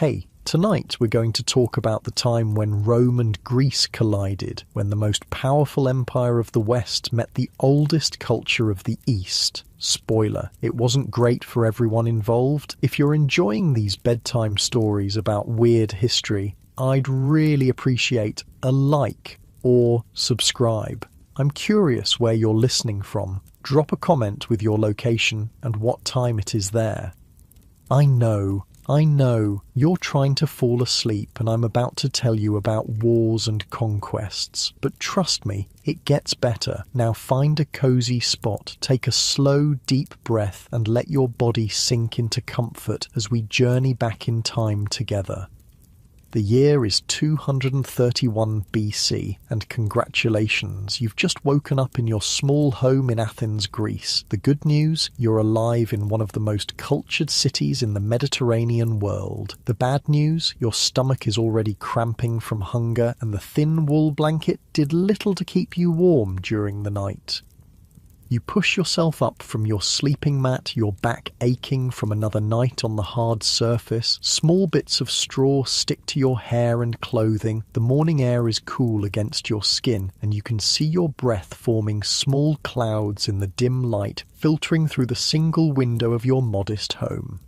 Hey, tonight we're going to talk about the time when Rome and Greece collided, when the most powerful empire of the West met the oldest culture of the East. Spoiler, it wasn't great for everyone involved. If you're enjoying these bedtime stories about weird history, I'd really appreciate a like or subscribe. I'm curious where you're listening from. Drop a comment with your location and what time it is there. I know, you're trying to fall asleep and I'm about to tell you about wars and conquests. But trust me, it gets better. Now find a cozy spot, take a slow, deep breath and let your body sink into comfort as we journey back in time together. The year is 231 BC, and congratulations, you've just woken up in your small home in Athens, Greece. The good news, you're alive in one of the most cultured cities in the Mediterranean world. The bad news, your stomach is already cramping from hunger, and the thin wool blanket did little to keep you warm during the night. You push yourself up from your sleeping mat, your back aching from another night on the hard surface. Small bits of straw stick to your hair and clothing. The morning air is cool against your skin, and you can see your breath forming small clouds in the dim light, filtering through the single window of your modest home.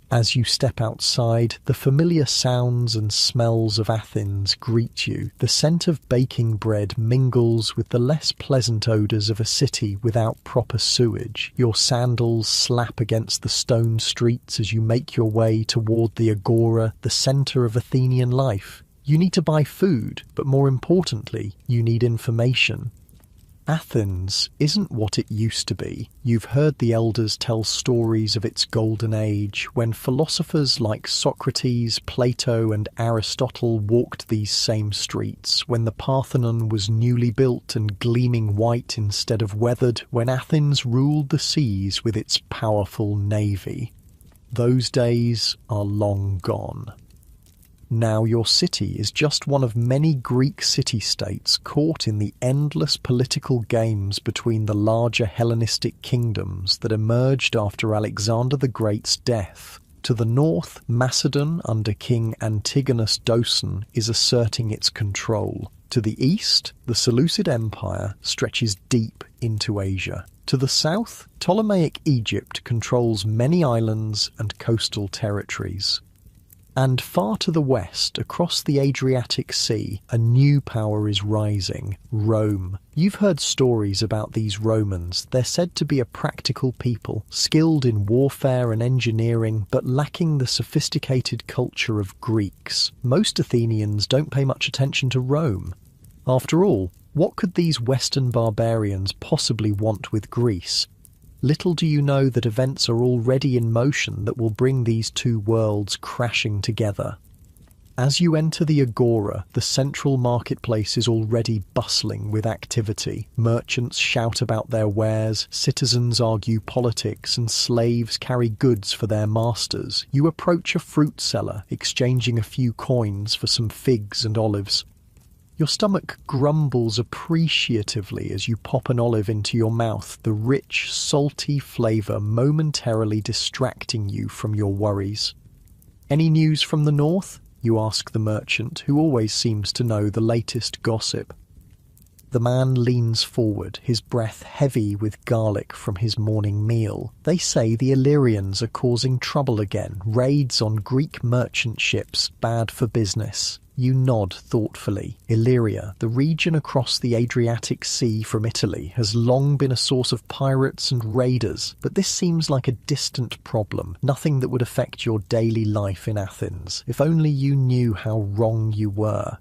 As you step outside, the familiar sounds and smells of Athens greet you. The scent of baking bread mingles with the less pleasant odours of a city without proper sewage. Your sandals slap against the stone streets as you make your way toward the agora, the centre of Athenian life. You need to buy food, but more importantly, you need information. Athens isn't what it used to be. You've heard the elders tell stories of its golden age, when philosophers like Socrates, Plato and Aristotle walked these same streets, when the Parthenon was newly built and gleaming white instead of weathered, when Athens ruled the seas with its powerful navy. Those days are long gone. Now your city is just one of many Greek city-states caught in the endless political games between the larger Hellenistic kingdoms that emerged after Alexander the Great's death. To the north, Macedon under King Antigonus Doson is asserting its control. To the east, the Seleucid Empire stretches deep into Asia. To the south, Ptolemaic Egypt controls many islands and coastal territories. And far to the west, across the Adriatic Sea, a new power is rising, Rome. You've heard stories about these Romans. They're said to be a practical people, skilled in warfare and engineering, but lacking the sophisticated culture of Greeks. Most Athenians don't pay much attention to Rome. After all, what could these Western barbarians possibly want with Greece? Little do you know that events are already in motion that will bring these two worlds crashing together. As you enter the agora, the central marketplace is already bustling with activity. Merchants shout about their wares, citizens argue politics, and slaves carry goods for their masters. You approach a fruit seller, exchanging a few coins for some figs and olives. Your stomach grumbles appreciatively as you pop an olive into your mouth, the rich, salty flavour momentarily distracting you from your worries. Any news from the north? You ask the merchant, who always seems to know the latest gossip. The man leans forward, his breath heavy with garlic from his morning meal. They say the Illyrians are causing trouble again, raids on Greek merchant ships, bad for business. You nod thoughtfully. Illyria, the region across the Adriatic Sea from Italy, has long been a source of pirates and raiders, but this seems like a distant problem, nothing that would affect your daily life in Athens. If only you knew how wrong you were.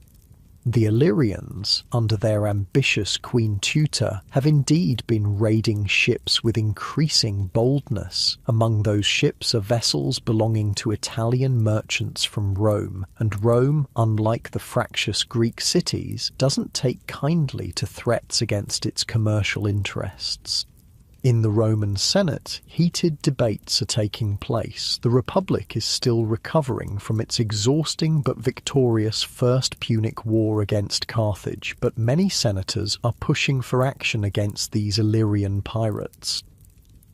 The Illyrians, under their ambitious Queen Tutor, have indeed been raiding ships with increasing boldness. Among those ships are vessels belonging to Italian merchants from Rome, and Rome, unlike the fractious Greek cities, doesn't take kindly to threats against its commercial interests. In the Roman Senate, heated debates are taking place. The Republic is still recovering from its exhausting but victorious First Punic War against Carthage, but many senators are pushing for action against these Illyrian pirates.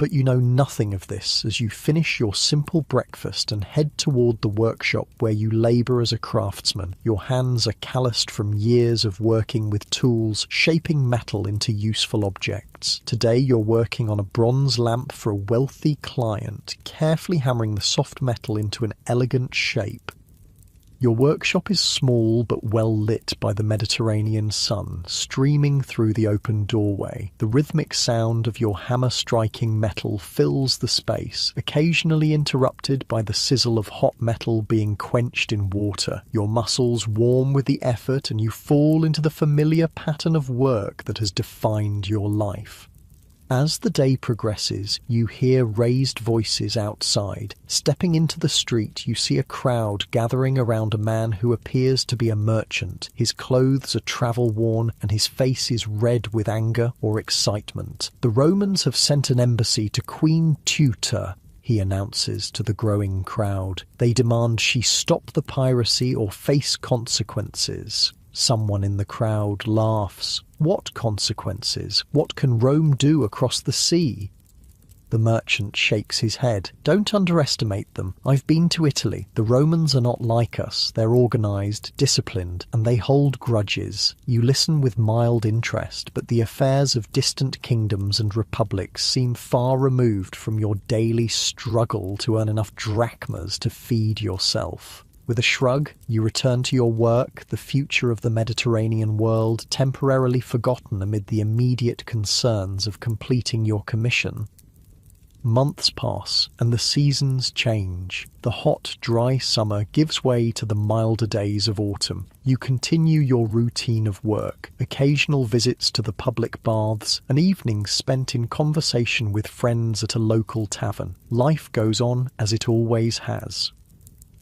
But you know nothing of this as you finish your simple breakfast and head toward the workshop where you labour as a craftsman. Your hands are calloused from years of working with tools, shaping metal into useful objects. Today you're working on a bronze lamp for a wealthy client, carefully hammering the soft metal into an elegant shape. Your workshop is small but well lit by the Mediterranean sun, streaming through the open doorway. The rhythmic sound of your hammer striking metal fills the space, occasionally interrupted by the sizzle of hot metal being quenched in water. Your muscles warm with the effort and you fall into the familiar pattern of work that has defined your life. As the day progresses, you hear raised voices outside. Stepping into the street, you see a crowd gathering around a man who appears to be a merchant. His clothes are travel-worn and his face is red with anger or excitement. The Romans have sent an embassy to Queen Tutor, he announces to the growing crowd. They demand she stop the piracy or face consequences. Someone in the crowd laughs. What consequences? What can Rome do across the sea? The merchant shakes his head. Don't underestimate them. I've been to Italy. The Romans are not like us. They're organised, disciplined, and they hold grudges. You listen with mild interest, but the affairs of distant kingdoms and republics seem far removed from your daily struggle to earn enough drachmas to feed yourself. With a shrug, you return to your work, the future of the Mediterranean world temporarily forgotten amid the immediate concerns of completing your commission. Months pass, and the seasons change. The hot, dry summer gives way to the milder days of autumn. You continue your routine of work, occasional visits to the public baths, and evenings spent in conversation with friends at a local tavern. Life goes on as it always has.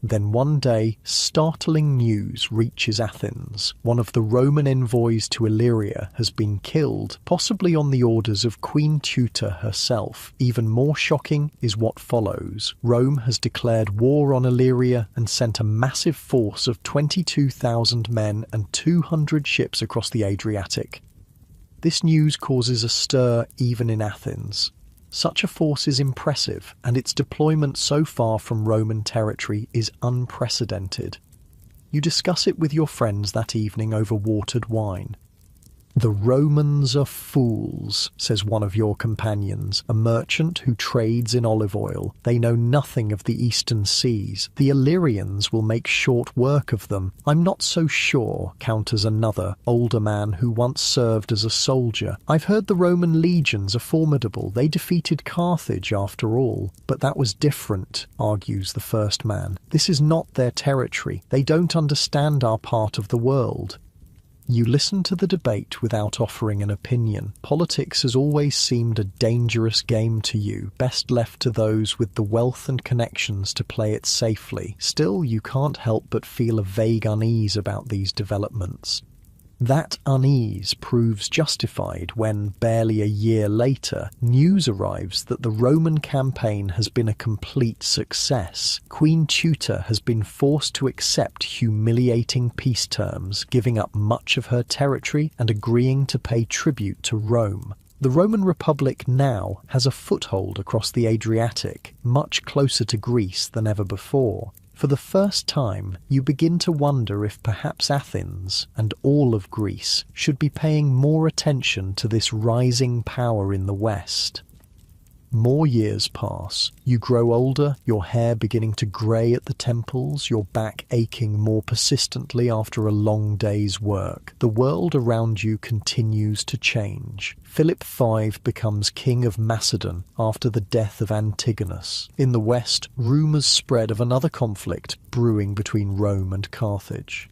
Then one day, startling news reaches Athens. One of the Roman envoys to Illyria has been killed, possibly on the orders of Queen Tutor herself. Even more shocking is what follows. Rome has declared war on Illyria and sent a massive force of 22,000 men and 200 ships across the Adriatic. This news causes a stir even in Athens. Such a force is impressive, and its deployment so far from Roman territory is unprecedented. You discuss it with your friends that evening over watered wine. "The Romans are fools," says one of your companions, a merchant who trades in olive oil. "They know nothing of the eastern seas. The Illyrians will make short work of them." "I'm not so sure," counters another, older man who once served as a soldier. "I've heard the Roman legions are formidable. They defeated Carthage after all." "But that was different," argues the first man. "This is not their territory. They don't understand our part of the world." You listen to the debate without offering an opinion. Politics has always seemed a dangerous game to you, best left to those with the wealth and connections to play it safely. Still, you can't help but feel a vague unease about these developments. That unease proves justified when, barely a year later, news arrives that the Roman campaign has been a complete success. Queen Tutor has been forced to accept humiliating peace terms, giving up much of her territory and agreeing to pay tribute to Rome. The Roman Republic now has a foothold across the Adriatic, much closer to Greece than ever before. For the first time, you begin to wonder if perhaps Athens, and all of Greece, should be paying more attention to this rising power in the West. More years pass. You grow older, your hair beginning to grey at the temples, your back aching more persistently after a long day's work. The world around you continues to change. Philip V becomes king of Macedon after the death of Antigonus. In the west, rumours spread of another conflict brewing between Rome and Carthage.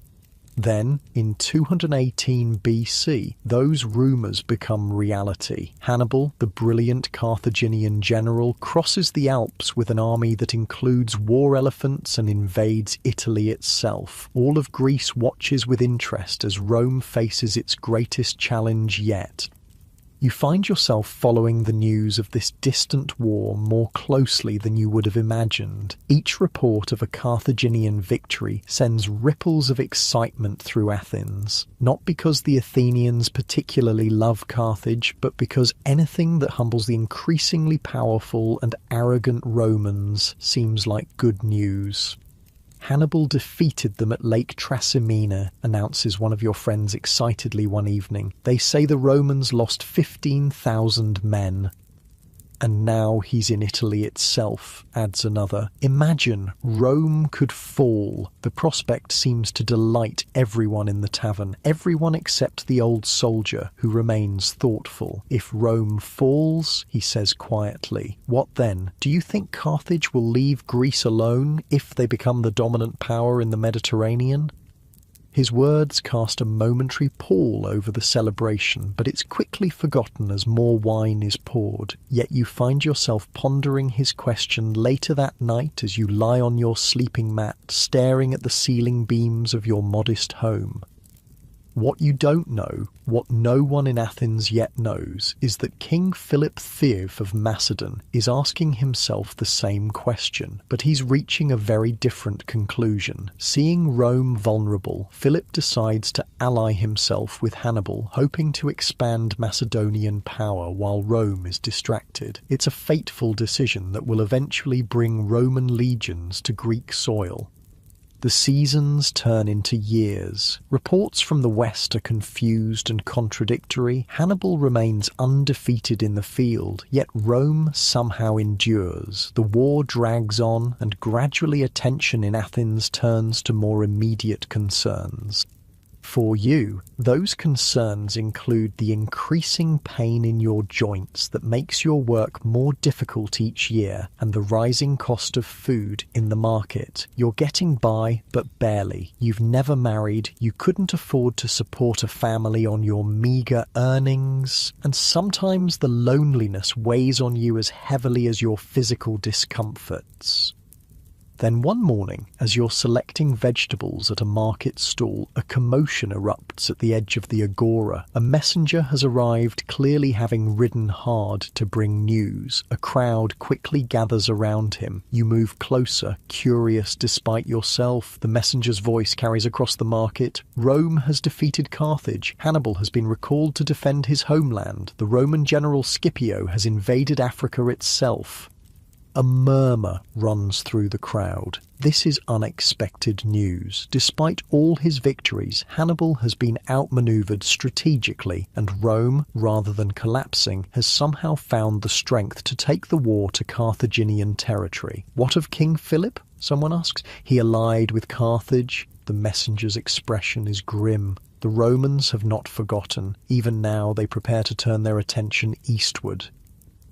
Then, in 218 BC, those rumours become reality. Hannibal, the brilliant Carthaginian general, crosses the Alps with an army that includes war elephants and invades Italy itself. All of Greece watches with interest as Rome faces its greatest challenge yet. You find yourself following the news of this distant war more closely than you would have imagined. Each report of a Carthaginian victory sends ripples of excitement through Athens, not because the Athenians particularly love Carthage, but because anything that humbles the increasingly powerful and arrogant Romans seems like good news. Hannibal defeated them at Lake Trasimene, announces one of your friends excitedly one evening. They say the Romans lost 15,000 men. And now he's in Italy itself, adds another. Imagine Rome could fall. The prospect seems to delight everyone in the tavern, everyone except the old soldier, who remains thoughtful. If Rome falls, he says quietly, what then? Do you think Carthage will leave Greece alone if they become the dominant power in the Mediterranean? His words cast a momentary pall over the celebration, but it's quickly forgotten as more wine is poured. Yet you find yourself pondering his question later that night as you lie on your sleeping mat, staring at the ceiling beams of your modest home. What you don't know, what no one in Athens yet knows, is that King Philip Theof of Macedon is asking himself the same question, but he's reaching a very different conclusion. Seeing Rome vulnerable, Philip decides to ally himself with Hannibal, hoping to expand Macedonian power while Rome is distracted. It's a fateful decision that will eventually bring Roman legions to Greek soil. The seasons turn into years. Reports from the west are confused and contradictory. Hannibal remains undefeated in the field, yet Rome somehow endures. The war drags on, and gradually attention in Athens turns to more immediate concerns. For you, those concerns include the increasing pain in your joints that makes your work more difficult each year, and the rising cost of food in the market. You're getting by, but barely. You've never married, you couldn't afford to support a family on your meagre earnings, and sometimes the loneliness weighs on you as heavily as your physical discomforts. Then one morning, as you're selecting vegetables at a market stall, a commotion erupts at the edge of the agora. A messenger has arrived, clearly having ridden hard to bring news. A crowd quickly gathers around him. You move closer, curious despite yourself. The messenger's voice carries across the market. Rome has defeated Carthage. Hannibal has been recalled to defend his homeland. The Roman general Scipio has invaded Africa itself. A murmur runs through the crowd. This is unexpected news. Despite all his victories, Hannibal has been outmaneuvered strategically, and Rome, rather than collapsing, has somehow found the strength to take the war to Carthaginian territory. What of King Philip? Someone asks. He allied with Carthage. The messenger's expression is grim. The Romans have not forgotten. Even now they prepare to turn their attention eastward.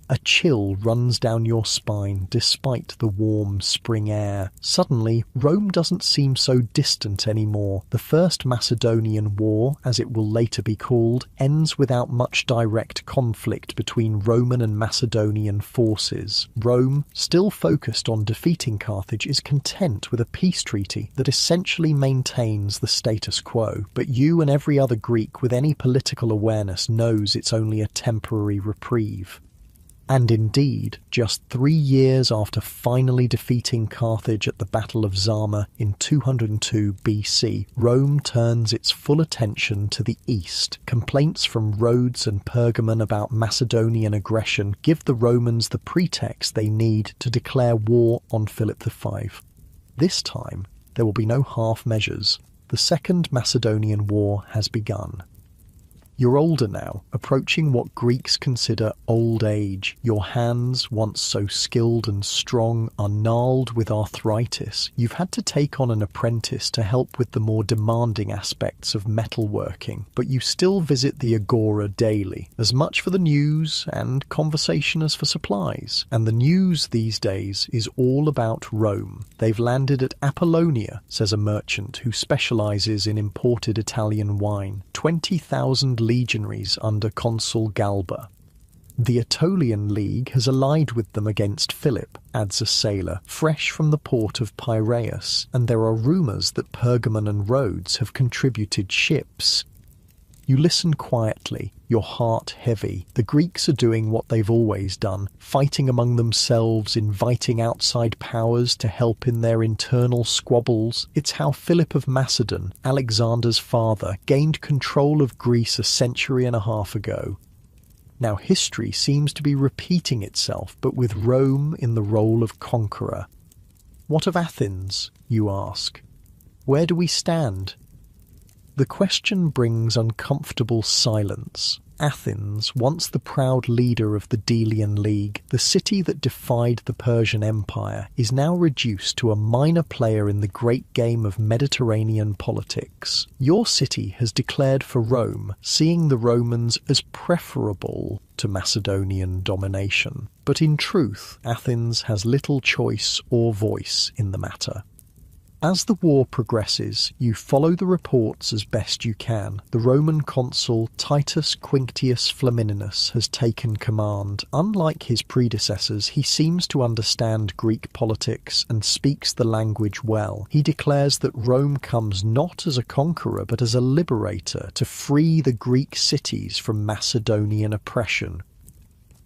A chill runs down your spine despite the warm spring air. Suddenly, Rome doesn't seem so distant anymore. The First Macedonian War, as it will later be called, ends without much direct conflict between Roman and Macedonian forces. Rome, still focused on defeating Carthage, is content with a peace treaty that essentially maintains the status quo. But you and every other Greek with any political awareness knows it's only a temporary reprieve. And indeed, just 3 years after finally defeating Carthage at the Battle of Zama in 202 BC, Rome turns its full attention to the east. Complaints from Rhodes and Pergamon about Macedonian aggression give the Romans the pretext they need to declare war on Philip V. This time, there will be no half measures. The Second Macedonian War has begun. You're older now, approaching what Greeks consider old age. Your hands, once so skilled and strong, are gnarled with arthritis. You've had to take on an apprentice to help with the more demanding aspects of metalworking, but you still visit the agora daily, as much for the news and conversation as for supplies. And the news these days is all about Rome. They've landed at Apollonia, says a merchant who specialises in imported Italian wine. 20,000 legionaries under Consul Galba. The Aetolian League has allied with them against Philip, adds a sailor, fresh from the port of Piraeus, and there are rumours that Pergamon and Rhodes have contributed ships. You listen quietly, your heart heavy. The Greeks are doing what they've always done, fighting among themselves, inviting outside powers to help in their internal squabbles. It's how Philip of Macedon, Alexander's father, gained control of Greece a century and a half ago. Now history seems to be repeating itself, but with Rome in the role of conqueror. What of Athens, you ask? Where do we stand? The question brings uncomfortable silence. Athens, once the proud leader of the Delian League, the city that defied the Persian Empire, is now reduced to a minor player in the great game of Mediterranean politics. Your city has declared for Rome, seeing the Romans as preferable to Macedonian domination. But in truth, Athens has little choice or voice in the matter. As the war progresses, you follow the reports as best you can. The Roman consul Titus Quinctius Flamininus has taken command. Unlike his predecessors, he seems to understand Greek politics and speaks the language well. He declares that Rome comes not as a conqueror but as a liberator to free the Greek cities from Macedonian oppression.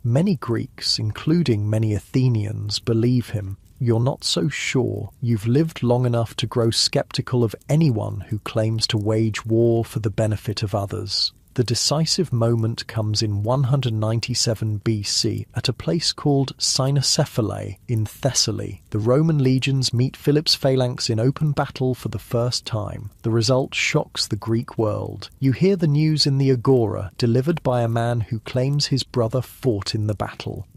Many Greeks, including many Athenians, believe him. You're not so sure. You've lived long enough to grow skeptical of anyone who claims to wage war for the benefit of others. The decisive moment comes in 197 BC at a place called Cynocephalae in Thessaly. The Roman legions meet Philip's phalanx in open battle for the first time. The result shocks the Greek world. You hear the news in the Agora, delivered by a man who claims his brother fought in the battle.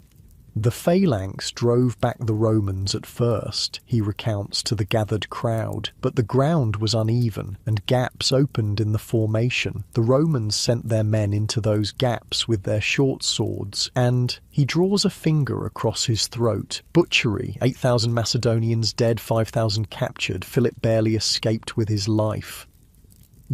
The phalanx drove back the Romans at first, he recounts to the gathered crowd, but the ground was uneven and gaps opened in the formation. The Romans sent their men into those gaps with their short swords, and he draws a finger across his throat. Butchery, 8,000 Macedonians dead, 5,000 captured. Philip barely escaped with his life.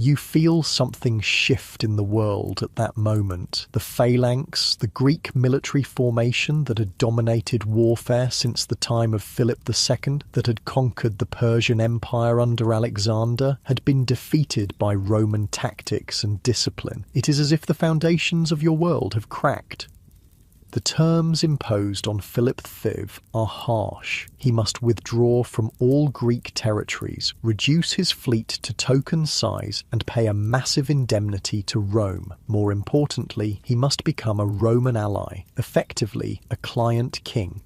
You feel something shift in the world at that moment. The phalanx, the Greek military formation that had dominated warfare since the time of Philip II, that had conquered the Persian Empire under Alexander, had been defeated by Roman tactics and discipline. It is as if the foundations of your world have cracked. The terms imposed on Philip V are harsh. He must withdraw from all Greek territories, reduce his fleet to token size, and pay a massive indemnity to Rome. More importantly, he must become a Roman ally, effectively a client king.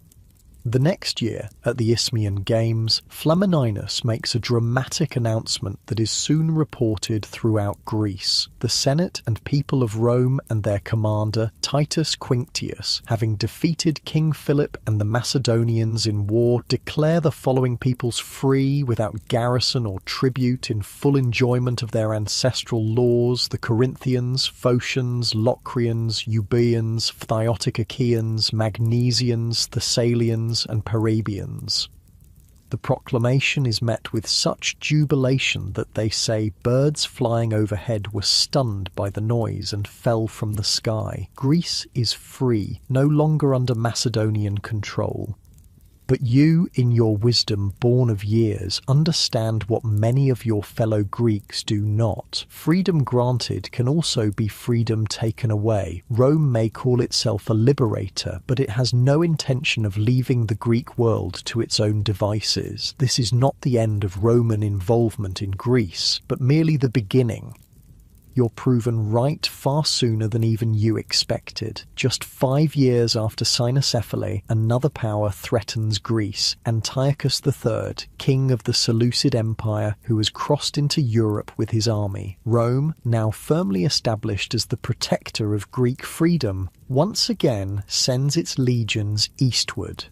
The next year, at the Isthmian Games, Flamininus makes a dramatic announcement that is soon reported throughout Greece. The Senate and people of Rome and their commander, Titus Quinctius, having defeated King Philip and the Macedonians in war, declare the following peoples free, without garrison or tribute, in full enjoyment of their ancestral laws: the Corinthians, Phocians, Locrians, Euboeans, Phthiatic Achaeans, Magnesians, Thessalians, and Parabians. The proclamation is met with such jubilation that they say birds flying overhead were stunned by the noise and fell from the sky. Greece is free, no longer under Macedonian control. But you, in your wisdom born of years, understand what many of your fellow Greeks do not. Freedom granted can also be freedom taken away. Rome may call itself a liberator, but it has no intention of leaving the Greek world to its own devices. This is not the end of Roman involvement in Greece, but merely the beginning. You're proven right far sooner than even you expected. Just 5 years after Cynocephalae, another power threatens Greece, Antiochus III, king of the Seleucid Empire, who has crossed into Europe with his army. Rome, now firmly established as the protector of Greek freedom, once again sends its legions eastward.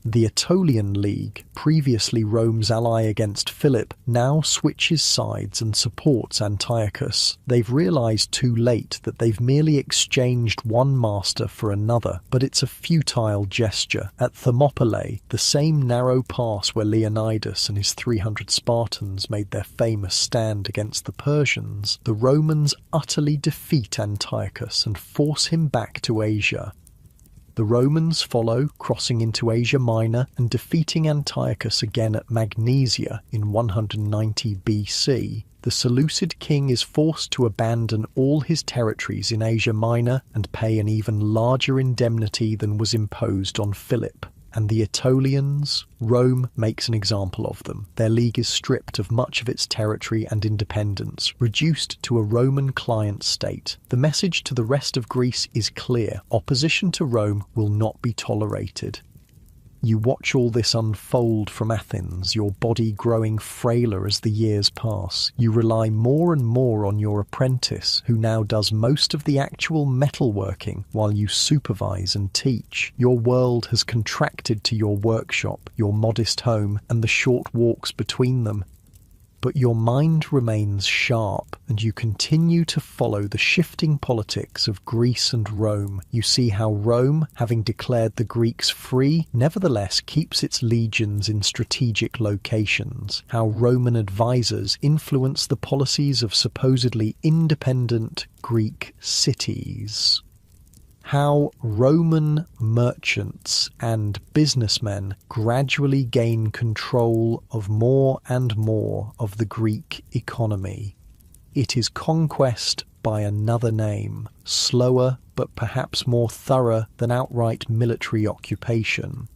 The Aetolian League, previously Rome's ally against Philip, now switches sides and supports Antiochus. They've realised too late that they've merely exchanged one master for another, but it's a futile gesture. At Thermopylae, the same narrow pass where Leonidas and his 300 Spartans made their famous stand against the Persians, the Romans utterly defeat Antiochus and force him back to Asia. The Romans follow, crossing into Asia Minor and defeating Antiochus again at Magnesia in 190 BC. The Seleucid king is forced to abandon all his territories in Asia Minor and pay an even larger indemnity than was imposed on Philip. And the Aetolians? Rome makes an example of them. Their league is stripped of much of its territory and independence, reduced to a Roman client state. The message to the rest of Greece is clear. Opposition to Rome will not be tolerated. You watch all this unfold from Athens, your body growing frailer as the years pass. You rely more and more on your apprentice, who now does most of the actual metalworking while you supervise and teach. Your world has contracted to your workshop, your modest home, and the short walks between them. But your mind remains sharp, and you continue to follow the shifting politics of Greece and Rome. You see how Rome, having declared the Greeks free, nevertheless keeps its legions in strategic locations. How Roman advisors influence the policies of supposedly independent Greek cities. How Roman merchants and businessmen gradually gain control of more and more of the Greek economy. It is conquest by another name, slower but perhaps more thorough than outright military occupation.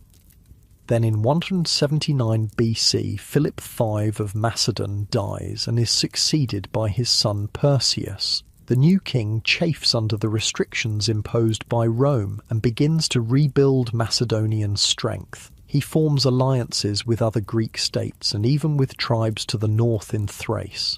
Then in 179 BC, Philip V of Macedon dies and is succeeded by his son Perseus. The new king chafes under the restrictions imposed by Rome and begins to rebuild Macedonian strength. He forms alliances with other Greek states and even with tribes to the north in Thrace.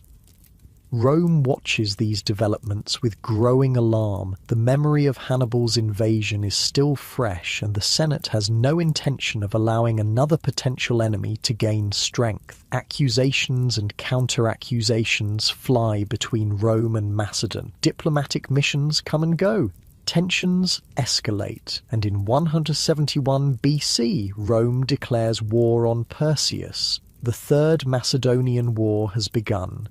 Rome watches these developments with growing alarm. The memory of Hannibal's invasion is still fresh, and the Senate has no intention of allowing another potential enemy to gain strength. Accusations and counter-accusations fly between Rome and Macedon. Diplomatic missions come and go. Tensions escalate, and in 171 BC, Rome declares war on Perseus. The Third Macedonian War has begun.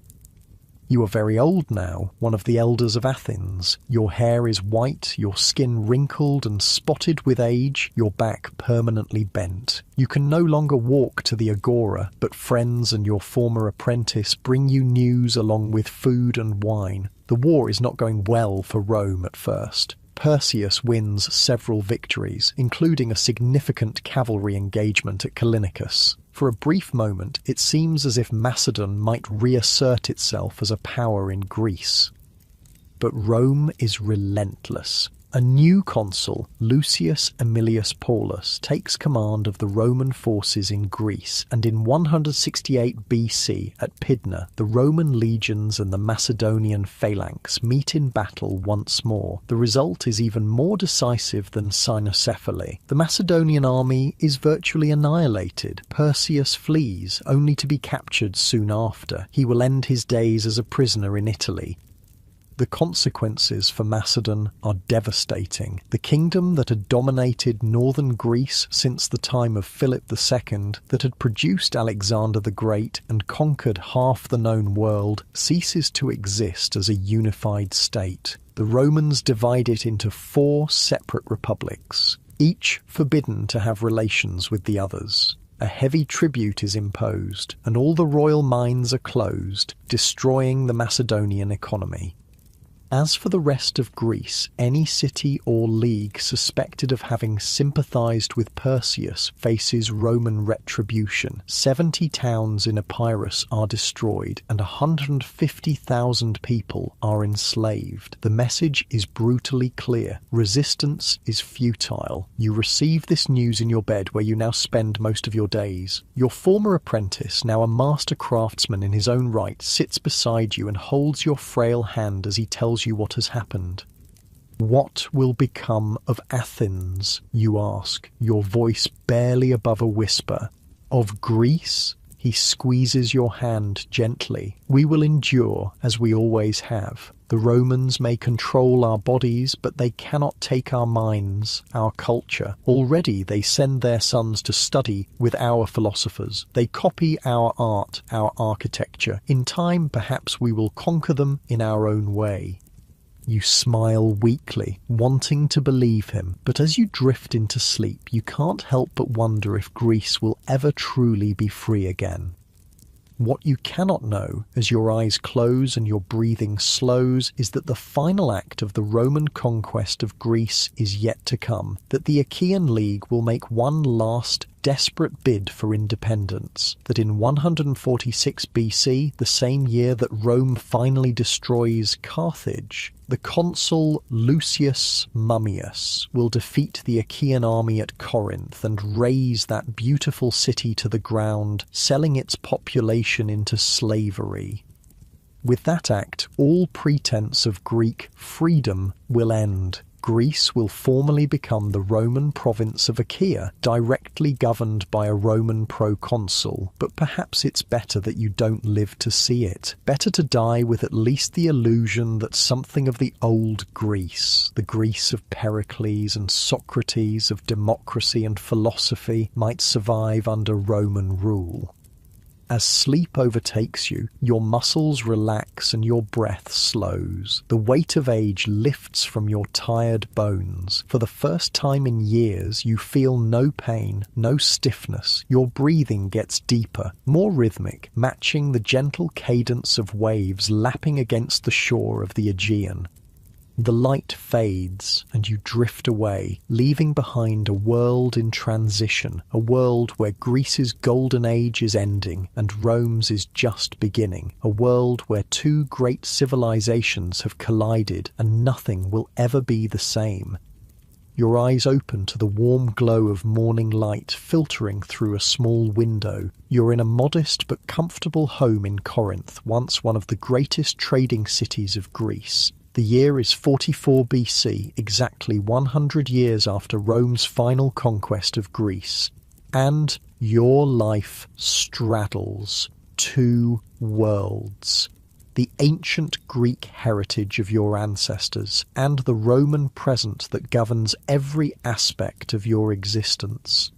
You are very old now, one of the elders of Athens. Your hair is white, your skin wrinkled and spotted with age, your back permanently bent. You can no longer walk to the agora, but friends and your former apprentice bring you news along with food and wine. The war is not going well for Rome at first. Perseus wins several victories, including a significant cavalry engagement at Callinicus. For a brief moment, it seems as if Macedon might reassert itself as a power in Greece. But Rome is relentless. A new consul, Lucius Aemilius Paulus, takes command of the Roman forces in Greece, and in 168 BC at Pydna, the Roman legions and the Macedonian phalanx meet in battle once more. The result is even more decisive than cynocephaly. The Macedonian army is virtually annihilated. Perseus flees, only to be captured soon after. He will end his days as a prisoner in Italy. The consequences for Macedon are devastating. The kingdom that had dominated northern Greece since the time of Philip II, that had produced Alexander the Great and conquered half the known world, ceases to exist as a unified state. The Romans divide it into 4 separate republics, each forbidden to have relations with the others. A heavy tribute is imposed, and all the royal mines are closed, destroying the Macedonian economy. As for the rest of Greece, any city or league suspected of having sympathized with Perseus faces Roman retribution. 70 towns in Epirus are destroyed, and 150,000 people are enslaved. The message is brutally clear. Resistance is futile. You receive this news in your bed, where you now spend most of your days. Your former apprentice, now a master craftsman in his own right, sits beside you and holds your frail hand as he tells you what has happened. What will become of Athens, you ask, your voice barely above a whisper. Of Greece? He squeezes your hand gently. We will endure, as we always have. The Romans may control our bodies, but they cannot take our minds, our culture. Already they send their sons to study with our philosophers. They copy our art, our architecture. In time, perhaps we will conquer them in our own way. You smile weakly, wanting to believe him, but as you drift into sleep, you can't help but wonder if Greece will ever truly be free again. What you cannot know, as your eyes close and your breathing slows, is that the final act of the Roman conquest of Greece is yet to come, that the Achaean League will make one last, desperate bid for independence, that in 146 BC, the same year that Rome finally destroys Carthage, the consul Lucius Mummius will defeat the Achaean army at Corinth and raze that beautiful city to the ground, selling its population into slavery. With that act, all pretense of Greek freedom will end. Greece will formally become the Roman province of Achaea, directly governed by a Roman proconsul. But perhaps it's better that you don't live to see it. Better to die with at least the illusion that something of the old Greece, the Greece of Pericles and Socrates, of democracy and philosophy, might survive under Roman rule. As sleep overtakes you, your muscles relax and your breath slows. The weight of age lifts from your tired bones. For the first time in years, you feel no pain, no stiffness. Your breathing gets deeper, more rhythmic, matching the gentle cadence of waves lapping against the shore of the Aegean. The light fades, and you drift away, leaving behind a world in transition, a world where Greece's golden age is ending and Rome's is just beginning, a world where two great civilizations have collided and nothing will ever be the same. Your eyes open to the warm glow of morning light filtering through a small window. You're in a modest but comfortable home in Corinth, once one of the greatest trading cities of Greece. The year is 44 BC, exactly 100 years after Rome's final conquest of Greece. And your life straddles two worlds. The ancient Greek heritage of your ancestors and the Roman present that governs every aspect of your existence.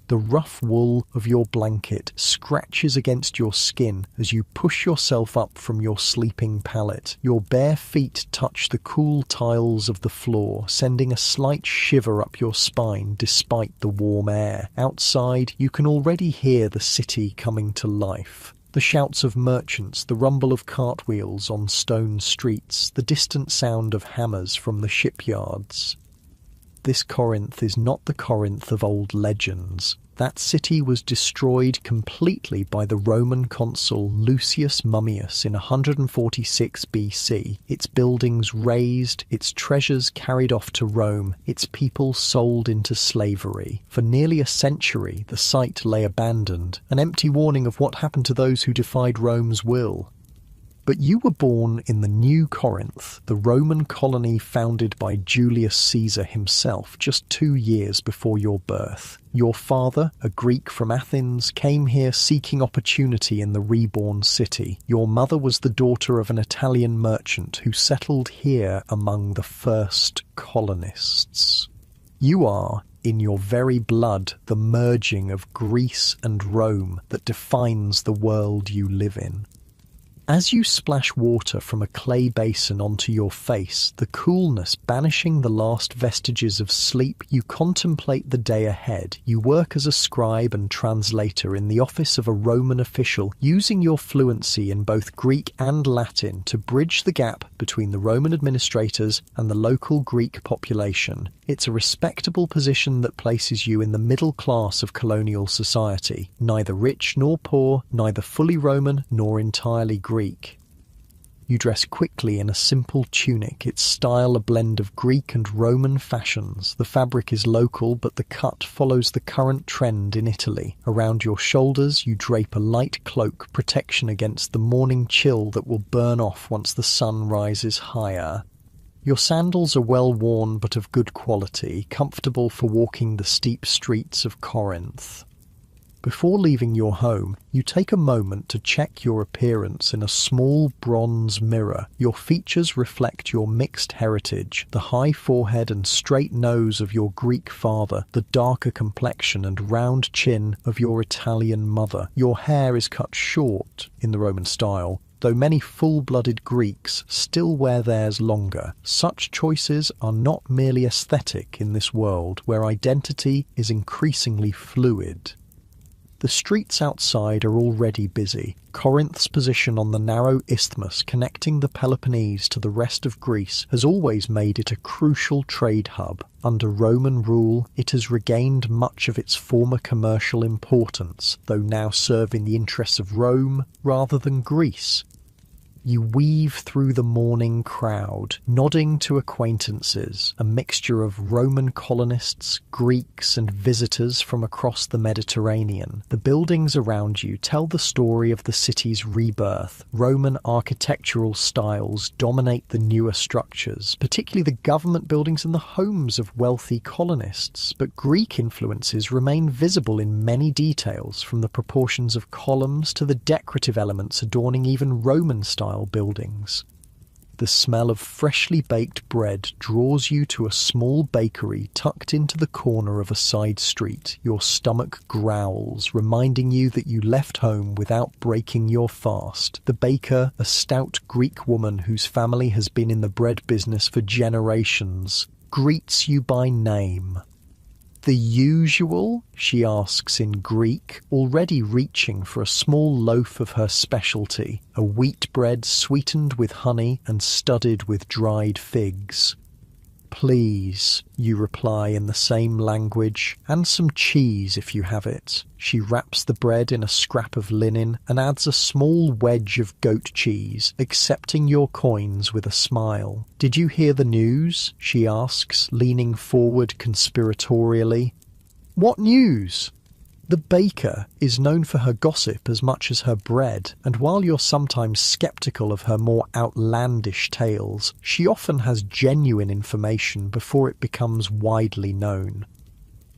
The rough wool of your blanket scratches against your skin as you push yourself up from your sleeping pallet. Your bare feet touch the cool tiles of the floor, sending a slight shiver up your spine despite the warm air. Outside, you can already hear the city coming to life. The shouts of merchants, the rumble of cartwheels on stone streets, the distant sound of hammers from the shipyards. This Corinth is not the Corinth of old legends. That city was destroyed completely by the Roman consul Lucius Mummius in 146 BC, its buildings razed, its treasures carried off to Rome, its people sold into slavery. For nearly a century, the site lay abandoned, an empty warning of what happened to those who defied Rome's will. But you were born in the New Corinth, the Roman colony founded by Julius Caesar himself just 2 years before your birth. Your father, a Greek from Athens, came here seeking opportunity in the reborn city. Your mother was the daughter of an Italian merchant who settled here among the first colonists. You are, in your very blood, the merging of Greece and Rome that defines the world you live in. As you splash water from a clay basin onto your face, the coolness banishing the last vestiges of sleep, you contemplate the day ahead. You work as a scribe and translator in the office of a Roman official, using your fluency in both Greek and Latin to bridge the gap between the Roman administrators and the local Greek population. It's a respectable position that places you in the middle class of colonial society, neither rich nor poor, neither fully Roman nor entirely Greek. You dress quickly in a simple tunic, its style a blend of Greek and Roman fashions. The fabric is local, but the cut follows the current trend in Italy. Around your shoulders, you drape a light cloak, protection against the morning chill that will burn off once the sun rises higher. Your sandals are well worn but of good quality, comfortable for walking the steep streets of Corinth. Before leaving your home, you take a moment to check your appearance in a small bronze mirror. Your features reflect your mixed heritage, the high forehead and straight nose of your Greek father, the darker complexion and round chin of your Italian mother. Your hair is cut short, in the Roman style, Though many full-blooded Greeks still wear theirs longer, such choices are not merely aesthetic in this world where identity is increasingly fluid. The streets outside are already busy. Corinth's position on the narrow isthmus connecting the Peloponnese to the rest of Greece has always made it a crucial trade hub. Under Roman rule, it has regained much of its former commercial importance, though now serving the interests of Rome rather than Greece. You weave through the morning crowd, nodding to acquaintances, a mixture of Roman colonists, Greeks, and visitors from across the Mediterranean. The buildings around you tell the story of the city's rebirth. Roman architectural styles dominate the newer structures, particularly the government buildings and the homes of wealthy colonists, but Greek influences remain visible in many details, from the proportions of columns to the decorative elements adorning even Roman-style buildings. The smell of freshly baked bread draws you to a small bakery tucked into the corner of a side street. Your stomach growls, reminding you that you left home without breaking your fast. The baker, a stout Greek woman whose family has been in the bread business for generations, greets you by name. "The usual?" she asks in Greek, already reaching for a small loaf of her specialty, a wheat bread sweetened with honey and studded with dried figs. "Please," you reply in the same language, "and some cheese if you have it." She wraps the bread in a scrap of linen and adds a small wedge of goat cheese, accepting your coins with a smile. "Did you hear the news?" she asks, leaning forward conspiratorially. "What news?" The baker is known for her gossip as much as her bread, and while you're sometimes sceptical of her more outlandish tales, she often has genuine information before it becomes widely known.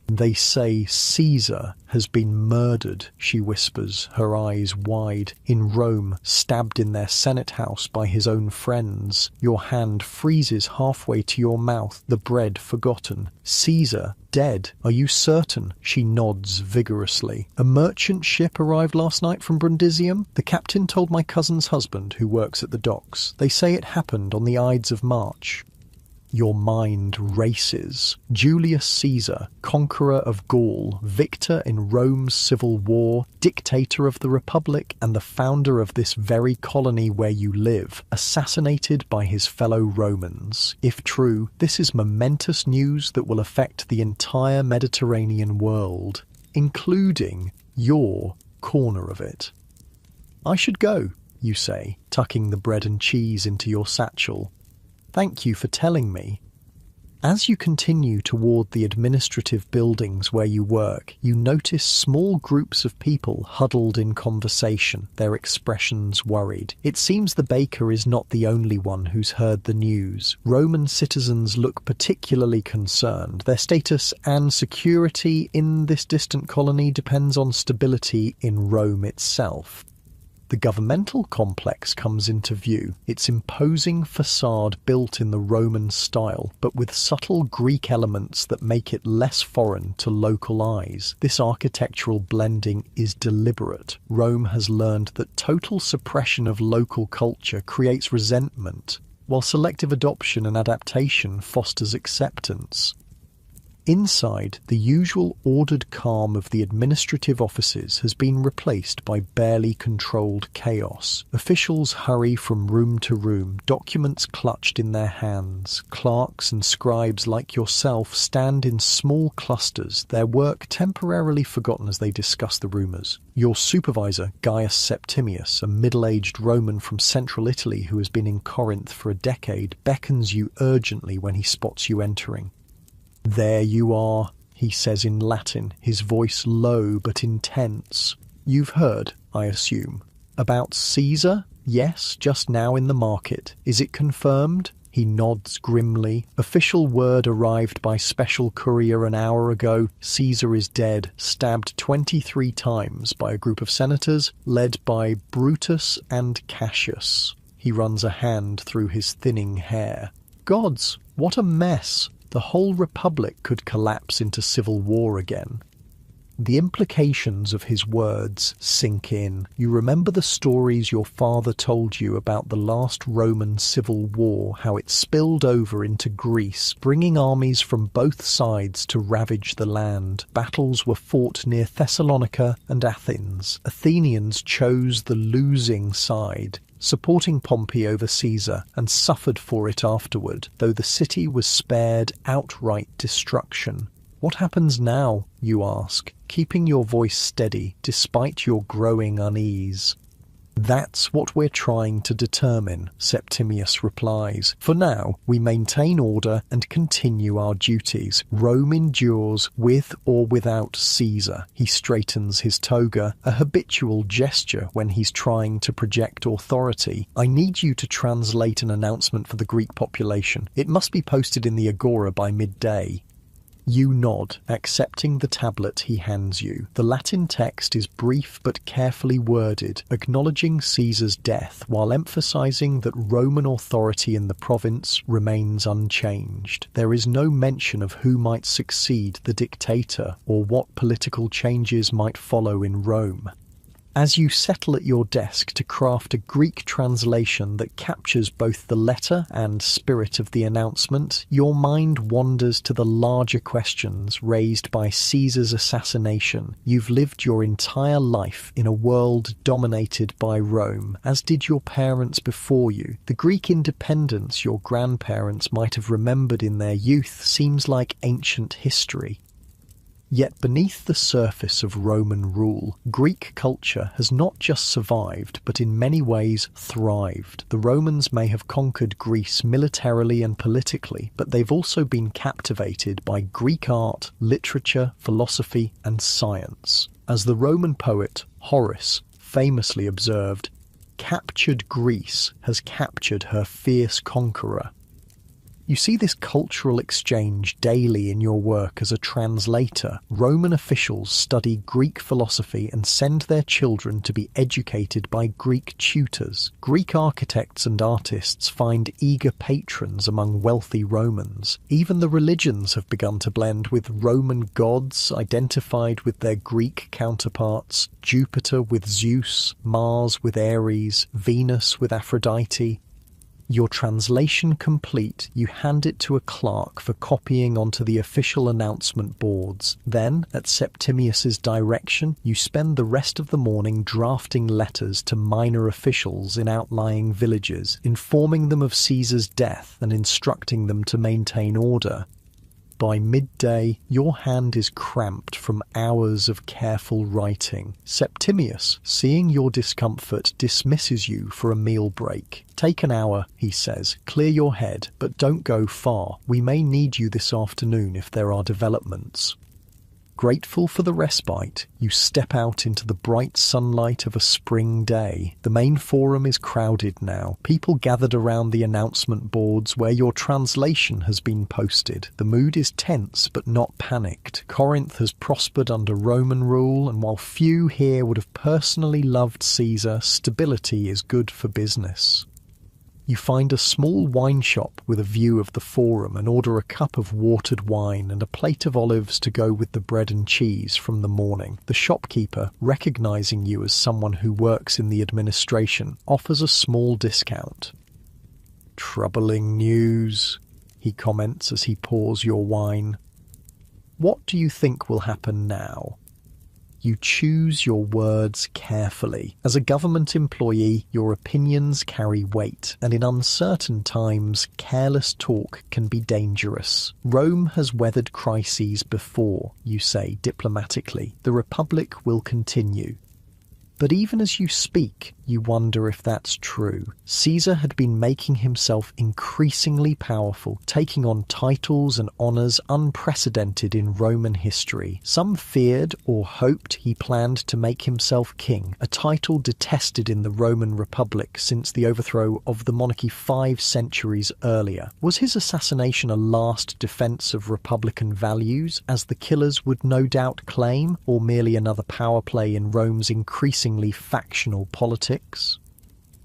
"They say Caesar has been murdered," she whispers, her eyes wide. "In Rome, stabbed in their Senate house by his own friends." Your hand freezes halfway to your mouth, the bread forgotten. "Caesar dead? Are you certain?" She nods vigorously. "A merchant ship arrived last night from Brundisium. The captain told my cousin's husband, who works at the docks. They say it happened on the Ides of March." Your mind races. Julius Caesar, conqueror of Gaul, victor in Rome's civil war, dictator of the Republic, and the founder of this very colony where you live, assassinated by his fellow Romans. If true, this is momentous news that will affect the entire Mediterranean world, including your corner of it. "I should go," you say, tucking the bread and cheese into your satchel. "Thank you for telling me." As you continue toward the administrative buildings where you work, you notice small groups of people huddled in conversation, their expressions worried. It seems the baker is not the only one who's heard the news. Roman citizens look particularly concerned. Their status and security in this distant colony depends on stability in Rome itself. The governmental complex comes into view, its imposing facade built in the Roman style, but with subtle Greek elements that make it less foreign to local eyes. This architectural blending is deliberate. Rome has learned that total suppression of local culture creates resentment, while selective adoption and adaptation fosters acceptance. Inside, the usual ordered calm of the administrative offices has been replaced by barely controlled chaos. Officials hurry from room to room, documents clutched in their hands. Clerks and scribes like yourself stand in small clusters, their work temporarily forgotten as they discuss the rumours. Your supervisor, Gaius Septimius, a middle-aged Roman from central Italy who has been in Corinth for a decade, beckons you urgently when he spots you entering. "There you are," he says in Latin, his voice low but intense. "You've heard, I assume, about Caesar?" "Yes, just now in the market. Is it confirmed?" He nods grimly. "Official word arrived by special courier an hour ago. Caesar is dead, stabbed 23 times by a group of senators led by Brutus and Cassius." He runs a hand through his thinning hair. "Gods, what a mess! The whole Republic could collapse into civil war again." The implications of his words sink in. You remember the stories your father told you about the last Roman civil war, how it spilled over into Greece, bringing armies from both sides to ravage the land. Battles were fought near Thessalonica and Athens. Athenians chose the losing side, supporting Pompey over Caesar, and suffered for it afterward, though the city was spared outright destruction. What happens now, you ask, keeping your voice steady despite your growing unease? That's what we're trying to determine, Septimius replies. For now, we maintain order and continue our duties. Rome endures with or without Caesar. He straightens his toga, a habitual gesture when he's trying to project authority. I need you to translate an announcement for the Greek population. It must be posted in the Agora by midday. You nod, accepting the tablet he hands you. The Latin text is brief but carefully worded, acknowledging Caesar's death while emphasizing that Roman authority in the province remains unchanged. There is no mention of who might succeed the dictator or what political changes might follow in Rome. As you settle at your desk to craft a Greek translation that captures both the letter and spirit of the announcement, your mind wanders to the larger questions raised by Caesar's assassination. You've lived your entire life in a world dominated by Rome, as did your parents before you. The Greek independence your grandparents might have remembered in their youth seems like ancient history. Yet beneath the surface of Roman rule, Greek culture has not just survived, but in many ways thrived. The Romans may have conquered Greece militarily and politically, but they've also been captivated by Greek art, literature, philosophy, and science. As the Roman poet Horace famously observed, "Captured Greece has captured her fierce conqueror." You see this cultural exchange daily in your work as a translator. Roman officials study Greek philosophy and send their children to be educated by Greek tutors. Greek architects and artists find eager patrons among wealthy Romans. Even the religions have begun to blend, with Roman gods identified with their Greek counterparts, Jupiter with Zeus, Mars with Ares, Venus with Aphrodite. Your translation complete, you hand it to a clerk for copying onto the official announcement boards. Then, at Septimius's direction, you spend the rest of the morning drafting letters to minor officials in outlying villages, informing them of Caesar's death and instructing them to maintain order. By midday, your hand is cramped from hours of careful writing. Septimius, seeing your discomfort, dismisses you for a meal break. "Take an hour," he says. "Clear your head, but don't go far. We may need you this afternoon if there are developments." Grateful for the respite, you step out into the bright sunlight of a spring day. The main forum is crowded now, people gathered around the announcement boards where your translation has been posted. The mood is tense but not panicked. Corinth has prospered under Roman rule, and while few here would have personally loved Caesar, stability is good for business. You find a small wine shop with a view of the forum and order a cup of watered wine and a plate of olives to go with the bread and cheese from the morning. The shopkeeper, recognizing you as someone who works in the administration, offers a small discount. "Troubling news," he comments as he pours your wine. "What do you think will happen now?" You choose your words carefully. As a government employee, your opinions carry weight, and in uncertain times, careless talk can be dangerous. Rome has weathered crises before, you say diplomatically. The Republic will continue. But even as you speak, you wonder if that's true. Caesar had been making himself increasingly powerful, taking on titles and honours unprecedented in Roman history. Some feared or hoped he planned to make himself king, a title detested in the Roman Republic since the overthrow of the monarchy 5 centuries earlier. Was his assassination a last defence of Republican values, as the killers would no doubt claim, or merely another power play in Rome's increasingly factional politics?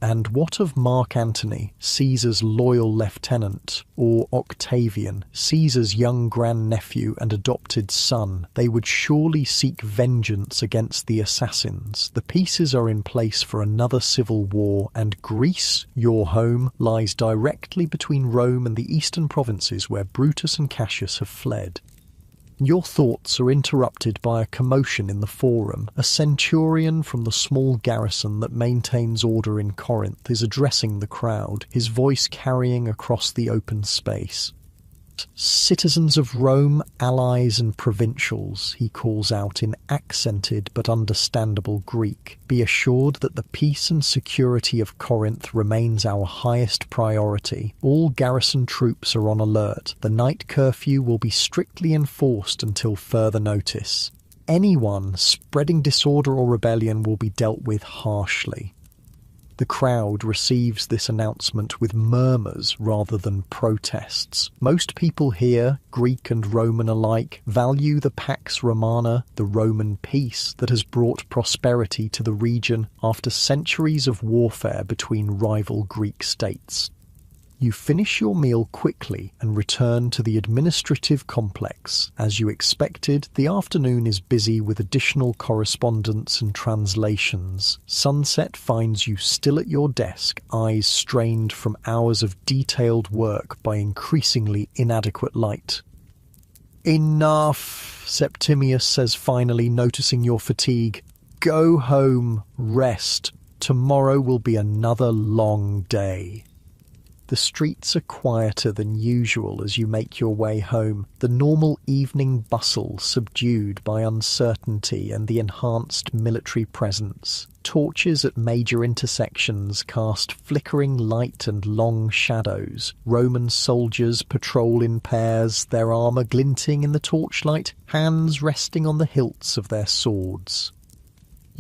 And what of Mark Antony, Caesar's loyal lieutenant, or Octavian, Caesar's young grandnephew and adopted son? They would surely seek vengeance against the assassins. The pieces are in place for another civil war, and Greece, your home, lies directly between Rome and the eastern provinces where Brutus and Cassius have fled. Your thoughts are interrupted by a commotion in the forum. A centurion from the small garrison that maintains order in Corinth is addressing the crowd, his voice carrying across the open space. "Citizens of Rome, allies and provincials," he calls out in accented but understandable Greek, "be assured that the peace and security of Corinth remains our highest priority. All garrison troops are on alert. The night curfew will be strictly enforced until further notice. Anyone spreading disorder or rebellion will be dealt with harshly." The crowd receives this announcement with murmurs rather than protests. Most people here, Greek and Roman alike, value the Pax Romana, the Roman peace that has brought prosperity to the region after centuries of warfare between rival Greek states. You finish your meal quickly and return to the administrative complex. As you expected, the afternoon is busy with additional correspondence and translations. Sunset finds you still at your desk, eyes strained from hours of detailed work by increasingly inadequate light. "Enough," Septimius says finally, noticing your fatigue. "Go home, rest. Tomorrow will be another long day." The streets are quieter than usual as you make your way home, the normal evening bustle subdued by uncertainty and the enhanced military presence. Torches at major intersections cast flickering light and long shadows. Roman soldiers patrol in pairs, their armour glinting in the torchlight, hands resting on the hilts of their swords.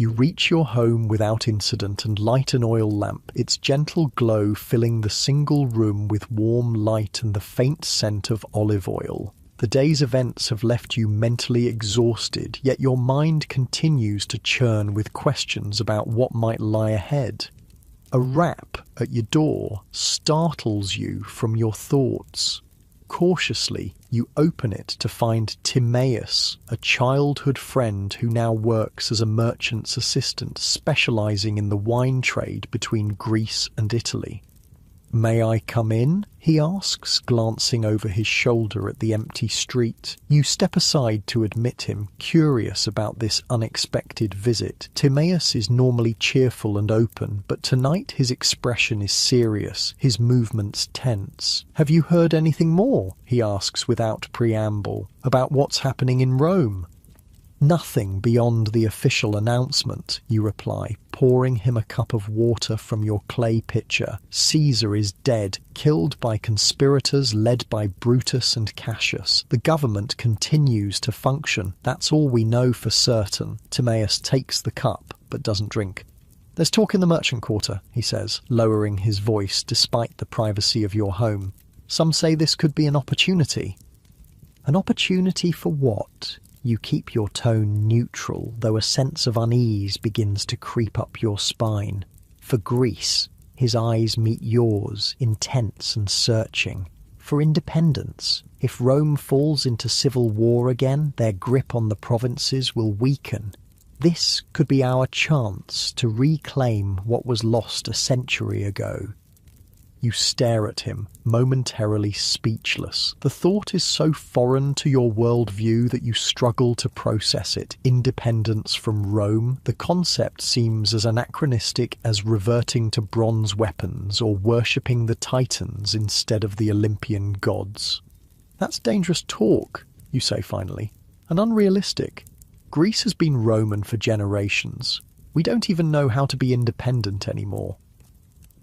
You reach your home without incident and light an oil lamp, its gentle glow filling the single room with warm light and the faint scent of olive oil. The day's events have left you mentally exhausted, yet your mind continues to churn with questions about what might lie ahead. A rap at your door startles you from your thoughts. Cautiously, you open it to find Timaeus, a childhood friend who now works as a merchant's assistant specializing in the wine trade between Greece and Italy. "May I come in?" he asks, glancing over his shoulder at the empty street. You step aside to admit him, curious about this unexpected visit. Timaeus is normally cheerful and open, but tonight his expression is serious, his movements tense. "Have you heard anything more?" he asks without preamble. "About what's happening in Rome?" "Nothing beyond the official announcement," you reply, pouring him a cup of water from your clay pitcher. "Caesar is dead, killed by conspirators led by Brutus and Cassius. The government continues to function. That's all we know for certain." Timaeus takes the cup, but doesn't drink. "There's talk in the merchant quarter," he says, lowering his voice despite the privacy of your home. "Some say this could be an opportunity." "An opportunity for what?" You keep your tone neutral, though a sense of unease begins to creep up your spine. "For Greece." His eyes meet yours, intense and searching. "For independence. If Rome falls into civil war again, their grip on the provinces will weaken. This could be our chance to reclaim what was lost a century ago." You stare at him, momentarily speechless. The thought is so foreign to your worldview that you struggle to process it. Independence from Rome, the concept seems as anachronistic as reverting to bronze weapons or worshipping the Titans instead of the Olympian gods. "That's dangerous talk," you say finally, "and unrealistic. Greece has been Roman for generations. We don't even know how to be independent anymore."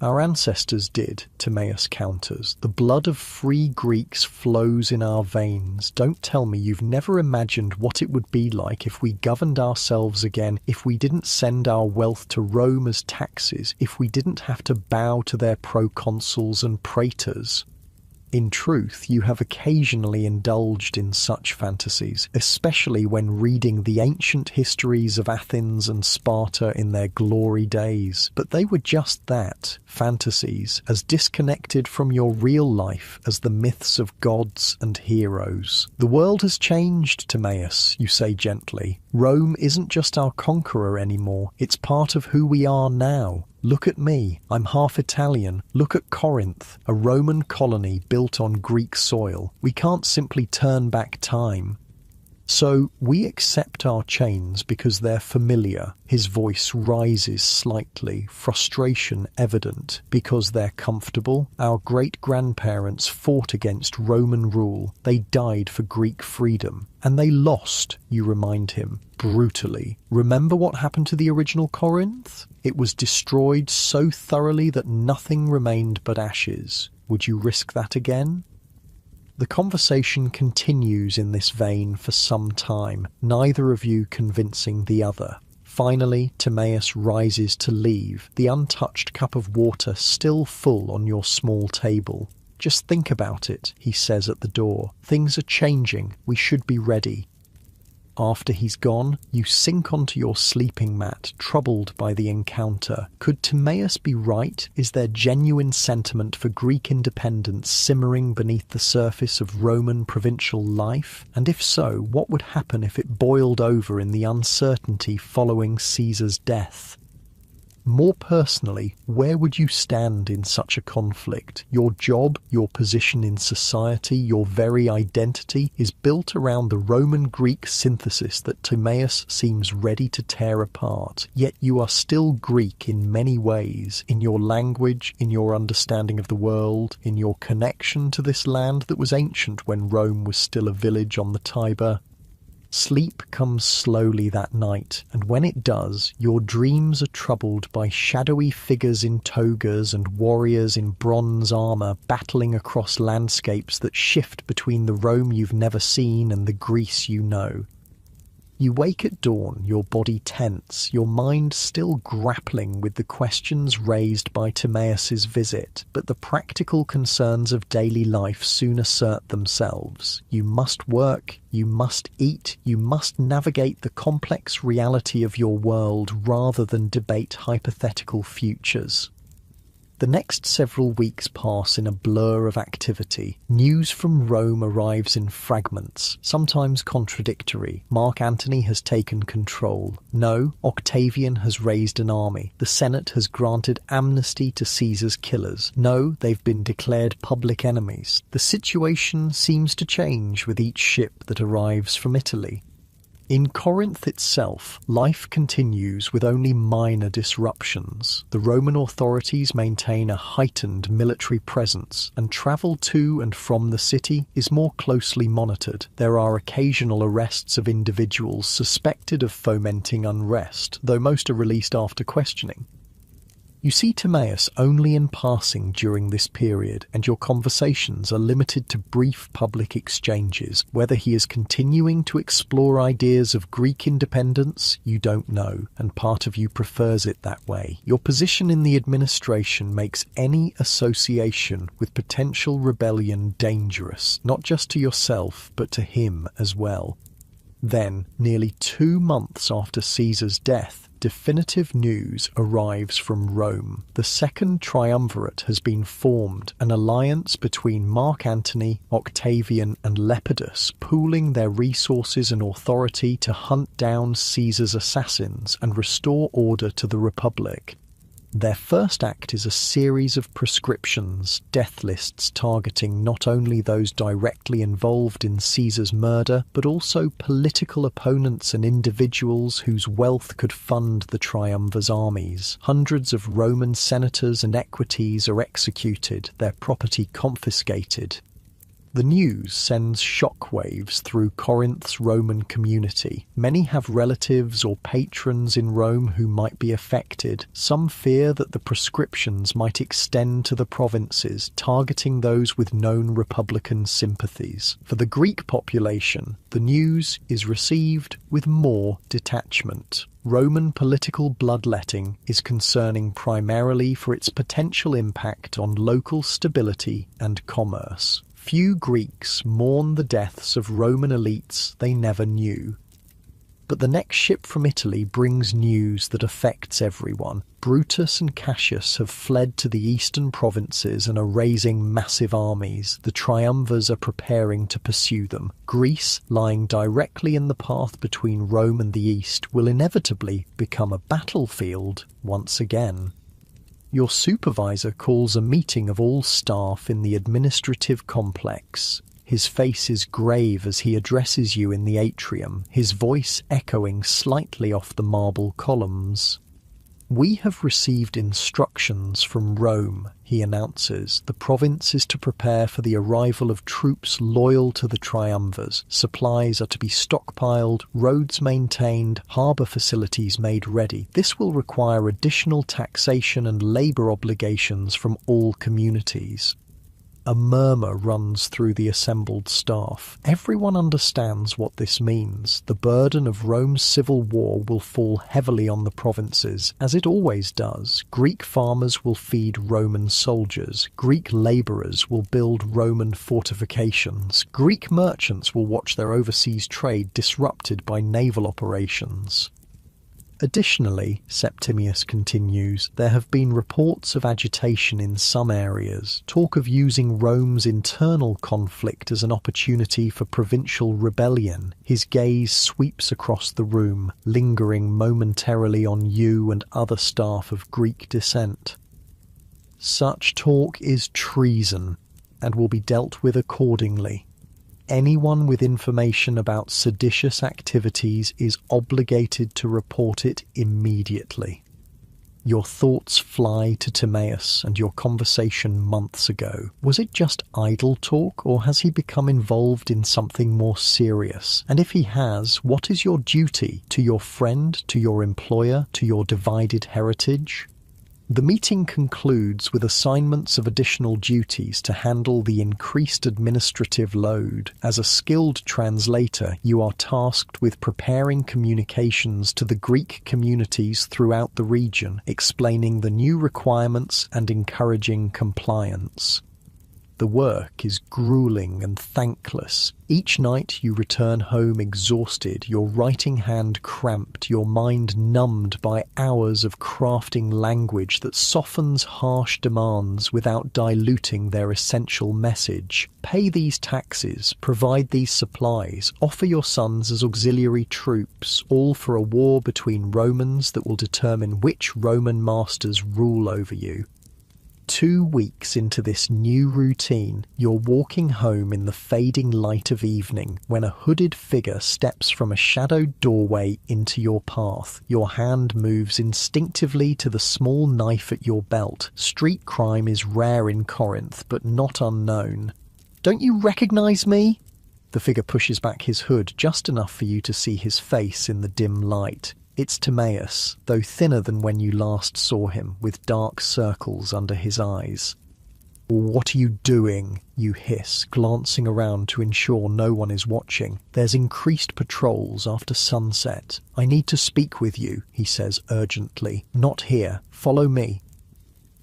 "Our ancestors did," Timaeus counters. "The blood of free Greeks flows in our veins. Don't tell me you've never imagined what it would be like if we governed ourselves again, if we didn't send our wealth to Rome as taxes, if we didn't have to bow to their proconsuls and praetors." In truth, you have occasionally indulged in such fantasies, especially when reading the ancient histories of Athens and Sparta in their glory days. But they were just that, fantasies, as disconnected from your real life as the myths of gods and heroes. The world has changed, Timaeus, you say gently. Rome isn't just our conqueror anymore, it's part of who we are now. Look at me, I'm half Italian. Look at Corinth, a Roman colony built on Greek soil. We can't simply turn back time. So we accept our chains because they're familiar. His voice rises slightly, frustration evident, because they're comfortable. Our great-grandparents fought against Roman rule. They died for Greek freedom. And they lost, you remind him, brutally. Remember what happened to the original Corinth? It was destroyed so thoroughly that nothing remained but ashes. Would you risk that again? The conversation continues in this vein for some time, neither of you convincing the other. Finally, Timaeus rises to leave, the untouched cup of water still full on your small table. Just think about it, he says at the door. Things are changing. We should be ready. After he's gone, you sink onto your sleeping mat, troubled by the encounter. Could Timaeus be right? Is there genuine sentiment for Greek independence simmering beneath the surface of Roman provincial life? And if so, what would happen if it boiled over in the uncertainty following Caesar's death? More personally, where would you stand in such a conflict? Your job, your position in society, your very identity is built around the Roman-Greek synthesis that Timaeus seems ready to tear apart. Yet you are still Greek in many ways, in your language, in your understanding of the world, in your connection to this land that was ancient when Rome was still a village on the Tiber. Sleep comes slowly that night, and when it does, your dreams are troubled by shadowy figures in togas and warriors in bronze armour battling across landscapes that shift between the Rome you've never seen and the Greece you know. You wake at dawn, your body tense, your mind still grappling with the questions raised by Timaeus's visit, but the practical concerns of daily life soon assert themselves. You must work, you must eat, you must navigate the complex reality of your world rather than debate hypothetical futures. The next several weeks pass in a blur of activity. News from Rome arrives in fragments, sometimes contradictory. Mark Antony has taken control. No, Octavian has raised an army. The Senate has granted amnesty to Caesar's killers. No, they've been declared public enemies. The situation seems to change with each ship that arrives from Italy. In Corinth itself, life continues with only minor disruptions. The Roman authorities maintain a heightened military presence, and travel to and from the city is more closely monitored. There are occasional arrests of individuals suspected of fomenting unrest, though most are released after questioning. You see Timaeus only in passing during this period, and your conversations are limited to brief public exchanges. Whether he is continuing to explore ideas of Greek independence, you don't know, and part of you prefers it that way. Your position in the administration makes any association with potential rebellion dangerous, not just to yourself, but to him as well. Then, nearly 2 months after Caesar's death, definitive news arrives from Rome. The second triumvirate has been formed, an alliance between Mark Antony, Octavian and Lepidus, pooling their resources and authority to hunt down Caesar's assassins and restore order to the Republic. Their first act is a series of prescriptions, death lists targeting not only those directly involved in Caesar's murder, but also political opponents and individuals whose wealth could fund the triumvir's armies. Hundreds of Roman senators and equities are executed, their property confiscated. The news sends shockwaves through Corinth's Roman community. Many have relatives or patrons in Rome who might be affected. Some fear that the proscriptions might extend to the provinces, targeting those with known Republican sympathies. For the Greek population, the news is received with more detachment. Roman political bloodletting is concerning primarily for its potential impact on local stability and commerce. Few Greeks mourn the deaths of Roman elites they never knew. But the next ship from Italy brings news that affects everyone. Brutus and Cassius have fled to the eastern provinces and are raising massive armies. The triumvirs are preparing to pursue them. Greece, lying directly in the path between Rome and the east, will inevitably become a battlefield once again. Your supervisor calls a meeting of all staff in the administrative complex. His face is grave as he addresses you in the atrium, his voice echoing slightly off the marble columns. "We have received instructions from Rome," he announces. "The province is to prepare for the arrival of troops loyal to the triumvirs. Supplies are to be stockpiled, roads maintained, harbour facilities made ready. This will require additional taxation and labour obligations from all communities." A murmur runs through the assembled staff. Everyone understands what this means. The burden of Rome's civil war will fall heavily on the provinces, as it always does. Greek farmers will feed Roman soldiers. Greek labourers will build Roman fortifications. Greek merchants will watch their overseas trade disrupted by naval operations. Additionally, Septimius continues, there have been reports of agitation in some areas, talk of using Rome's internal conflict as an opportunity for provincial rebellion. His gaze sweeps across the room, lingering momentarily on you and other staff of Greek descent. Such talk is treason, and will be dealt with accordingly. Anyone with information about seditious activities is obligated to report it immediately. Your thoughts fly to Timaeus and your conversation months ago. Was it just idle talk, or has he become involved in something more serious? And if he has, what is your duty to your friend, to your employer, to your divided heritage? The meeting concludes with assignments of additional duties to handle the increased administrative load. As a skilled translator, you are tasked with preparing communications to the Greek communities throughout the region, explaining the new requirements and encouraging compliance. The work is grueling and thankless. Each night you return home exhausted, your writing hand cramped, your mind numbed by hours of crafting language that softens harsh demands without diluting their essential message. Pay these taxes, provide these supplies, offer your sons as auxiliary troops, all for a war between Romans that will determine which Roman masters rule over you. 2 weeks into this new routine, you're walking home in the fading light of evening when a hooded figure steps from a shadowed doorway into your path. Your hand moves instinctively to the small knife at your belt. Street crime is rare in Corinth, but not unknown. "Don't you recognize me?" The figure pushes back his hood just enough for you to see his face in the dim light. It's Timaeus, though thinner than when you last saw him, with dark circles under his eyes. "What are you doing?" you hiss, glancing around to ensure no one is watching. "There's increased patrols after sunset. I need to speak with you," he says urgently. "Not here. Follow me."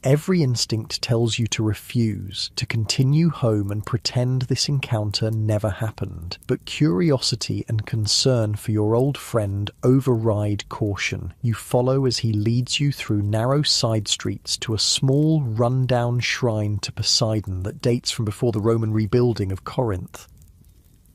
Every instinct tells you to refuse, to continue home and pretend this encounter never happened. But curiosity and concern for your old friend override caution. You follow as he leads you through narrow side streets to a small, run-down shrine to Poseidon that dates from before the Roman rebuilding of Corinth.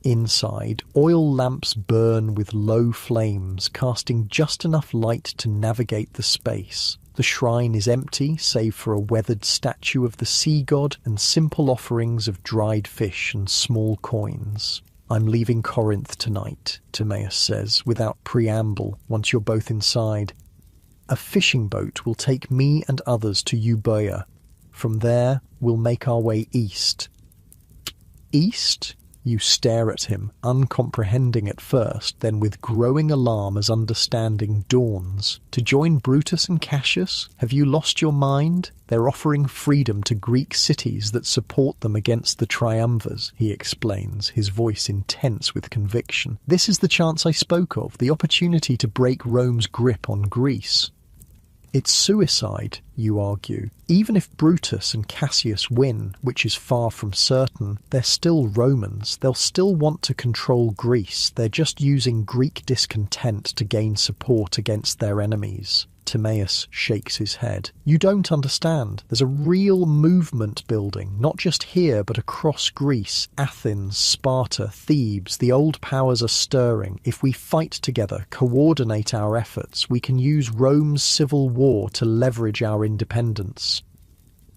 Inside, oil lamps burn with low flames, casting just enough light to navigate the space. The shrine is empty, save for a weathered statue of the sea god and simple offerings of dried fish and small coins. "I'm leaving Corinth tonight," Timaeus says, without preamble, once you're both inside. "A fishing boat will take me and others to Euboea. From there, we'll make our way east." East? You stare at him, uncomprehending at first, then with growing alarm as understanding dawns. To join Brutus and Cassius? Have you lost your mind? They're offering freedom to Greek cities that support them against the triumvirs, he explains, his voice intense with conviction. This is the chance I spoke of, the opportunity to break Rome's grip on Greece. It's suicide, you argue. Even if Brutus and Cassius win, which is far from certain, they're still Romans. They'll still want to control Greece. They're just using Greek discontent to gain support against their enemies. Timaeus shakes his head. You don't understand. There's a real movement building, not just here, but across Greece. Athens, Sparta, Thebes, the old powers are stirring. If we fight together, coordinate our efforts, we can use Rome's civil war to leverage our independence.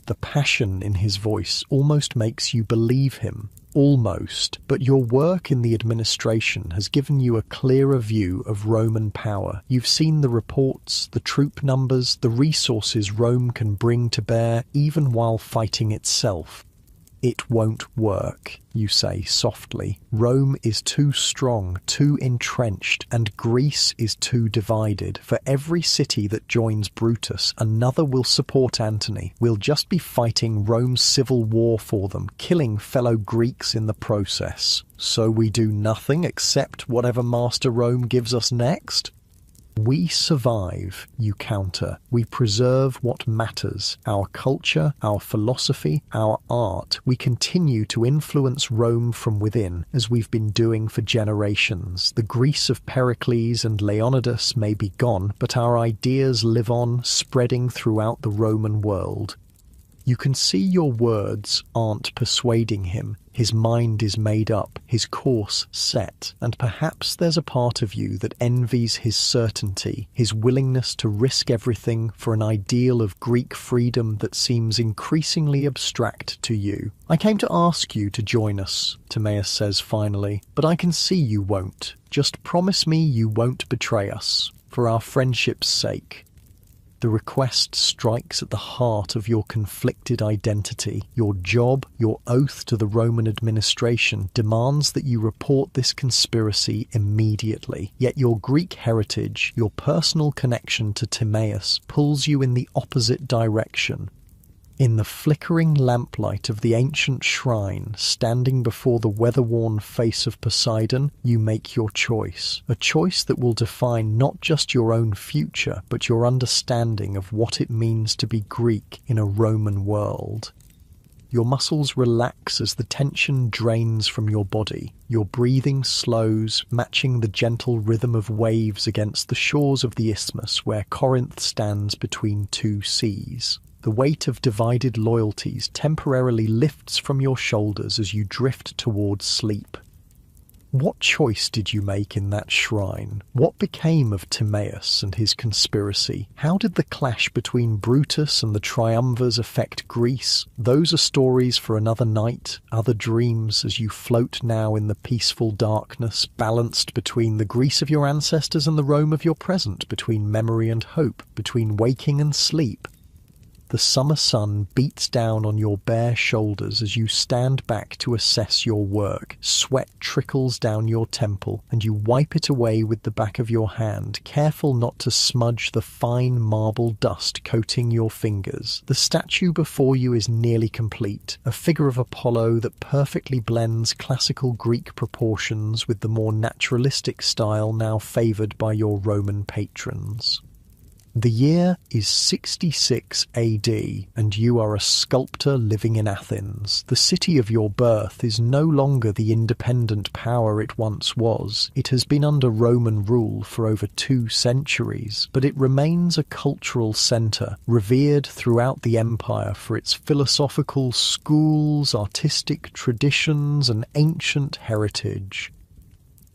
The passion in his voice almost makes you believe him. Almost, but your work in the administration has given you a clearer view of Roman power. You've seen the reports, the troop numbers, the resources Rome can bring to bear, even while fighting itself. It won't work, you say softly. Rome is too strong, too entrenched, and Greece is too divided. For every city that joins Brutus, another will support Antony. We'll just be fighting Rome's civil war for them, killing fellow Greeks in the process. So we do nothing except whatever Master Rome gives us next? We survive, you counter. We preserve what matters. Our culture, our philosophy, our art. We continue to influence Rome from within, as we've been doing for generations. The Greece of Pericles and Leonidas may be gone, but our ideas live on, spreading throughout the Roman world. You can see your words aren't persuading him. His mind is made up, his course set, and perhaps there's a part of you that envies his certainty, his willingness to risk everything for an ideal of Greek freedom that seems increasingly abstract to you. I came to ask you to join us, Timaeus says finally, but I can see you won't. Just promise me you won't betray us, for our friendship's sake. The request strikes at the heart of your conflicted identity. Your job, your oath to the Roman administration, demands that you report this conspiracy immediately. Yet your Greek heritage, your personal connection to Timaeus, pulls you in the opposite direction. In the flickering lamplight of the ancient shrine, standing before the weather-worn face of Poseidon, you make your choice. A choice that will define not just your own future, but your understanding of what it means to be Greek in a Roman world. Your muscles relax as the tension drains from your body. Your breathing slows, matching the gentle rhythm of waves against the shores of the isthmus where Corinth stands between two seas. The weight of divided loyalties temporarily lifts from your shoulders as you drift towards sleep. What choice did you make in that shrine? What became of Timaeus and his conspiracy? How did the clash between Brutus and the triumvirs affect Greece? Those are stories for another night, other dreams, as you float now in the peaceful darkness, balanced between the Greece of your ancestors and the Rome of your present, between memory and hope, between waking and sleep. The summer sun beats down on your bare shoulders as you stand back to assess your work. Sweat trickles down your temple, and you wipe it away with the back of your hand, careful not to smudge the fine marble dust coating your fingers. The statue before you is nearly complete, a figure of Apollo that perfectly blends classical Greek proportions with the more naturalistic style now favoured by your Roman patrons. The year is 66 AD, and you are a sculptor living in Athens. The city of your birth is no longer the independent power it once was. It has been under Roman rule for over 2 centuries, but it remains a cultural centre, revered throughout the empire for its philosophical schools, artistic traditions, and ancient heritage.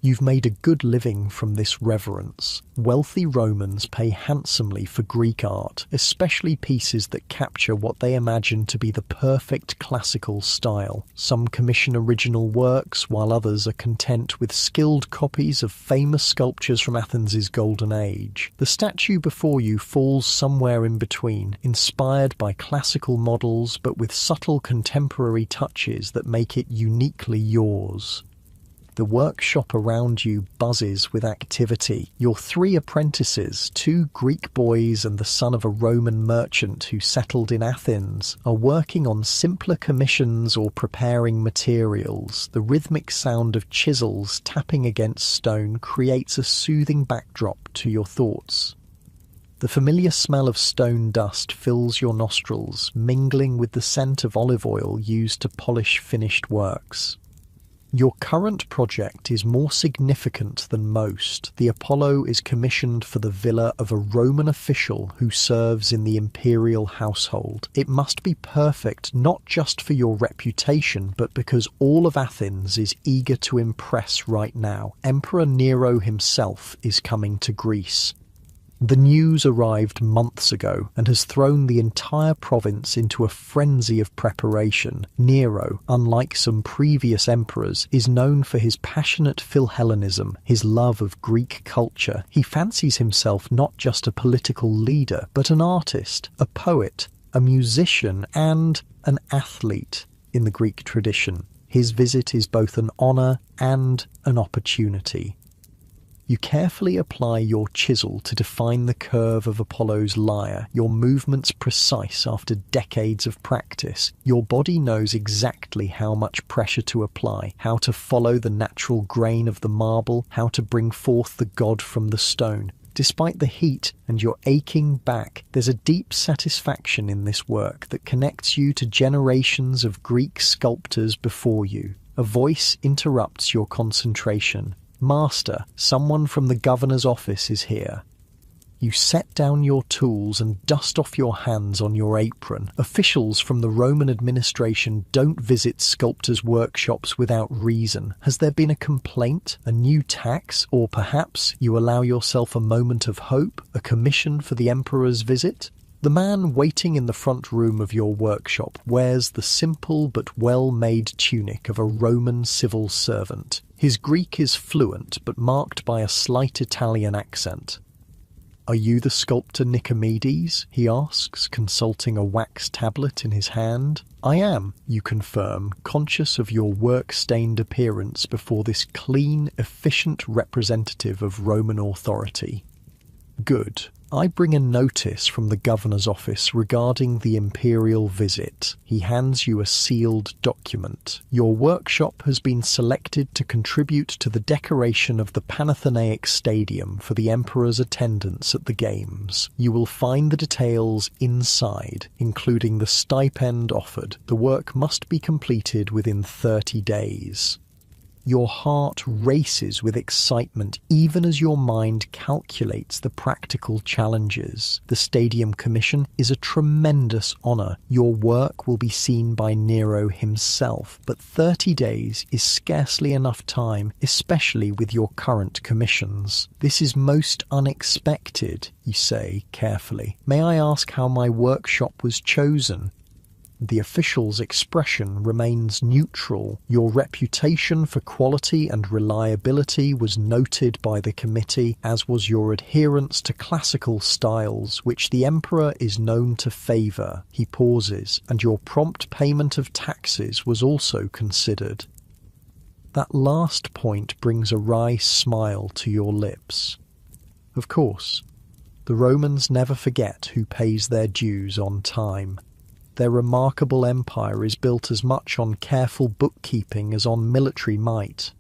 You've made a good living from this reverence. Wealthy Romans pay handsomely for Greek art, especially pieces that capture what they imagine to be the perfect classical style. Some commission original works, while others are content with skilled copies of famous sculptures from Athens' golden age. The statue before you falls somewhere in between, inspired by classical models but with subtle contemporary touches that make it uniquely yours. The workshop around you buzzes with activity. Your 3 apprentices, 2 Greek boys and the son of a Roman merchant who settled in Athens, are working on simpler commissions or preparing materials. The rhythmic sound of chisels tapping against stone creates a soothing backdrop to your thoughts. The familiar smell of stone dust fills your nostrils, mingling with the scent of olive oil used to polish finished works. Your current project is more significant than most. The Apollo is commissioned for the villa of a Roman official who serves in the imperial household. It must be perfect not just for your reputation, but because all of Athens is eager to impress right now. Emperor Nero himself is coming to Greece. The news arrived months ago and has thrown the entire province into a frenzy of preparation. Nero, unlike some previous emperors, is known for his passionate Philhellenism, his love of Greek culture. He fancies himself not just a political leader, but an artist, a poet, a musician, and an athlete in the Greek tradition. His visit is both an honour and an opportunity. You carefully apply your chisel to define the curve of Apollo's lyre, your movements precise after decades of practice. Your body knows exactly how much pressure to apply, how to follow the natural grain of the marble, how to bring forth the god from the stone. Despite the heat and your aching back, there's a deep satisfaction in this work that connects you to generations of Greek sculptors before you. A voice interrupts your concentration. "Master, someone from the governor's office is here." You set down your tools and dust off your hands on your apron. Officials from the Roman administration don't visit sculptors' workshops without reason. Has there been a complaint, a new tax, or perhaps you allow yourself a moment of hope, a commission for the emperor's visit? The man waiting in the front room of your workshop wears the simple but well-made tunic of a Roman civil servant. His Greek is fluent but marked by a slight Italian accent. "Are you the sculptor Nicomedes?" he asks, consulting a wax tablet in his hand. "I am," you confirm, conscious of your work-stained appearance before this clean, efficient representative of Roman authority. "Good. I bring a notice from the governor's office regarding the imperial visit." He hands you a sealed document. "Your workshop has been selected to contribute to the decoration of the Panathenaic Stadium for the emperor's attendance at the games. You will find the details inside, including the stipend offered. The work must be completed within 30 days. Your heart races with excitement even as your mind calculates the practical challenges. The stadium commission is a tremendous honour. Your work will be seen by Nero himself, but 30 days is scarcely enough time, especially with your current commissions. "This is most unexpected," you say carefully. "May I ask how my workshop was chosen?" The official's expression remains neutral. "Your reputation for quality and reliability was noted by the committee, as was your adherence to classical styles, which the emperor is known to favour." He pauses, "and your prompt payment of taxes was also considered." That last point brings a wry smile to your lips. Of course, the Romans never forget who pays their dues on time. Their remarkable empire is built as much on careful bookkeeping as on military might.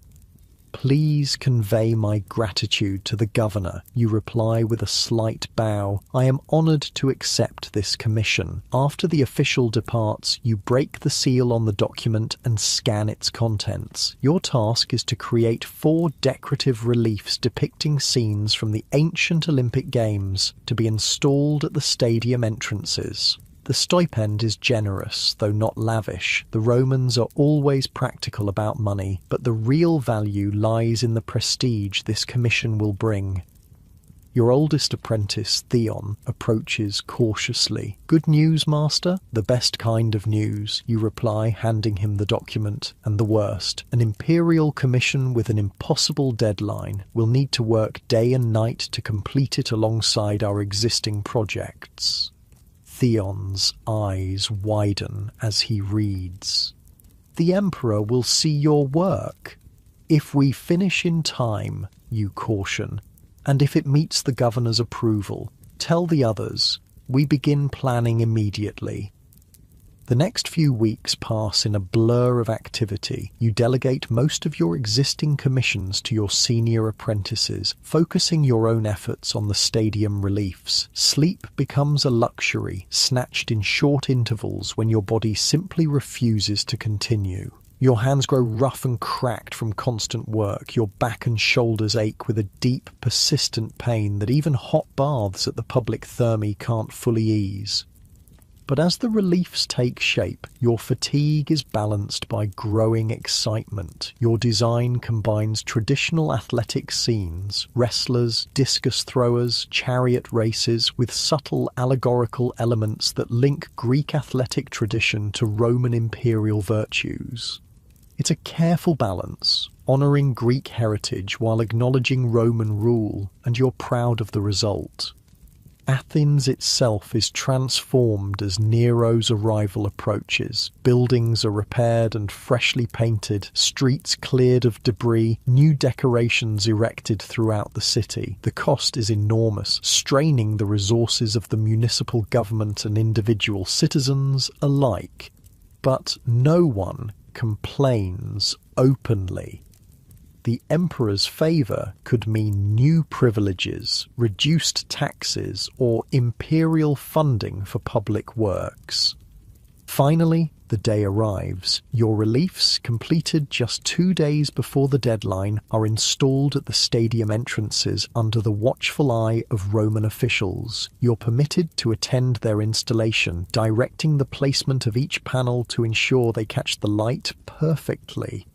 "Please convey my gratitude to the governor," you reply with a slight bow. "I am honoured to accept this commission." After the official departs, you break the seal on the document and scan its contents. Your task is to create 4 decorative reliefs depicting scenes from the ancient Olympic Games to be installed at the stadium entrances. The stipend is generous, though not lavish. The Romans are always practical about money, but the real value lies in the prestige this commission will bring. Your oldest apprentice, Theon, approaches cautiously. "Good news, master?" "The best kind of news," you reply, handing him the document. "And the worst. An imperial commission with an impossible deadline. We'll need to work day and night to complete it alongside our existing projects." Theon's eyes widen as he reads. "The Emperor will see your work. If we finish in time," you caution, "and if it meets the governor's approval, tell the others. We begin planning immediately." The next few weeks pass in a blur of activity. You delegate most of your existing commissions to your senior apprentices, focusing your own efforts on the stadium reliefs. Sleep becomes a luxury, snatched in short intervals when your body simply refuses to continue. Your hands grow rough and cracked from constant work. Your back and shoulders ache with a deep, persistent pain that even hot baths at the public thermae can't fully ease. But as the reliefs take shape, your fatigue is balanced by growing excitement. Your design combines traditional athletic scenes, wrestlers, discus throwers, chariot races, with subtle allegorical elements that link Greek athletic tradition to Roman imperial virtues. It's a careful balance, honouring Greek heritage while acknowledging Roman rule, and you're proud of the result. Athens itself is transformed as Nero's arrival approaches. Buildings are repaired and freshly painted, streets cleared of debris, new decorations erected throughout the city. The cost is enormous, straining the resources of the municipal government and individual citizens alike. But no one complains openly. The emperor's favour could mean new privileges, reduced taxes, or imperial funding for public works. Finally, the day arrives. Your reliefs, completed just 2 days before the deadline, are installed at the stadium entrances under the watchful eye of Roman officials. You're permitted to attend their installation, directing the placement of each panel to ensure they catch the light perfectly.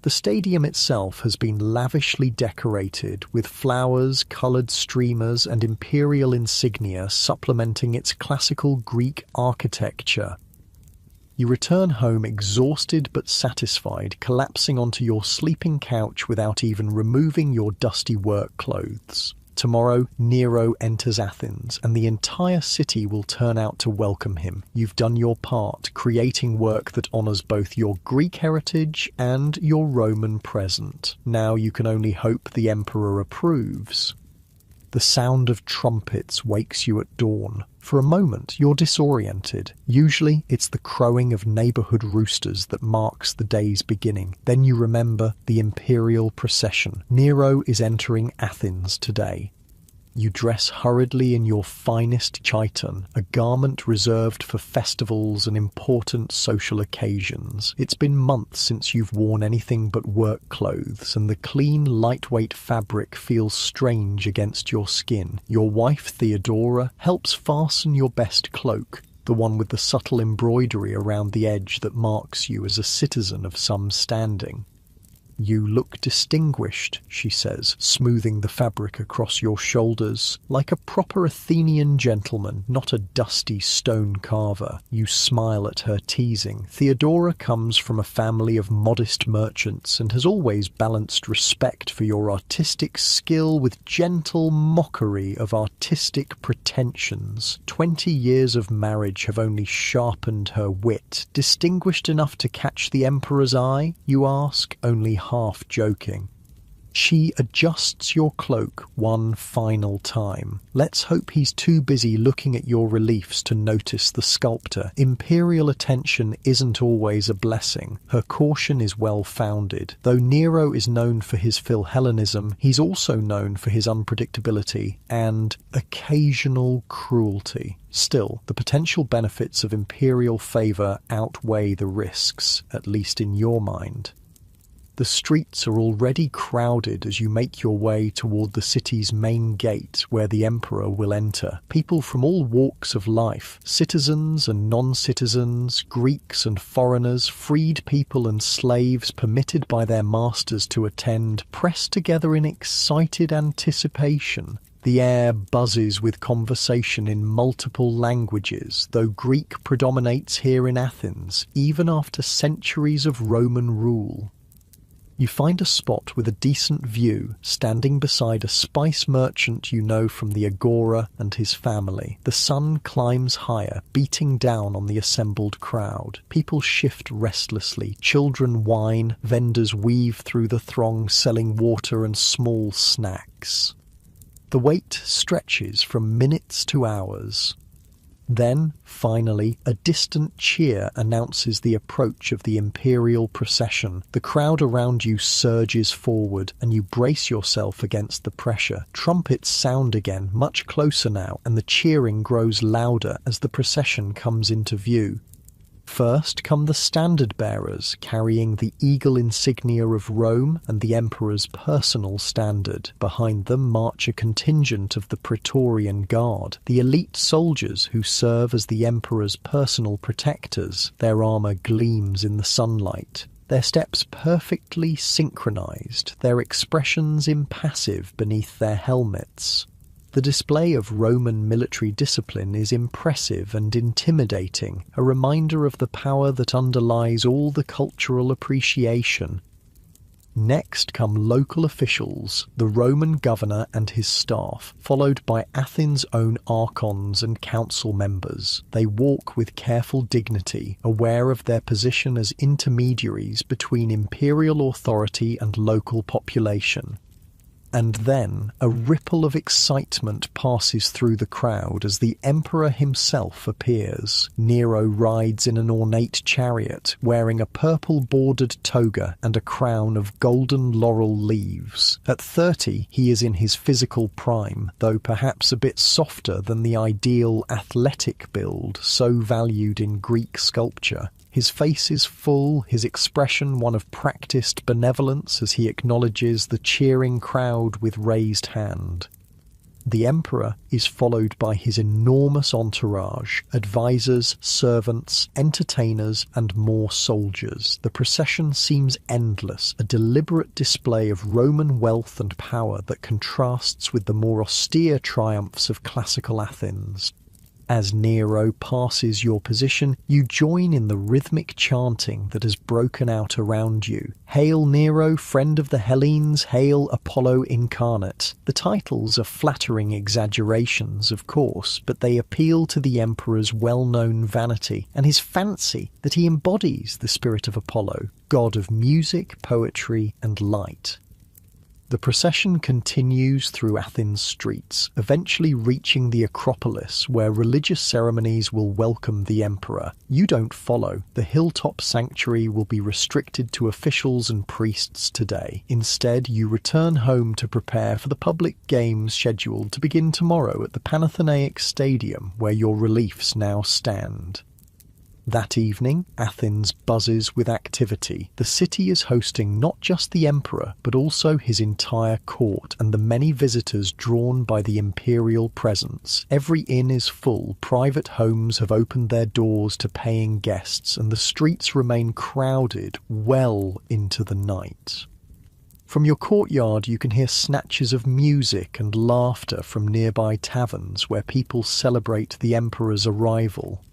The stadium itself has been lavishly decorated, with flowers, coloured streamers and imperial insignia supplementing its classical Greek architecture. You return home exhausted but satisfied, collapsing onto your sleeping couch without even removing your dusty work clothes. Tomorrow, Nero enters Athens, and the entire city will turn out to welcome him. You've done your part, creating work that honours both your Greek heritage and your Roman present. Now you can only hope the emperor approves. The sound of trumpets wakes you at dawn. For a moment, you're disoriented. Usually, it's the crowing of neighbourhood roosters that marks the day's beginning. Then you remember the imperial procession. Nero is entering Athens today. You dress hurriedly in your finest chiton, a garment reserved for festivals and important social occasions. It's been months since you've worn anything but work clothes, and the clean, lightweight fabric feels strange against your skin. Your wife, Theodora, helps fasten your best cloak, the one with the subtle embroidery around the edge that marks you as a citizen of some standing. "You look distinguished," she says, smoothing the fabric across your shoulders, "like a proper Athenian gentleman, not a dusty stone carver." You smile at her teasing. Theodora comes from a family of modest merchants and has always balanced respect for your artistic skill with gentle mockery of artistic pretensions. 20 years of marriage have only sharpened her wit. "Distinguished enough to catch the emperor's eye?" you ask, only half joking. She adjusts your cloak one final time. Let's hope he's too busy looking at your reliefs to notice the sculptor. Imperial attention isn't always a blessing. Her caution is well-founded. Though Nero is known for his Philhellenism, he's also known for his unpredictability and occasional cruelty. Still, the potential benefits of imperial favour outweigh the risks, at least in your mind. The streets are already crowded as you make your way toward the city's main gate where the emperor will enter. People from all walks of life, citizens and non-citizens, Greeks and foreigners, freed people and slaves permitted by their masters to attend, press together in excited anticipation. The air buzzes with conversation in multiple languages, though Greek predominates here in Athens, even after centuries of Roman rule. You find a spot with a decent view, standing beside a spice merchant you know from the Agora and his family. The sun climbs higher, beating down on the assembled crowd. People shift restlessly, children whine, vendors weave through the throng selling water and small snacks. The wait stretches from minutes to hours. Then, finally, a distant cheer announces the approach of the imperial procession. The crowd around you surges forward, and you brace yourself against the pressure. Trumpets sound again, much closer now, and the cheering grows louder as the procession comes into view. First come the standard bearers, carrying the eagle insignia of Rome and the emperor's personal standard. Behind them march a contingent of the Praetorian Guard, the elite soldiers who serve as the emperor's personal protectors. Their armour gleams in the sunlight. Their steps perfectly synchronized, their expressions impassive beneath their helmets. The display of Roman military discipline is impressive and intimidating, a reminder of the power that underlies all the cultural appreciation. Next come local officials, the Roman governor and his staff, followed by Athens' own archons and council members. They walk with careful dignity, aware of their position as intermediaries between imperial authority and local population. And then a ripple of excitement passes through the crowd as the emperor himself appears. Nero rides in an ornate chariot, wearing a purple-bordered toga and a crown of golden laurel leaves. At 30, he is in his physical prime, though perhaps a bit softer than the ideal athletic build so valued in Greek sculpture. His face is full, his expression one of practiced benevolence as he acknowledges the cheering crowd with raised hand. The emperor is followed by his enormous entourage, advisors, servants, entertainers, and more soldiers. The procession seems endless, a deliberate display of Roman wealth and power that contrasts with the more austere triumphs of classical Athens. As Nero passes your position, you join in the rhythmic chanting that has broken out around you. Hail Nero, friend of the Hellenes, hail Apollo incarnate. The titles are flattering exaggerations, of course, but they appeal to the emperor's well-known vanity and his fancy that he embodies the spirit of Apollo, god of music, poetry, and light. The procession continues through Athens' streets, eventually reaching the Acropolis, where religious ceremonies will welcome the emperor. You don't follow. The hilltop sanctuary will be restricted to officials and priests today. Instead, you return home to prepare for the public games scheduled to begin tomorrow at the Panathenaic Stadium, where your reliefs now stand. That evening, Athens buzzes with activity. The city is hosting not just the emperor, but also his entire court and the many visitors drawn by the imperial presence. Every inn is full, private homes have opened their doors to paying guests, and the streets remain crowded well into the night. From your courtyard you can hear snatches of music and laughter from nearby taverns where people celebrate the emperor's arrival.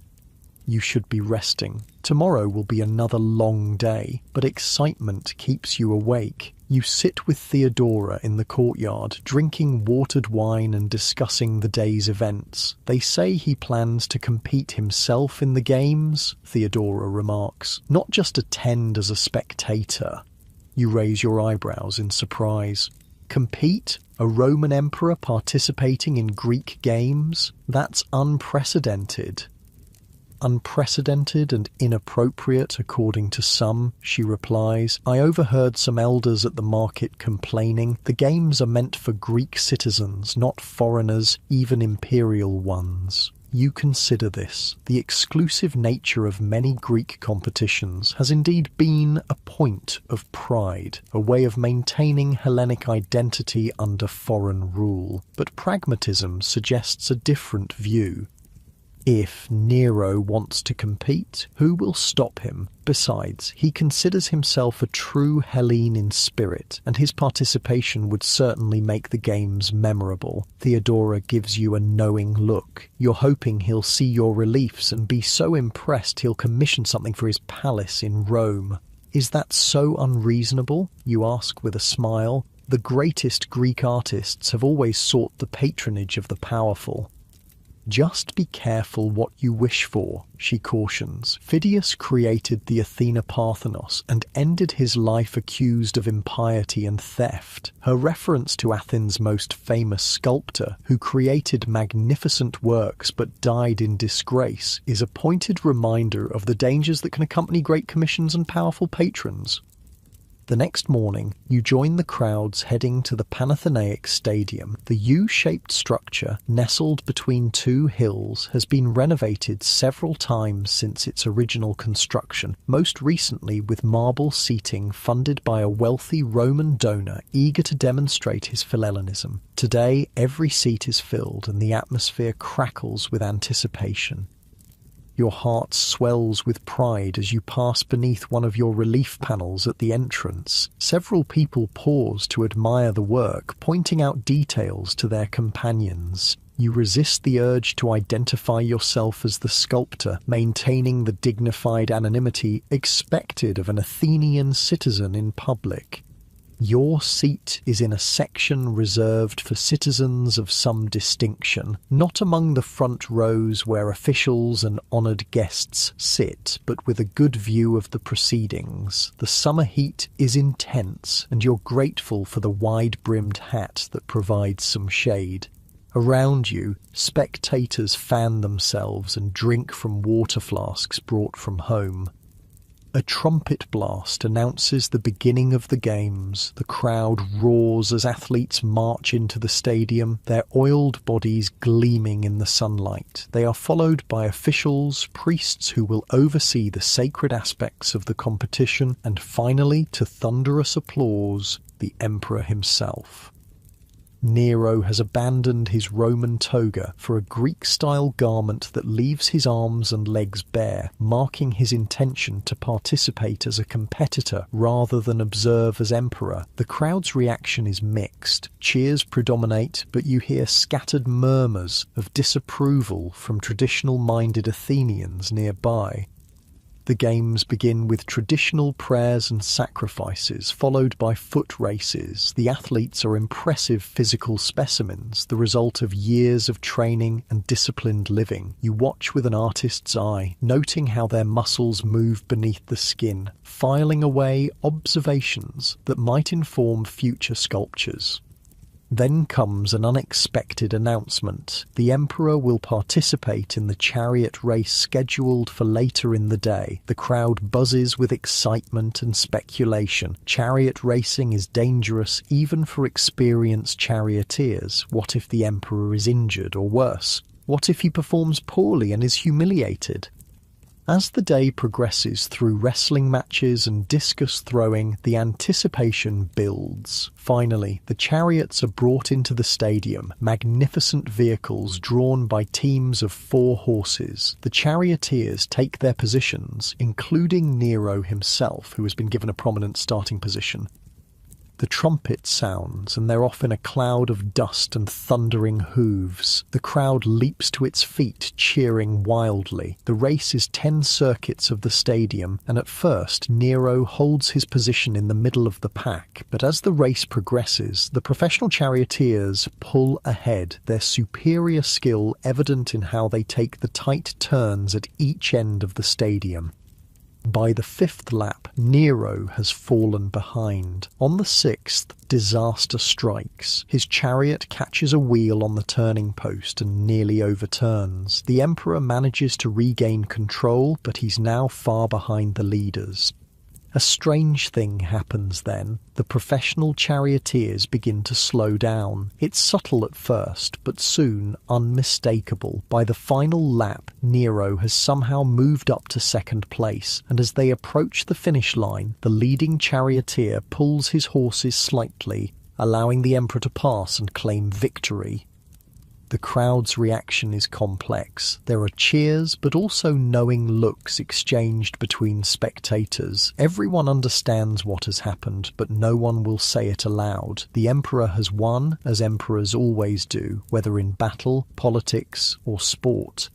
You should be resting. Tomorrow will be another long day, but excitement keeps you awake. You sit with Theodora in the courtyard, drinking watered wine and discussing the day's events. They say he plans to compete himself in the games, Theodora remarks, not just attend as a spectator. You raise your eyebrows in surprise. Compete? A Roman emperor participating in Greek games? That's unprecedented. Unprecedented and inappropriate, according to some, she replies. I overheard some elders at the market complaining. The games are meant for Greek citizens, not foreigners, even imperial ones. You consider this. The exclusive nature of many Greek competitions has indeed been a point of pride, a way of maintaining Hellenic identity under foreign rule. But pragmatism suggests a different view. If Nero wants to compete, who will stop him? Besides, he considers himself a true Hellene in spirit, and his participation would certainly make the games memorable. Theodora gives you a knowing look. You're hoping he'll see your reliefs and be so impressed he'll commission something for his palace in Rome. Is that so unreasonable? You ask with a smile. The greatest Greek artists have always sought the patronage of the powerful. Just be careful what you wish for, she cautions. Phidias created the Athena Parthenos and ended his life accused of impiety and theft. Her reference to Athens' most famous sculptor, who created magnificent works but died in disgrace, is a pointed reminder of the dangers that can accompany great commissions and powerful patrons. The next morning, you join the crowds heading to the Panathenaic Stadium. The U-shaped structure, nestled between two hills, has been renovated several times since its original construction, most recently with marble seating funded by a wealthy Roman donor eager to demonstrate his Philhellenism. Today, every seat is filled and the atmosphere crackles with anticipation. Your heart swells with pride as you pass beneath one of your relief panels at the entrance. Several people pause to admire the work, pointing out details to their companions. You resist the urge to identify yourself as the sculptor, maintaining the dignified anonymity expected of an Athenian citizen in public. Your seat is in a section reserved for citizens of some distinction, not among the front rows where officials and honoured guests sit, but with a good view of the proceedings. The summer heat is intense, and you're grateful for the wide-brimmed hat that provides some shade. Around you, spectators fan themselves and drink from water flasks brought from home. A trumpet blast announces the beginning of the games. The crowd roars as athletes march into the stadium, their oiled bodies gleaming in the sunlight. They are followed by officials, priests who will oversee the sacred aspects of the competition, and finally, to thunderous applause, the emperor himself. Nero has abandoned his Roman toga for a Greek-style garment that leaves his arms and legs bare, marking his intention to participate as a competitor rather than observe as emperor. The crowd's reaction is mixed. Cheers predominate, but you hear scattered murmurs of disapproval from traditional-minded Athenians nearby. The games begin with traditional prayers and sacrifices, followed by foot races. The athletes are impressive physical specimens, the result of years of training and disciplined living. You watch with an artist's eye, noting how their muscles move beneath the skin, filing away observations that might inform future sculptures. Then comes an unexpected announcement. The emperor will participate in the chariot race scheduled for later in the day. The crowd buzzes with excitement and speculation. Chariot racing is dangerous even for experienced charioteers. What if the emperor is injured or worse? What if he performs poorly and is humiliated? As the day progresses through wrestling matches and discus throwing, the anticipation builds. Finally, the chariots are brought into the stadium, magnificent vehicles drawn by teams of 4 horses. The charioteers take their positions, including Nero himself, who has been given a prominent starting position. The trumpet sounds, and they're off in a cloud of dust and thundering hooves. The crowd leaps to its feet, cheering wildly. The race is 10 circuits of the stadium, and at first Nero holds his position in the middle of the pack. But as the race progresses, the professional charioteers pull ahead, their superior skill evident in how they take the tight turns at each end of the stadium. By the 5th lap, Nero has fallen behind. On the 6th, disaster strikes. His chariot catches a wheel on the turning post and nearly overturns. The emperor manages to regain control, but he's now far behind the leaders. A strange thing happens then. The professional charioteers begin to slow down. It's subtle at first, but soon unmistakable. By the final lap, Nero has somehow moved up to second place, and as they approach the finish line, the leading charioteer pulls his horses slightly, allowing the emperor to pass and claim victory. The crowd's reaction is complex. There are cheers, but also knowing looks exchanged between spectators. Everyone understands what has happened, but no one will say it aloud. The emperor has won, as emperors always do, whether in battle, politics, or sport.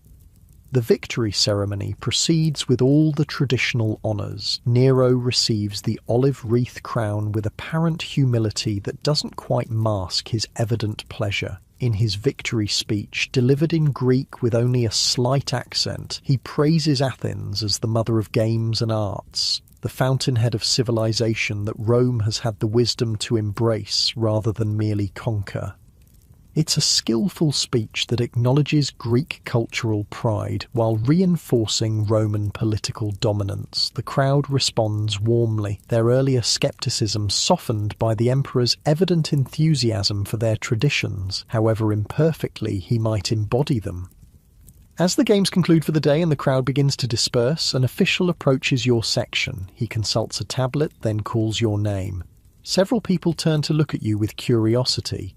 The victory ceremony proceeds with all the traditional honours. Nero receives the olive wreath crown with apparent humility that doesn't quite mask his evident pleasure. In his victory speech, delivered in Greek with only a slight accent, he praises Athens as the mother of games and arts, the fountainhead of civilization that Rome has had the wisdom to embrace rather than merely conquer. It's a skillful speech that acknowledges Greek cultural pride while reinforcing Roman political dominance. The crowd responds warmly, their earlier skepticism softened by the emperor's evident enthusiasm for their traditions, however imperfectly he might embody them. As the games conclude for the day and the crowd begins to disperse, an official approaches your section. He consults a tablet, then calls your name. Several people turn to look at you with curiosity.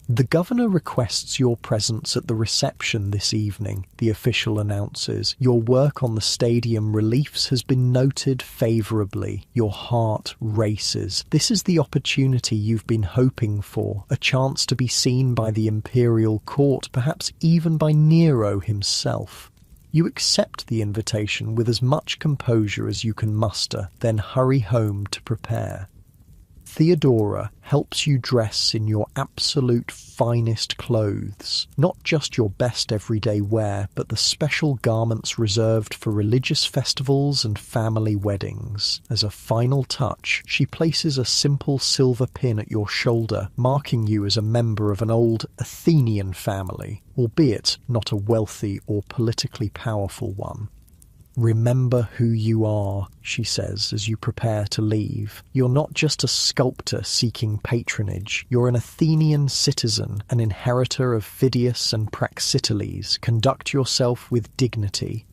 The governor requests your presence at the reception this evening, the official announces. Your work on the stadium reliefs has been noted favourably. Your heart races. This is the opportunity you've been hoping for, a chance to be seen by the imperial court, perhaps even by Nero himself. You accept the invitation with as much composure as you can muster, then hurry home to prepare. Theodora helps you dress in your absolute finest clothes, not just your best everyday wear, but the special garments reserved for religious festivals and family weddings. As a final touch, she places a simple silver pin at your shoulder, marking you as a member of an old Athenian family, albeit not a wealthy or politically powerful one. Remember who you are, she says as you prepare to leave. You're not just a sculptor seeking patronage. You're an Athenian citizen, an inheritor of Phidias and Praxiteles. Conduct yourself with dignity.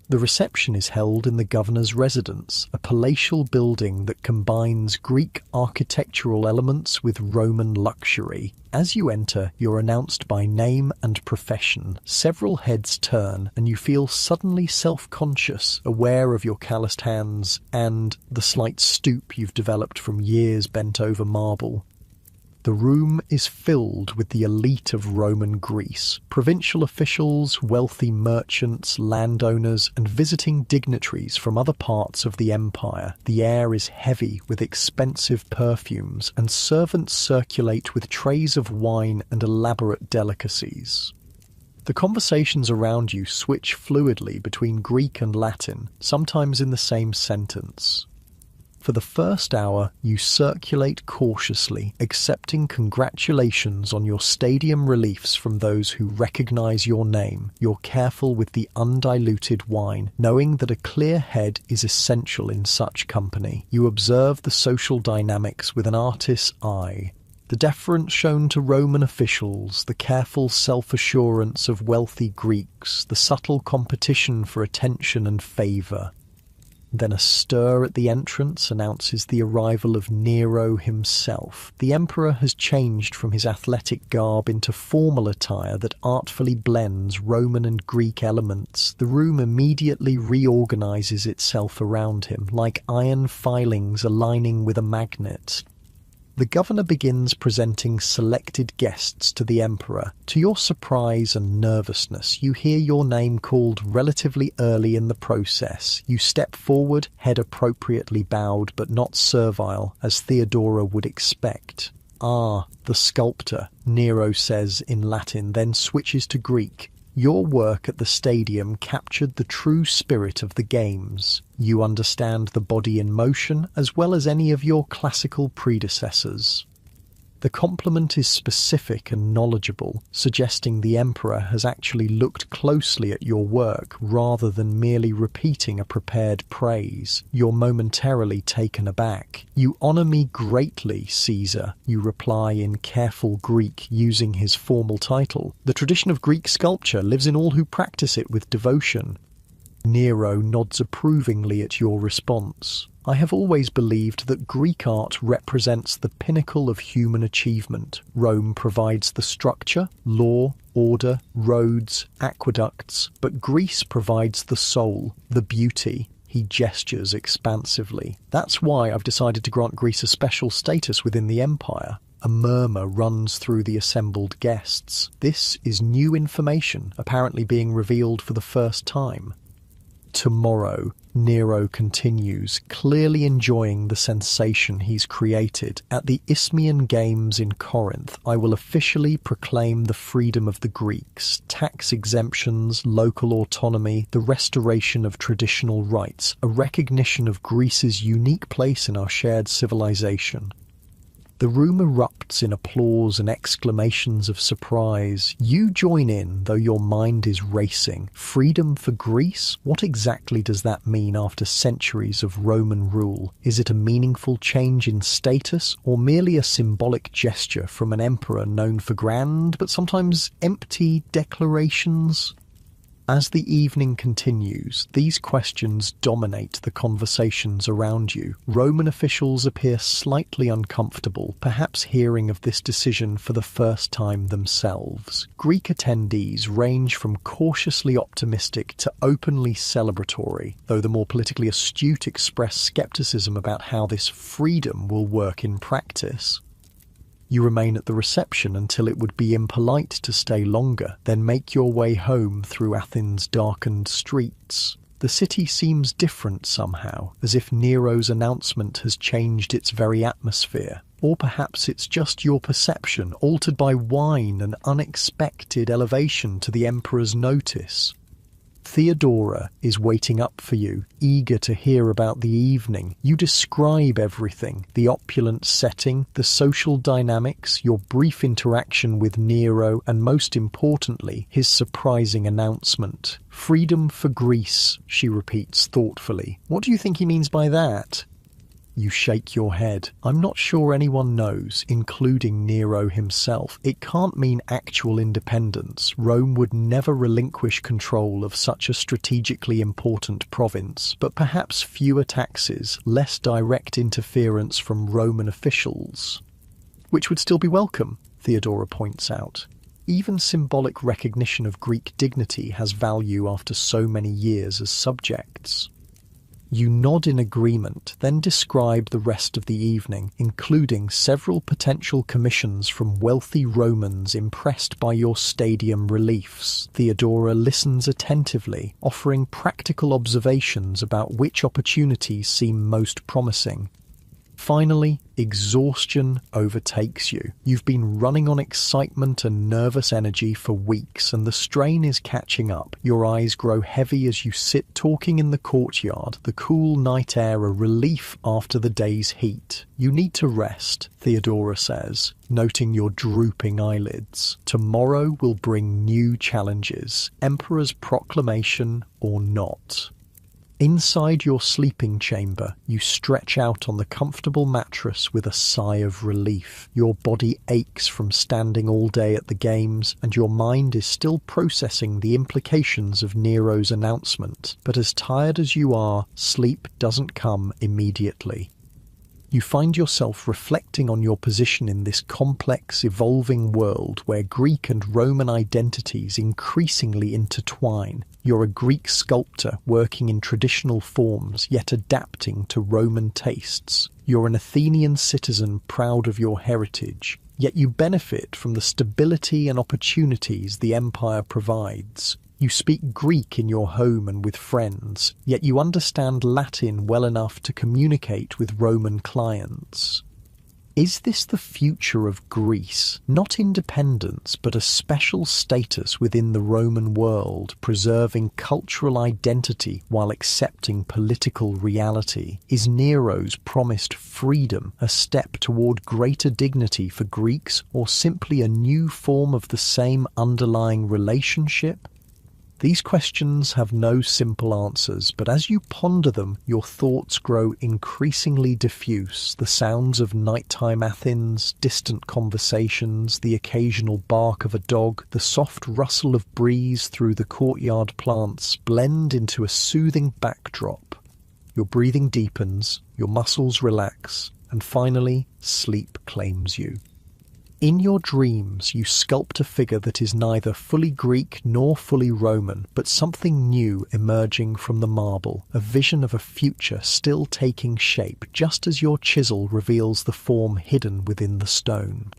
The reception is held in the governor's residence, a palatial building that combines Greek architectural elements with Roman luxury. As you enter, you're announced by name and profession. Several heads turn, and you feel suddenly self-conscious, aware of your calloused hands and the slight stoop you've developed from years bent over marble. The room is filled with the elite of Roman Greece, provincial officials, wealthy merchants, landowners, and visiting dignitaries from other parts of the empire. The air is heavy with expensive perfumes, and servants circulate with trays of wine and elaborate delicacies. The conversations around you switch fluidly between Greek and Latin, sometimes in the same sentence. For the first hour, you circulate cautiously, accepting congratulations on your stadium reliefs from those who recognize your name. You're careful with the undiluted wine, knowing that a clear head is essential in such company. You observe the social dynamics with an artist's eye. The deference shown to Roman officials, the careful self-assurance of wealthy Greeks, the subtle competition for attention and favour. Then a stir at the entrance announces the arrival of Nero himself. The emperor has changed from his athletic garb into formal attire that artfully blends Roman and Greek elements. The room immediately reorganizes itself around him, like iron filings aligning with a magnet. The governor begins presenting selected guests to the emperor. To your surprise and nervousness, you hear your name called relatively early in the process. You step forward, head appropriately bowed but not servile, as Theodora would expect. "Ah, the sculptor," Nero says in Latin, then switches to Greek. "Your work at the stadium captured the true spirit of the games. You understand the body in motion as well as any of your classical predecessors." The compliment is specific and knowledgeable, suggesting the emperor has actually looked closely at your work rather than merely repeating a prepared praise. You're momentarily taken aback. "You honor me greatly, Caesar," you reply in careful Greek using his formal title. "The tradition of Greek sculpture lives in all who practice it with devotion." Nero nods approvingly at your response. "I have always believed that Greek art represents the pinnacle of human achievement. Rome provides the structure, law, order, roads, aqueducts, but Greece provides the soul, the beauty." He gestures expansively. "That's why I've decided to grant Greece a special status within the empire." A murmur runs through the assembled guests. This is new information, apparently being revealed for the first time. "Tomorrow," Nero continues, clearly enjoying the sensation he's created, "at the Isthmian Games in Corinth, I will officially proclaim the freedom of the Greeks, tax exemptions, local autonomy, the restoration of traditional rights, a recognition of Greece's unique place in our shared civilization." The room erupts in applause and exclamations of surprise. You join in, though your mind is racing. Freedom for Greece? What exactly does that mean after centuries of Roman rule? Is it a meaningful change in status, or merely a symbolic gesture from an emperor known for grand, but sometimes empty declarations? As the evening continues, these questions dominate the conversations around you. Roman officials appear slightly uncomfortable, perhaps hearing of this decision for the first time themselves. Greek attendees range from cautiously optimistic to openly celebratory, though the more politically astute express skepticism about how this freedom will work in practice. You remain at the reception until it would be impolite to stay longer, then make your way home through Athens' darkened streets. The city seems different somehow, as if Nero's announcement has changed its very atmosphere. Or perhaps it's just your perception, altered by wine and unexpected elevation to the emperor's notice. Theodora is waiting up for you, eager to hear about the evening. You describe everything: the opulent setting, the social dynamics, your brief interaction with Nero, and most importantly, his surprising announcement. "Freedom for Greece," she repeats thoughtfully. "What do you think he means by that?" You shake your head. "I'm not sure anyone knows, including Nero himself. It can't mean actual independence. Rome would never relinquish control of such a strategically important province, but perhaps fewer taxes, less direct interference from Roman officials." "Which would still be welcome," Theodora points out. "Even symbolic recognition of Greek dignity has value after so many years as subjects." You nod in agreement, then describe the rest of the evening, including several potential commissions from wealthy Romans impressed by your stadium reliefs. Theodora listens attentively, offering practical observations about which opportunities seem most promising. Finally, exhaustion overtakes you. You've been running on excitement and nervous energy for weeks, and the strain is catching up. Your eyes grow heavy as you sit talking in the courtyard, the cool night air a relief after the day's heat. "You need to rest," Theodora says, noting your drooping eyelids. "Tomorrow will bring new challenges, Emperor's proclamation or not." Inside your sleeping chamber, you stretch out on the comfortable mattress with a sigh of relief. Your body aches from standing all day at the games, and your mind is still processing the implications of Nero's announcement. But as tired as you are, sleep doesn't come immediately. You find yourself reflecting on your position in this complex, evolving world where Greek and Roman identities increasingly intertwine. You're a Greek sculptor working in traditional forms, yet adapting to Roman tastes. You're an Athenian citizen proud of your heritage, yet you benefit from the stability and opportunities the empire provides. You speak Greek in your home and with friends, yet you understand Latin well enough to communicate with Roman clients. Is this the future of Greece? Not independence, but a special status within the Roman world, preserving cultural identity while accepting political reality? Is Nero's promised freedom a step toward greater dignity for Greeks, or simply a new form of the same underlying relationship? These questions have no simple answers, but as you ponder them, your thoughts grow increasingly diffuse. The sounds of nighttime Athens, distant conversations, the occasional bark of a dog, the soft rustle of breeze through the courtyard plants blend into a soothing backdrop. Your breathing deepens, your muscles relax, and finally, sleep claims you. In your dreams, you sculpt a figure that is neither fully Greek nor fully Roman, but something new emerging from the marble, a vision of a future still taking shape, just as your chisel reveals the form hidden within the stone.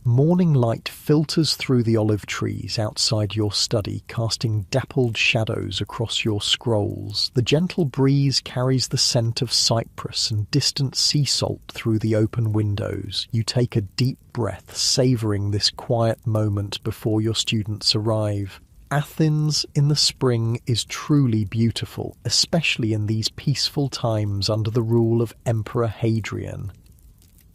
Morning light filters through the olive trees outside your study, casting dappled shadows across your scrolls. The gentle breeze carries the scent of cypress and distant sea salt through the open windows. You take a deep breath, savouring this quiet moment before your students arrive. Athens in the spring is truly beautiful, especially in these peaceful times under the rule of Emperor Hadrian.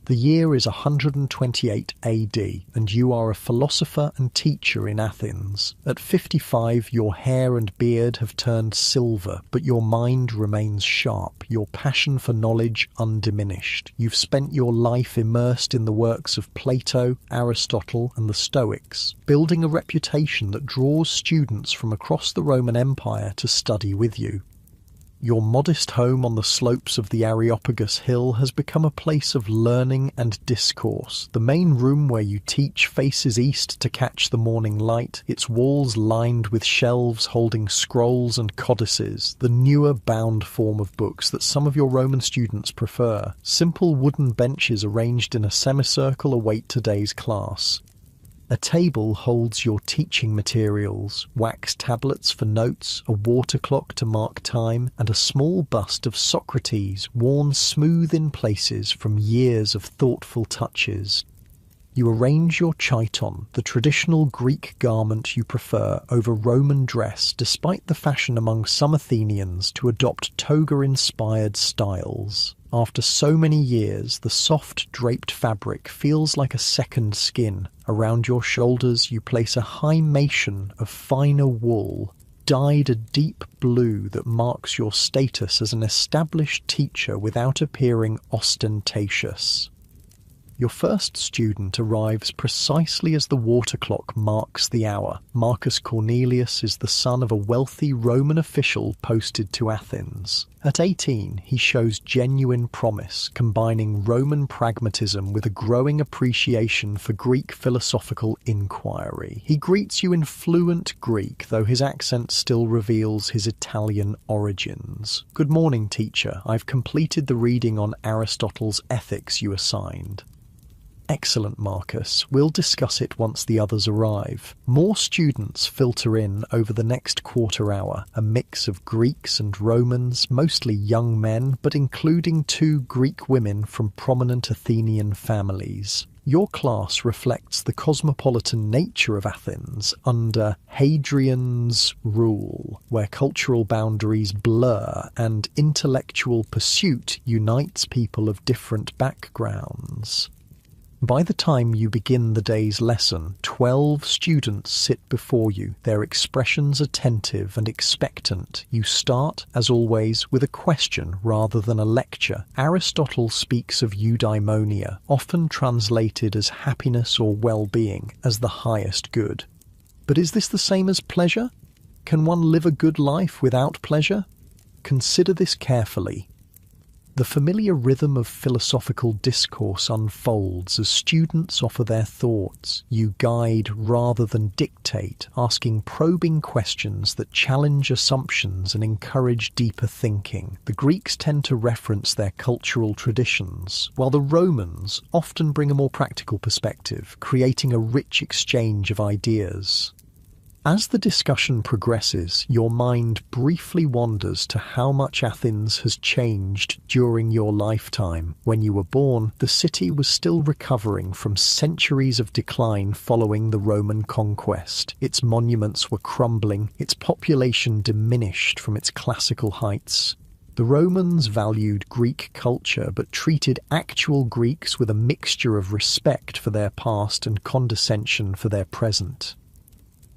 The year is 128 AD, and you are a philosopher and teacher in Athens. At 55, your hair and beard have turned silver, but your mind remains sharp, your passion for knowledge undiminished. You've spent your life immersed in the works of Plato, Aristotle, and the Stoics, building a reputation that draws students from across the Roman Empire to study with you. Your modest home on the slopes of the Areopagus Hill has become a place of learning and discourse. The main room where you teach faces east to catch the morning light, its walls lined with shelves holding scrolls and codices, the newer bound form of books that some of your Roman students prefer. Simple wooden benches arranged in a semicircle await today's class. A table holds your teaching materials, wax tablets for notes, a water clock to mark time, and a small bust of Socrates worn smooth in places from years of thoughtful touches. You arrange your chiton, the traditional Greek garment you prefer, over Roman dress, despite the fashion among some Athenians to adopt toga-inspired styles. After so many years, the soft draped fabric feels like a second skin. Around your shoulders you place a hymation of finer wool, dyed a deep blue that marks your status as an established teacher without appearing ostentatious. Your first student arrives precisely as the water clock marks the hour. Marcus Cornelius is the son of a wealthy Roman official posted to Athens. At 18, he shows genuine promise, combining Roman pragmatism with a growing appreciation for Greek philosophical inquiry. He greets you in fluent Greek, though his accent still reveals his Italian origins. "Good morning, teacher. I've completed the reading on Aristotle's Ethics you assigned." "Excellent, Marcus. We'll discuss it once the others arrive." More students filter in over the next quarter hour, a mix of Greeks and Romans, mostly young men, but including 2 Greek women from prominent Athenian families. Your class reflects the cosmopolitan nature of Athens under Hadrian's rule, where cultural boundaries blur and intellectual pursuit unites people of different backgrounds. By the time you begin the day's lesson, 12 students sit before you, their expressions attentive and expectant. You start, as always, with a question rather than a lecture. Aristotle speaks of eudaimonia, often translated as happiness or well-being, as the highest good. But is this the same as pleasure? Can one live a good life without pleasure? Consider this carefully. The familiar rhythm of philosophical discourse unfolds as students offer their thoughts. You guide rather than dictate, asking probing questions that challenge assumptions and encourage deeper thinking. The Greeks tend to reference their cultural traditions, while the Romans often bring a more practical perspective, creating a rich exchange of ideas. As the discussion progresses, your mind briefly wanders to how much Athens has changed during your lifetime. When you were born, the city was still recovering from centuries of decline following the Roman conquest. Its monuments were crumbling, its population diminished from its classical heights. The Romans valued Greek culture but treated actual Greeks with a mixture of respect for their past and condescension for their present.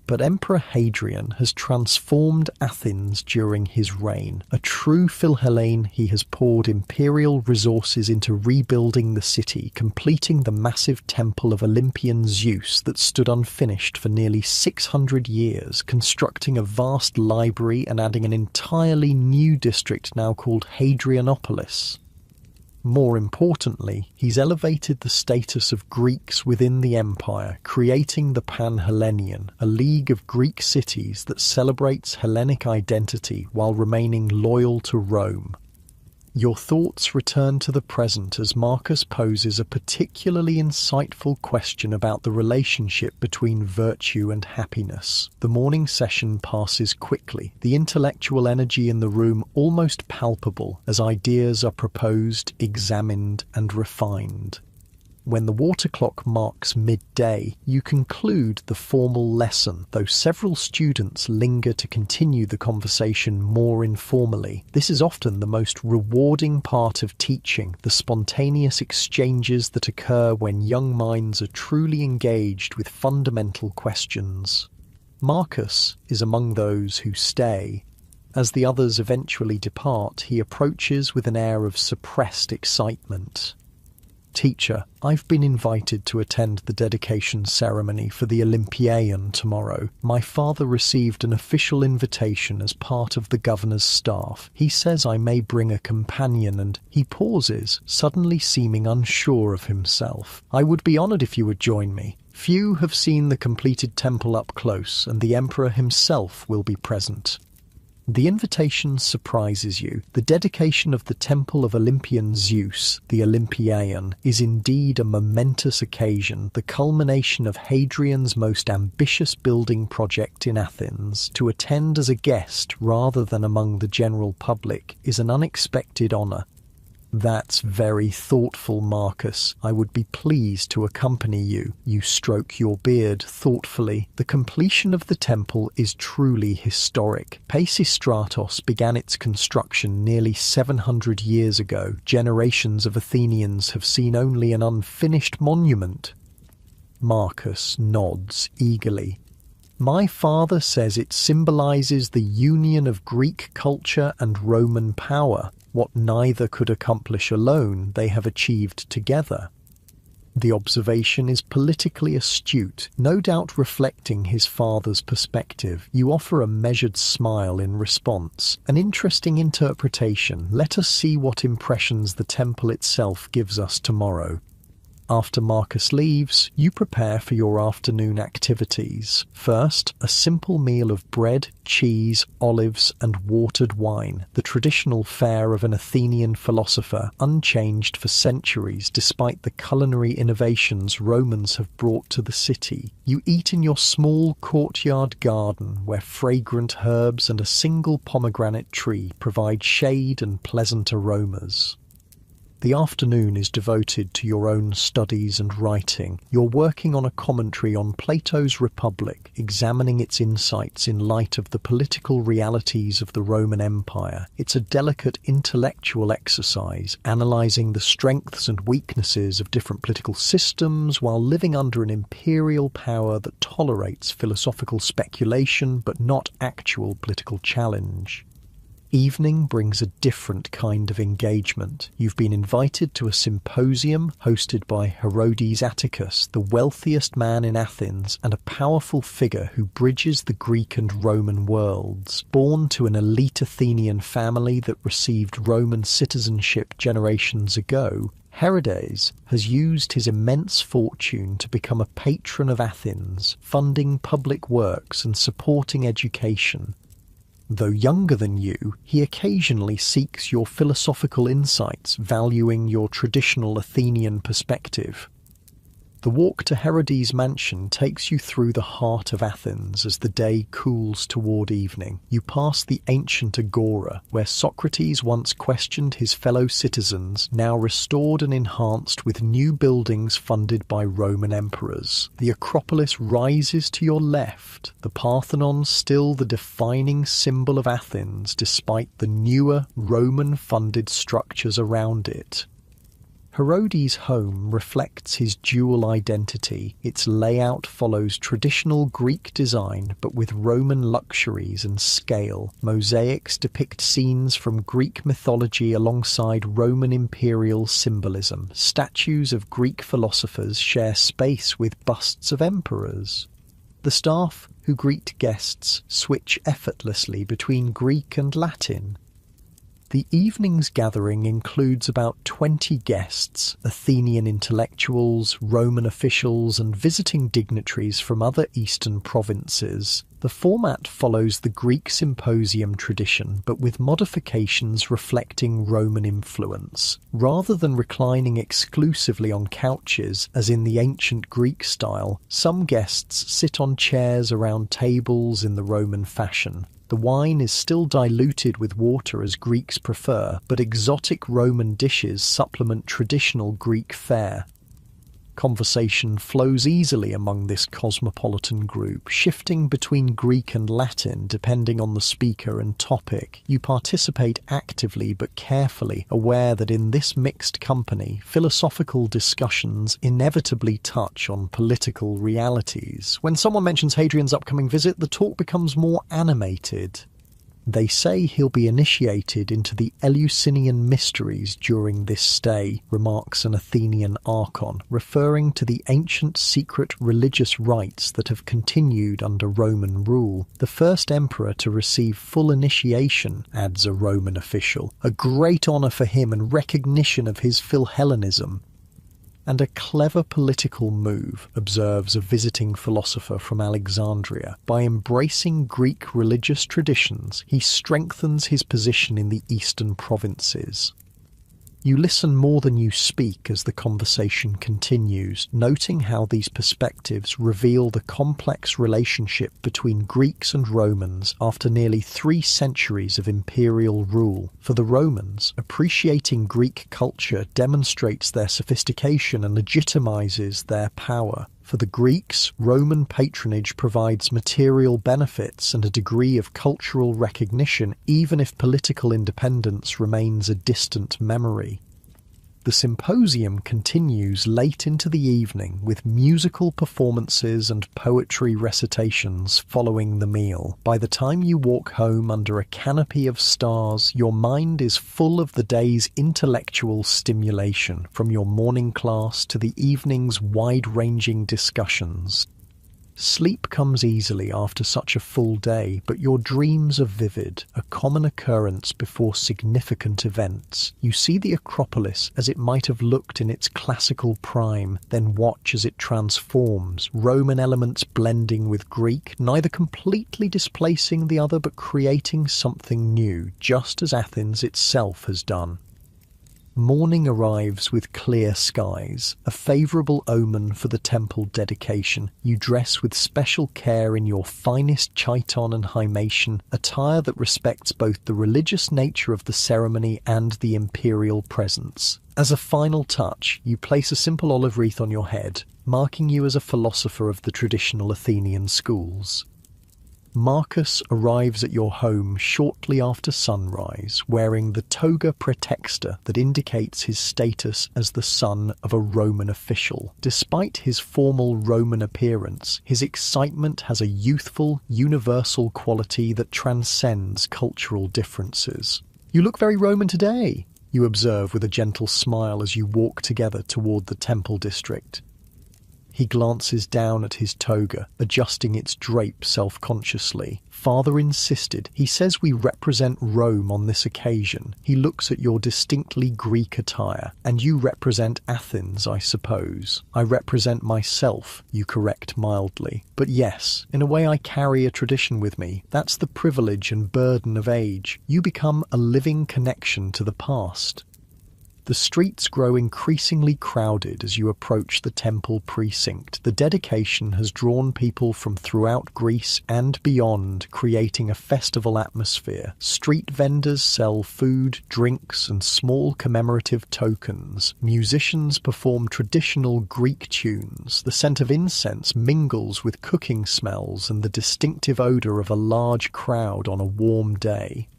But Emperor Hadrian has transformed Athens during his reign. A true Philhellene, he has poured imperial resources into rebuilding the city, completing the massive temple of Olympian Zeus that stood unfinished for nearly 600 years, constructing a vast library and adding an entirely new district now called Hadrianopolis. More importantly, he's elevated the status of Greeks within the empire, creating the Pan-Hellenian, a league of Greek cities that celebrates Hellenic identity while remaining loyal to Rome. Your thoughts return to the present as Marcus poses a particularly insightful question about the relationship between virtue and happiness. The morning session passes quickly, the intellectual energy in the room almost palpable as ideas are proposed, examined, and refined. When the water clock marks midday, you conclude the formal lesson, though several students linger to continue the conversation more informally. This is often the most rewarding part of teaching, the spontaneous exchanges that occur when young minds are truly engaged with fundamental questions. Marcus is among those who stay. As the others eventually depart, he approaches with an air of suppressed excitement. Teacher, I've been invited to attend the dedication ceremony for the Olympian tomorrow. My father received an official invitation as part of the governor's staff. He says I may bring a companion and he pauses, suddenly seeming unsure of himself. I would be honoured if you would join me. Few have seen the completed temple up close and the emperor himself will be present. The invitation surprises you. The dedication of the temple of Olympian Zeus, the Olympian, is indeed a momentous occasion, the culmination of Hadrian's most ambitious building project in Athens. To attend as a guest rather than among the general public is an unexpected honour. That's very thoughtful, Marcus. I would be pleased to accompany you. You stroke your beard thoughtfully. The completion of the temple is truly historic. Pisistratos began its construction nearly 700 years ago. Generations of Athenians have seen only an unfinished monument. Marcus nods eagerly. My father says it symbolises the union of Greek culture and Roman power. What neither could accomplish alone, they have achieved together. The observation is politically astute, no doubt reflecting his father's perspective. You offer a measured smile in response. An interesting interpretation. Let us see what impressions the temple itself gives us tomorrow. After Marcus leaves, you prepare for your afternoon activities. First, a simple meal of bread, cheese, olives, and watered wine, the traditional fare of an Athenian philosopher, unchanged for centuries despite the culinary innovations Romans have brought to the city. You eat in your small courtyard garden where fragrant herbs and a single pomegranate tree provide shade and pleasant aromas. The afternoon is devoted to your own studies and writing. You're working on a commentary on Plato's Republic, examining its insights in light of the political realities of the Roman Empire. It's a delicate intellectual exercise, analysing the strengths and weaknesses of different political systems while living under an imperial power that tolerates philosophical speculation but not actual political challenge. Evening brings a different kind of engagement. You've been invited to a symposium hosted by Herodes Atticus, the wealthiest man in Athens and a powerful figure who bridges the Greek and Roman worlds. Born to an elite Athenian family that received Roman citizenship generations ago, Herodes has used his immense fortune to become a patron of Athens, funding public works and supporting education. Though younger than you, he occasionally seeks your philosophical insights, valuing your traditional Athenian perspective. The walk to Herodes' mansion takes you through the heart of Athens as the day cools toward evening. You pass the ancient agora, where Socrates once questioned his fellow citizens, now restored and enhanced with new buildings funded by Roman emperors. The Acropolis rises to your left, the Parthenon still the defining symbol of Athens despite the newer Roman-funded structures around it. Herodes' home reflects his dual identity. Its layout follows traditional Greek design but with Roman luxuries and scale. Mosaics depict scenes from Greek mythology alongside Roman imperial symbolism. Statues of Greek philosophers share space with busts of emperors. The staff who greet guests switch effortlessly between Greek and Latin. The evening's gathering includes about 20 guests, Athenian intellectuals, Roman officials, and visiting dignitaries from other eastern provinces. The format follows the Greek symposium tradition, but with modifications reflecting Roman influence. Rather than reclining exclusively on couches, as in the ancient Greek style, some guests sit on chairs around tables in the Roman fashion. The wine is still diluted with water as Greeks prefer, but exotic Roman dishes supplement traditional Greek fare. Conversation flows easily among this cosmopolitan group, shifting between Greek and Latin depending on the speaker and topic. You participate actively but carefully, aware that in this mixed company, philosophical discussions inevitably touch on political realities. When someone mentions Hadrian's upcoming visit, the talk becomes more animated. They say he'll be initiated into the Eleusinian mysteries during this stay, remarks an Athenian archon, referring to the ancient secret religious rites that have continued under Roman rule. The first emperor to receive full initiation, adds a Roman official, a great honour for him and recognition of his Philhellenism. And a clever political move, observes a visiting philosopher from Alexandria. By embracing Greek religious traditions, he strengthens his position in the eastern provinces. You listen more than you speak as the conversation continues, noting how these perspectives reveal the complex relationship between Greeks and Romans after nearly 3 centuries of imperial rule. For the Romans, appreciating Greek culture demonstrates their sophistication and legitimizes their power. For the Greeks, Roman patronage provides material benefits and a degree of cultural recognition, even if political independence remains a distant memory. The symposium continues late into the evening with musical performances and poetry recitations following the meal. By the time you walk home under a canopy of stars, your mind is full of the day's intellectual stimulation, from your morning class to the evening's wide-ranging discussions. Sleep comes easily after such a full day, but your dreams are vivid, a common occurrence before significant events. You see the Acropolis as it might have looked in its classical prime, then watch as it transforms, Roman elements blending with Greek, neither completely displacing the other but creating something new, just as Athens itself has done. Morning arrives with clear skies, a favourable omen for the temple dedication. You dress with special care in your finest chiton and himation, attire that respects both the religious nature of the ceremony and the imperial presence. As a final touch, you place a simple olive wreath on your head, marking you as a philosopher of the traditional Athenian schools. Marcus arrives at your home shortly after sunrise, wearing the toga praetexta that indicates his status as the son of a Roman official. Despite his formal Roman appearance, his excitement has a youthful, universal quality that transcends cultural differences. "You look very Roman today," you observe with a gentle smile as you walk together toward the temple district. He glances down at his toga, adjusting its drape self-consciously. Father insisted. He says we represent Rome on this occasion. He looks at your distinctly Greek attire. And you represent Athens, I suppose. I represent myself, you correct mildly. But yes, in a way I carry a tradition with me. That's the privilege and burden of age. You become a living connection to the past. The streets grow increasingly crowded as you approach the temple precinct. The dedication has drawn people from throughout Greece and beyond, creating a festival atmosphere. Street vendors sell food, drinks, and small commemorative tokens. Musicians perform traditional Greek tunes. The scent of incense mingles with cooking smells and the distinctive odor of a large crowd on a warm day.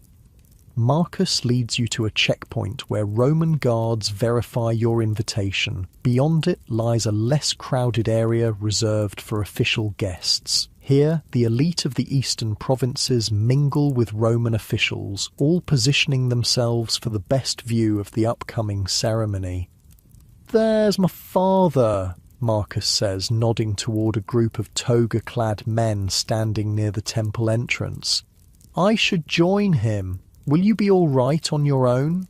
Marcus leads you to a checkpoint where Roman guards verify your invitation. Beyond it lies a less crowded area reserved for official guests. Here, the elite of the eastern provinces mingle with Roman officials, all positioning themselves for the best view of the upcoming ceremony. "There's my father," Marcus says, nodding toward a group of toga-clad men standing near the temple entrance. "I should join him. Will you be all right on your own?"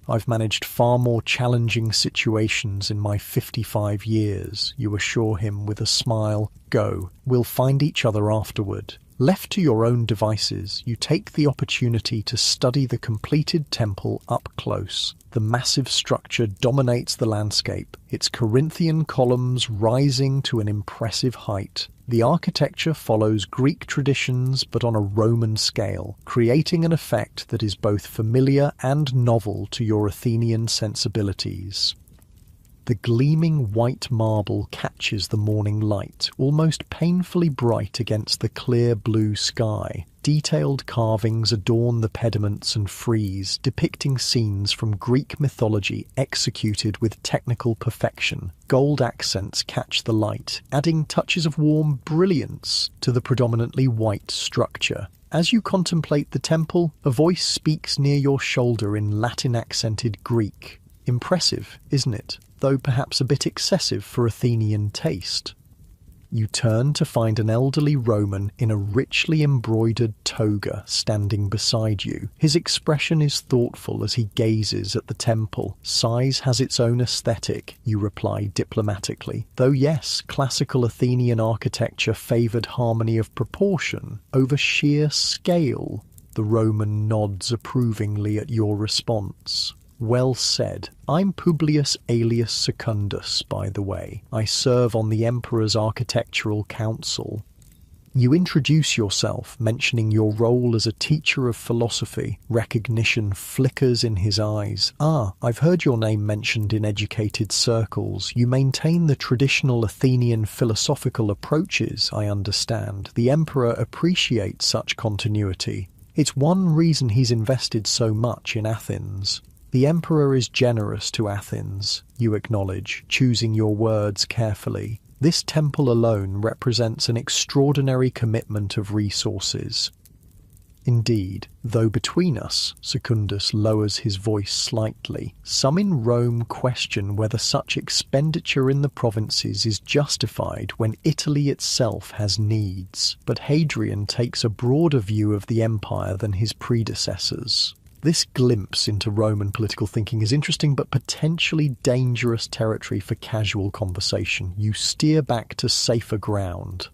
"I've managed far more challenging situations in my 55 years, you assure him with a smile. "Go. We'll find each other afterward." Left to your own devices, you take the opportunity to study the completed temple up close. The massive structure dominates the landscape, its Corinthian columns rising to an impressive height. The architecture follows Greek traditions but on a Roman scale, creating an effect that is both familiar and novel to your Athenian sensibilities. The gleaming white marble catches the morning light, almost painfully bright against the clear blue sky. Detailed carvings adorn the pediments and frieze, depicting scenes from Greek mythology executed with technical perfection. Gold accents catch the light, adding touches of warm brilliance to the predominantly white structure. As you contemplate the temple, a voice speaks near your shoulder in Latin-accented Greek. Impressive, isn't it? Though perhaps a bit excessive for Athenian taste. You turn to find an elderly Roman in a richly embroidered toga standing beside you. His expression is thoughtful as he gazes at the temple. "Size has its own aesthetic," you reply diplomatically. "Though yes, classical Athenian architecture favoured harmony of proportion over sheer scale." The Roman nods approvingly at your response. "Well said. I'm Publius alias Secundus, by the way. I serve on the Emperor's Architectural Council." You introduce yourself, mentioning your role as a teacher of philosophy. Recognition flickers in his eyes. "Ah, I've heard your name mentioned in educated circles. You maintain the traditional Athenian philosophical approaches, I understand. The Emperor appreciates such continuity. It's one reason he's invested so much in Athens." "The Emperor is generous to Athens," you acknowledge, choosing your words carefully. "This temple alone represents an extraordinary commitment of resources." "Indeed, though between us," Secundus lowers his voice slightly, "some in Rome question whether such expenditure in the provinces is justified when Italy itself has needs. But Hadrian takes a broader view of the empire than his predecessors." This glimpse into Roman political thinking is interesting but potentially dangerous territory for casual conversation. You steer back to safer ground.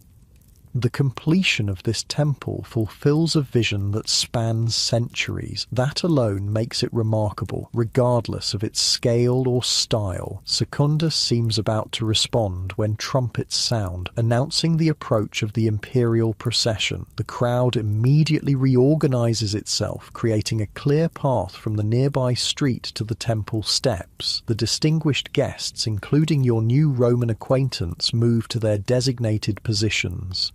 The completion of this temple fulfills a vision that spans centuries. That alone makes it remarkable, regardless of its scale or style. Secundus seems about to respond when trumpets sound, announcing the approach of the imperial procession. The crowd immediately reorganizes itself, creating a clear path from the nearby street to the temple steps. The distinguished guests, including your new Roman acquaintance, move to their designated positions.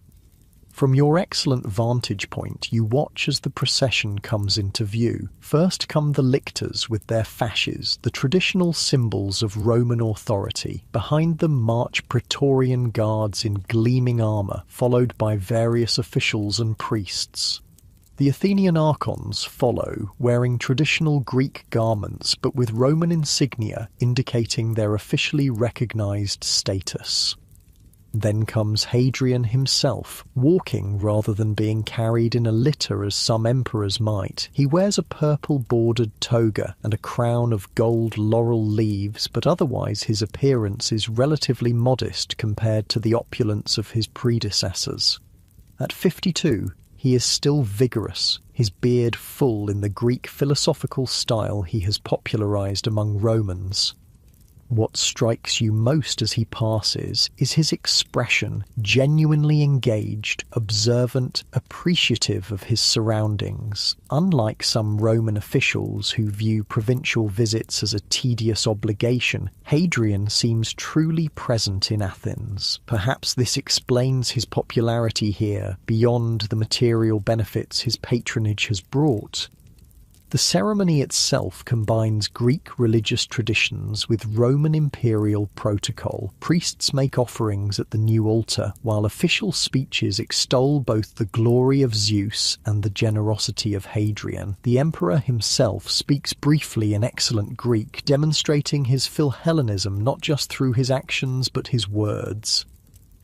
From your excellent vantage point, you watch as the procession comes into view. First come the lictors with their fasces, the traditional symbols of Roman authority. Behind them march Praetorian guards in gleaming armour, followed by various officials and priests. The Athenian archons follow, wearing traditional Greek garments but with Roman insignia indicating their officially recognised status. Then comes Hadrian himself, walking rather than being carried in a litter as some emperors might. He wears a purple-bordered toga and a crown of gold laurel leaves, but otherwise his appearance is relatively modest compared to the opulence of his predecessors. At 52, he is still vigorous, his beard full in the Greek philosophical style he has popularized among Romans. What strikes you most as he passes is his expression, genuinely engaged, observant, appreciative of his surroundings. Unlike some Roman officials who view provincial visits as a tedious obligation, Hadrian seems truly present in Athens. Perhaps this explains his popularity here, beyond the material benefits his patronage has brought. The ceremony itself combines Greek religious traditions with Roman imperial protocol. Priests make offerings at the new altar, while official speeches extol both the glory of Zeus and the generosity of Hadrian. The emperor himself speaks briefly in excellent Greek, demonstrating his Philhellenism not just through his actions but his words.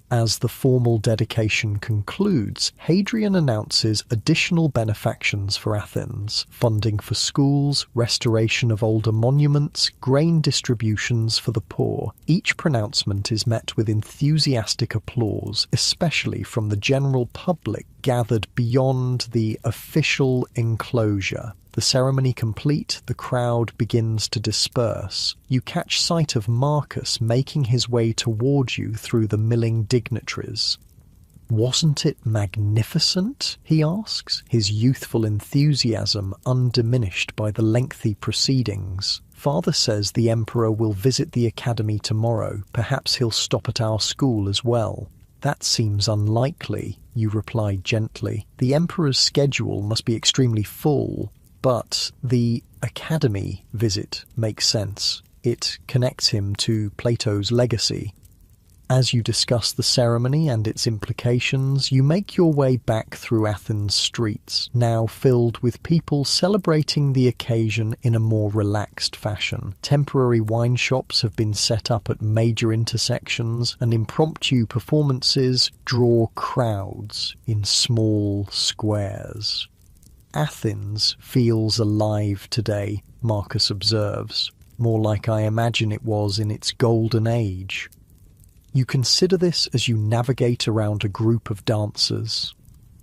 As the formal dedication concludes, Hadrian announces additional benefactions for Athens, funding for schools, restoration of older monuments, grain distributions for the poor. Each pronouncement is met with enthusiastic applause, especially from the general public gathered beyond the official enclosure. The ceremony complete, the crowd begins to disperse. You catch sight of Marcus making his way toward you through the milling dignitaries. "Wasn't it magnificent?" he asks, his youthful enthusiasm undiminished by the lengthy proceedings. "Father says the emperor will visit the academy tomorrow. Perhaps he'll stop at our school as well." "That seems unlikely," you reply gently. "The emperor's schedule must be extremely full." But the academy visit makes sense. It connects him to Plato's legacy. As you discuss the ceremony and its implications, you make your way back through Athens' streets, now filled with people celebrating the occasion in a more relaxed fashion. Temporary wine shops have been set up at major intersections, and impromptu performances draw crowds in small squares. "Athens feels alive today," Marcus observes, "more like I imagine it was in its golden age." You consider this as you navigate around a group of dancers.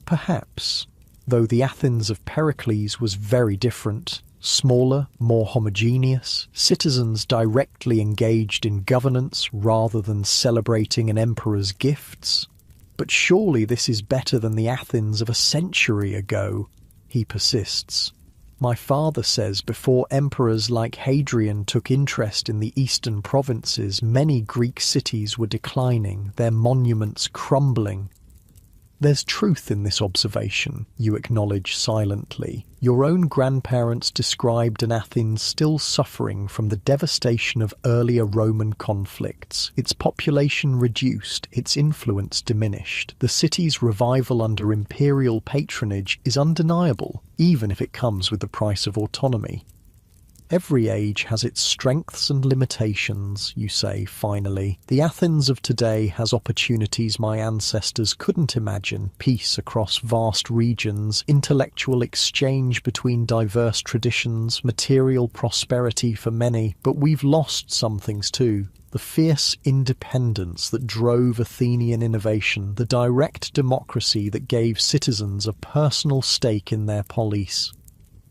Perhaps, though the Athens of Pericles was very different, smaller, more homogeneous, citizens directly engaged in governance rather than celebrating an emperor's gifts. But surely this is better than the Athens of a century ago, he persists. "My father says before emperors like Hadrian took interest in the eastern provinces, many Greek cities were declining, their monuments crumbling." There's truth in this observation, you acknowledge silently. Your own grandparents described an Athens still suffering from the devastation of earlier Roman conflicts. Its population reduced, its influence diminished. The city's revival under imperial patronage is undeniable, even if it comes with the price of autonomy. "Every age has its strengths and limitations," you say finally. "The Athens of today has opportunities my ancestors couldn't imagine: peace across vast regions, intellectual exchange between diverse traditions, material prosperity for many. But we've lost some things too. The fierce independence that drove Athenian innovation, the direct democracy that gave citizens a personal stake in their polis."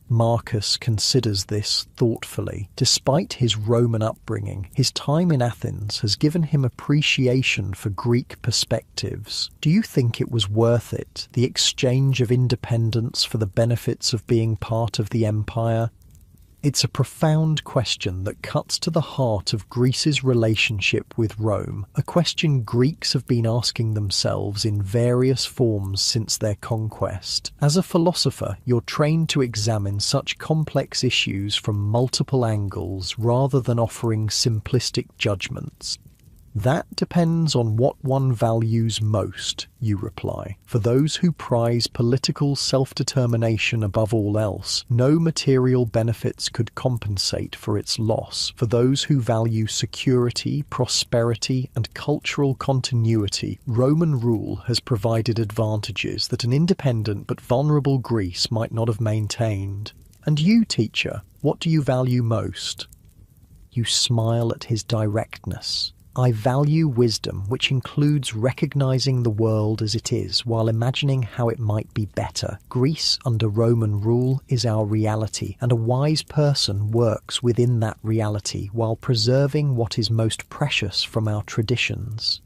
Marcus considers this thoughtfully. Despite his Roman upbringing, his time in Athens has given him appreciation for Greek perspectives. Do you think it was worth it, the exchange of independence for the benefits of being part of the empire? It's a profound question that cuts to the heart of Greece's relationship with Rome, a question Greeks have been asking themselves in various forms since their conquest. As a philosopher, you're trained to examine such complex issues from multiple angles rather than offering simplistic judgments. "That depends on what one values most," you reply. "For those who prize political self-determination above all else, no material benefits could compensate for its loss. For those who value security, prosperity, and cultural continuity, Roman rule has provided advantages that an independent but vulnerable Greece might not have maintained. And you, teacher, what do you value most?" You smile at his directness. I value wisdom, which includes recognizing the world as it is while imagining how it might be better. Greece under Roman rule is our reality, and a wise person works within that reality while preserving what is most precious from our traditions.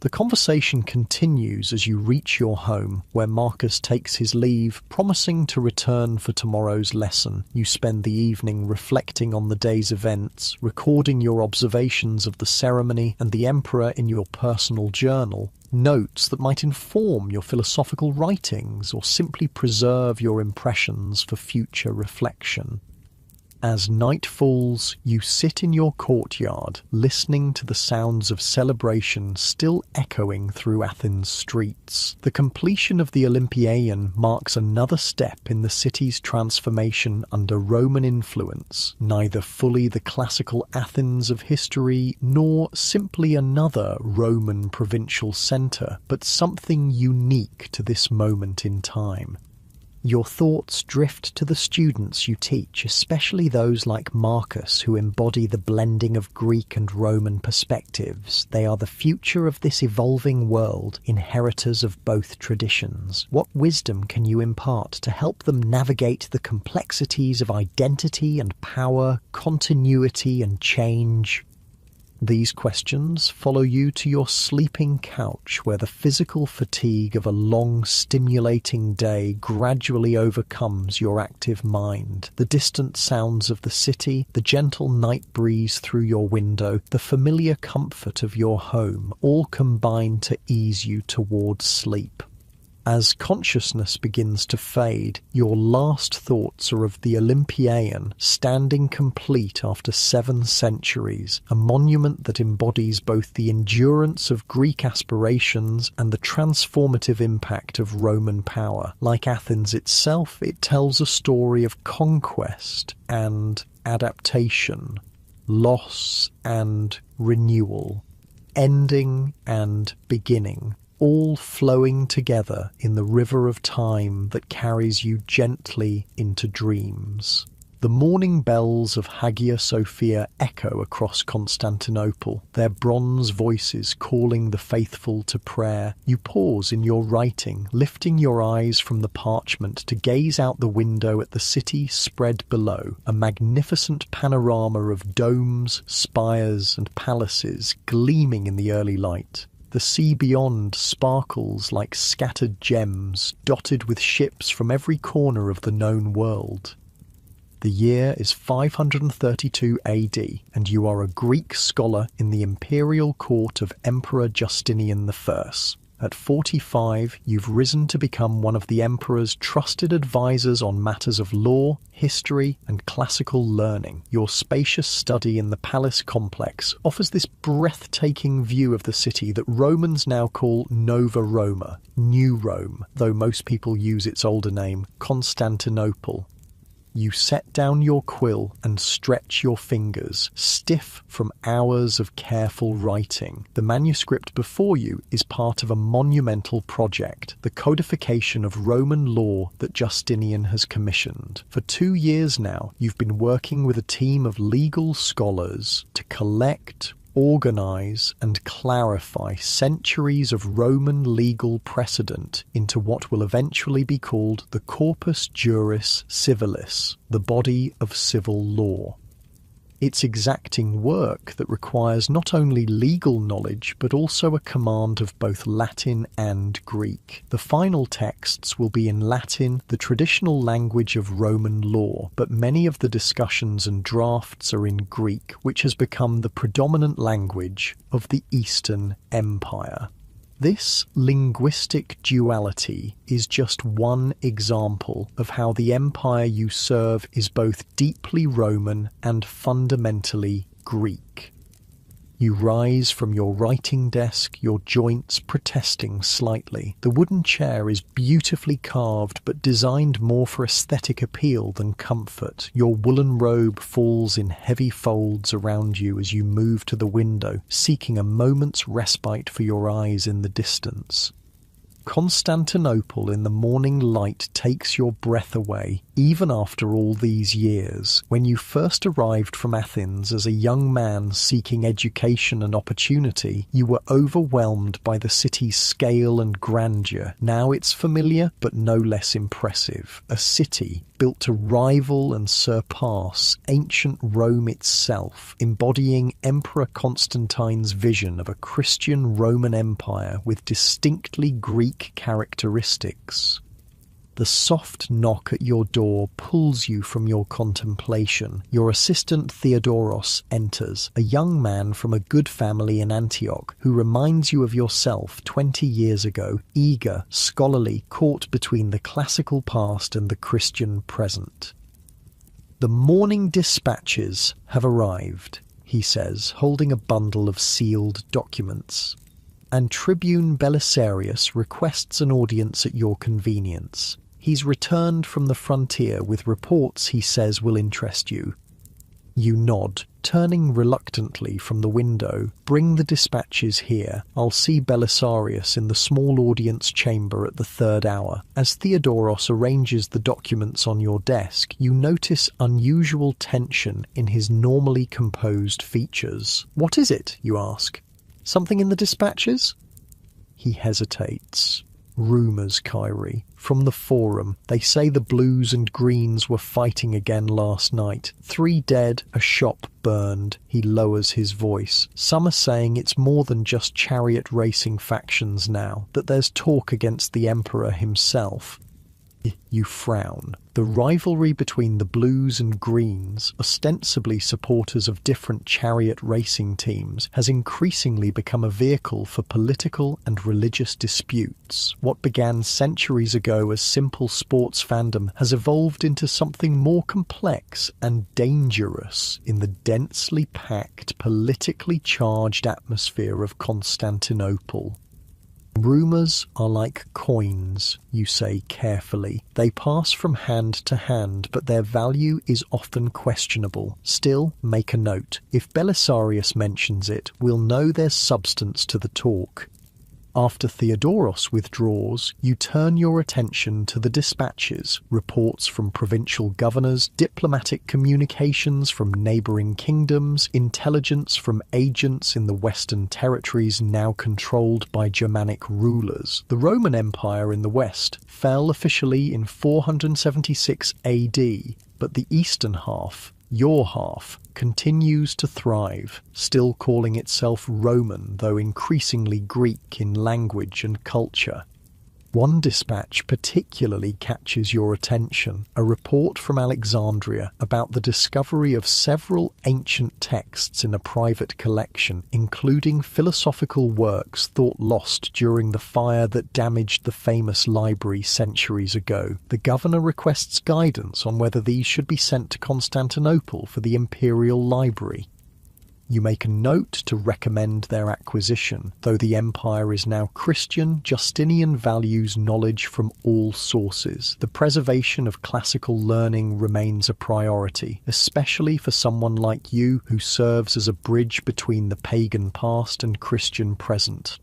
The conversation continues as you reach your home, where Marcus takes his leave, promising to return for tomorrow's lesson. You spend the evening reflecting on the day's events, recording your observations of the ceremony and the emperor in your personal journal, notes that might inform your philosophical writings or simply preserve your impressions for future reflection. As night falls, you sit in your courtyard, listening to the sounds of celebration still echoing through Athens' streets. The completion of the Olympieion marks another step in the city's transformation under Roman influence, neither fully the classical Athens of history nor simply another Roman provincial centre, but something unique to this moment in time. Your thoughts drift to the students you teach, especially those like Marcus who embody the blending of Greek and Roman perspectives. They are the future of this evolving world, inheritors of both traditions. What wisdom can you impart to help them navigate the complexities of identity and power, continuity and change? These questions follow you to your sleeping couch, where the physical fatigue of a long, stimulating day gradually overcomes your active mind. The distant sounds of the city, the gentle night breeze through your window, the familiar comfort of your home, all combine to ease you towards sleep. As consciousness begins to fade, your last thoughts are of the Olympieion, standing complete after 7 centuries, a monument that embodies both the endurance of Greek aspirations and the transformative impact of Roman power. Like Athens itself, it tells a story of conquest and adaptation, loss and renewal, ending and beginning, all flowing together in the river of time that carries you gently into dreams. The morning bells of Hagia Sophia echo across Constantinople, their bronze voices calling the faithful to prayer. You pause in your writing, lifting your eyes from the parchment to gaze out the window at the city spread below, a magnificent panorama of domes, spires, and palaces gleaming in the early light. The sea beyond sparkles like scattered gems, dotted with ships from every corner of the known world. The year is 532 AD, and you are a Greek scholar in the imperial court of Emperor Justinian I. At 45, you've risen to become one of the emperor's trusted advisors on matters of law, history, and classical learning. Your spacious study in the palace complex offers this breathtaking view of the city that Romans now call Nova Roma, New Rome, though most people use its older name, Constantinople. You set down your quill and stretch your fingers, stiff from hours of careful writing. The manuscript before you is part of a monumental project, the codification of Roman law that Justinian has commissioned. For 2 years now, you've been working with a team of legal scholars to collect, organize and clarify centuries of Roman legal precedent into what will eventually be called the Corpus Juris Civilis, the body of civil law. It's exacting work that requires not only legal knowledge but also a command of both Latin and Greek. The final texts will be in Latin, the traditional language of Roman law, but many of the discussions and drafts are in Greek, which has become the predominant language of the Eastern Empire. This linguistic duality is just one example of how the empire you serve is both deeply Roman and fundamentally Greek. You rise from your writing desk, your joints protesting slightly. The wooden chair is beautifully carved but designed more for aesthetic appeal than comfort. Your woolen robe falls in heavy folds around you as you move to the window, seeking a moment's respite for your eyes in the distance. Constantinople in the morning light takes your breath away, even after all these years. When you first arrived from Athens as a young man seeking education and opportunity, you were overwhelmed by the city's scale and grandeur. Now it's familiar, but no less impressive. A city built to rival and surpass ancient Rome itself, embodying Emperor Constantine's vision of a Christian Roman Empire with distinctly Greek characteristics. The soft knock at your door pulls you from your contemplation. Your assistant Theodoros enters, a young man from a good family in Antioch who reminds you of yourself 20 years ago, eager, scholarly, caught between the classical past and the Christian present. "The morning dispatches have arrived," he says, holding a bundle of sealed documents. "And Tribune Belisarius requests an audience at your convenience. He's returned from the frontier with reports he says will interest you." You nod, turning reluctantly from the window. "Bring the dispatches here. I'll see Belisarius in the small audience chamber at the 3rd hour." As Theodoros arranges the documents on your desk, you notice unusual tension in his normally composed features. "What is it?" you ask. "Something in the dispatches?" He hesitates. "Rumours, Kyrie. From the forum. They say the Blues and Greens were fighting again last night. 3 dead, a shop burned." He lowers his voice. "Some are saying it's more than just chariot racing factions now, that there's talk against the Emperor himself." You frown. The rivalry between the Blues and Greens, ostensibly supporters of different chariot racing teams, has increasingly become a vehicle for political and religious disputes. What began centuries ago as simple sports fandom has evolved into something more complex and dangerous in the densely packed, politically charged atmosphere of Constantinople. "Rumours are like coins," you say carefully. "They pass from hand to hand, but their value is often questionable. Still, make a note. If Belisarius mentions it, we'll know there's substance to the talk." After Theodoros withdraws, you turn your attention to the dispatches, reports from provincial governors, diplomatic communications from neighbouring kingdoms, intelligence from agents in the Western territories now controlled by Germanic rulers. The Roman Empire in the West fell officially in 476 AD, but the eastern half, your half, continues to thrive, still calling itself Roman, though increasingly Greek in language and culture. One dispatch particularly catches your attention, a report from Alexandria about the discovery of several ancient texts in a private collection, including philosophical works thought lost during the fire that damaged the famous library centuries ago. The governor requests guidance on whether these should be sent to Constantinople for the imperial library. You make a note to recommend their acquisition. Though the empire is now Christian, Justinian values knowledge from all sources. The preservation of classical learning remains a priority, especially for someone like you who serves as a bridge between the pagan past and Christian present.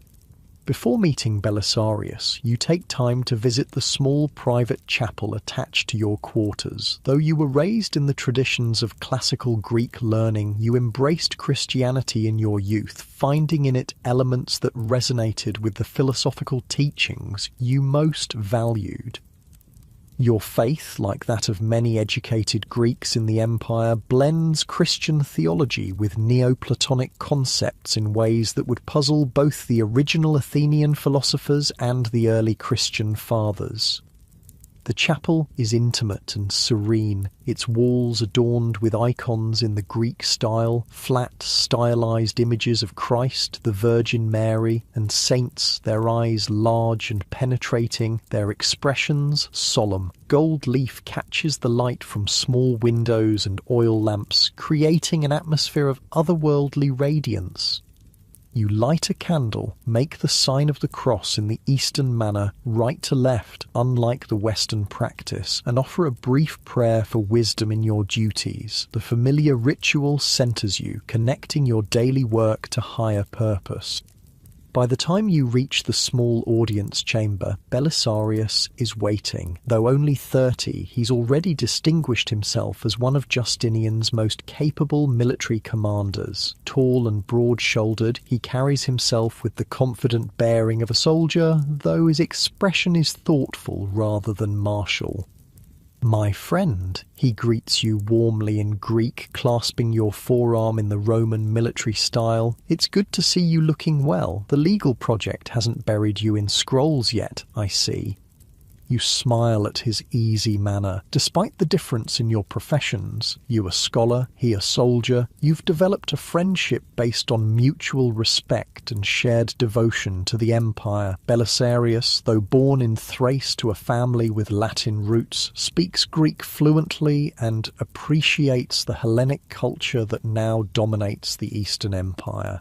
Before meeting Belisarius, you take time to visit the small private chapel attached to your quarters. Though you were raised in the traditions of classical Greek learning, you embraced Christianity in your youth, finding in it elements that resonated with the philosophical teachings you most valued. Your faith, like that of many educated Greeks in the empire, blends Christian theology with Neoplatonic concepts in ways that would puzzle both the original Athenian philosophers and the early Christian fathers. The chapel is intimate and serene, its walls adorned with icons in the Greek style, flat, stylized images of Christ, the Virgin Mary, and saints, their eyes large and penetrating, their expressions solemn. Gold leaf catches the light from small windows and oil lamps, creating an atmosphere of otherworldly radiance. You light a candle, make the sign of the cross in the Eastern manner, right to left, unlike the Western practice, and offer a brief prayer for wisdom in your duties. The familiar ritual centers you, connecting your daily work to higher purpose. By the time you reach the small audience chamber, Belisarius is waiting. Though only 30, he's already distinguished himself as one of Justinian's most capable military commanders. Tall and broad-shouldered, he carries himself with the confident bearing of a soldier, though his expression is thoughtful rather than martial. "My friend," he greets you warmly in Greek, clasping your forearm in the Roman military style. "It's good to see you looking well. The legal project hasn't buried you in scrolls yet, I see." You smile at his easy manner. Despite the difference in your professions, you a scholar, he a soldier, you've developed a friendship based on mutual respect and shared devotion to the empire. Belisarius, though born in Thrace to a family with Latin roots, speaks Greek fluently and appreciates the Hellenic culture that now dominates the Eastern Empire.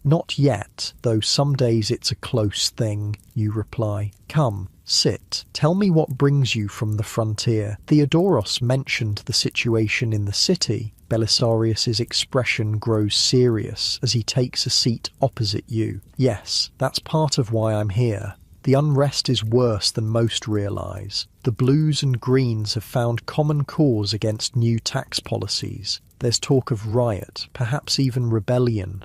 "Not yet, though some days it's a close thing," you reply. "Come, sit. Tell me what brings you from the frontier." Theodoros mentioned the situation in the city. Belisarius's expression grows serious as he takes a seat opposite you. "Yes, that's part of why I'm here. The unrest is worse than most realise. The blues and greens have found common cause against new tax policies. There's talk of riot, perhaps even rebellion."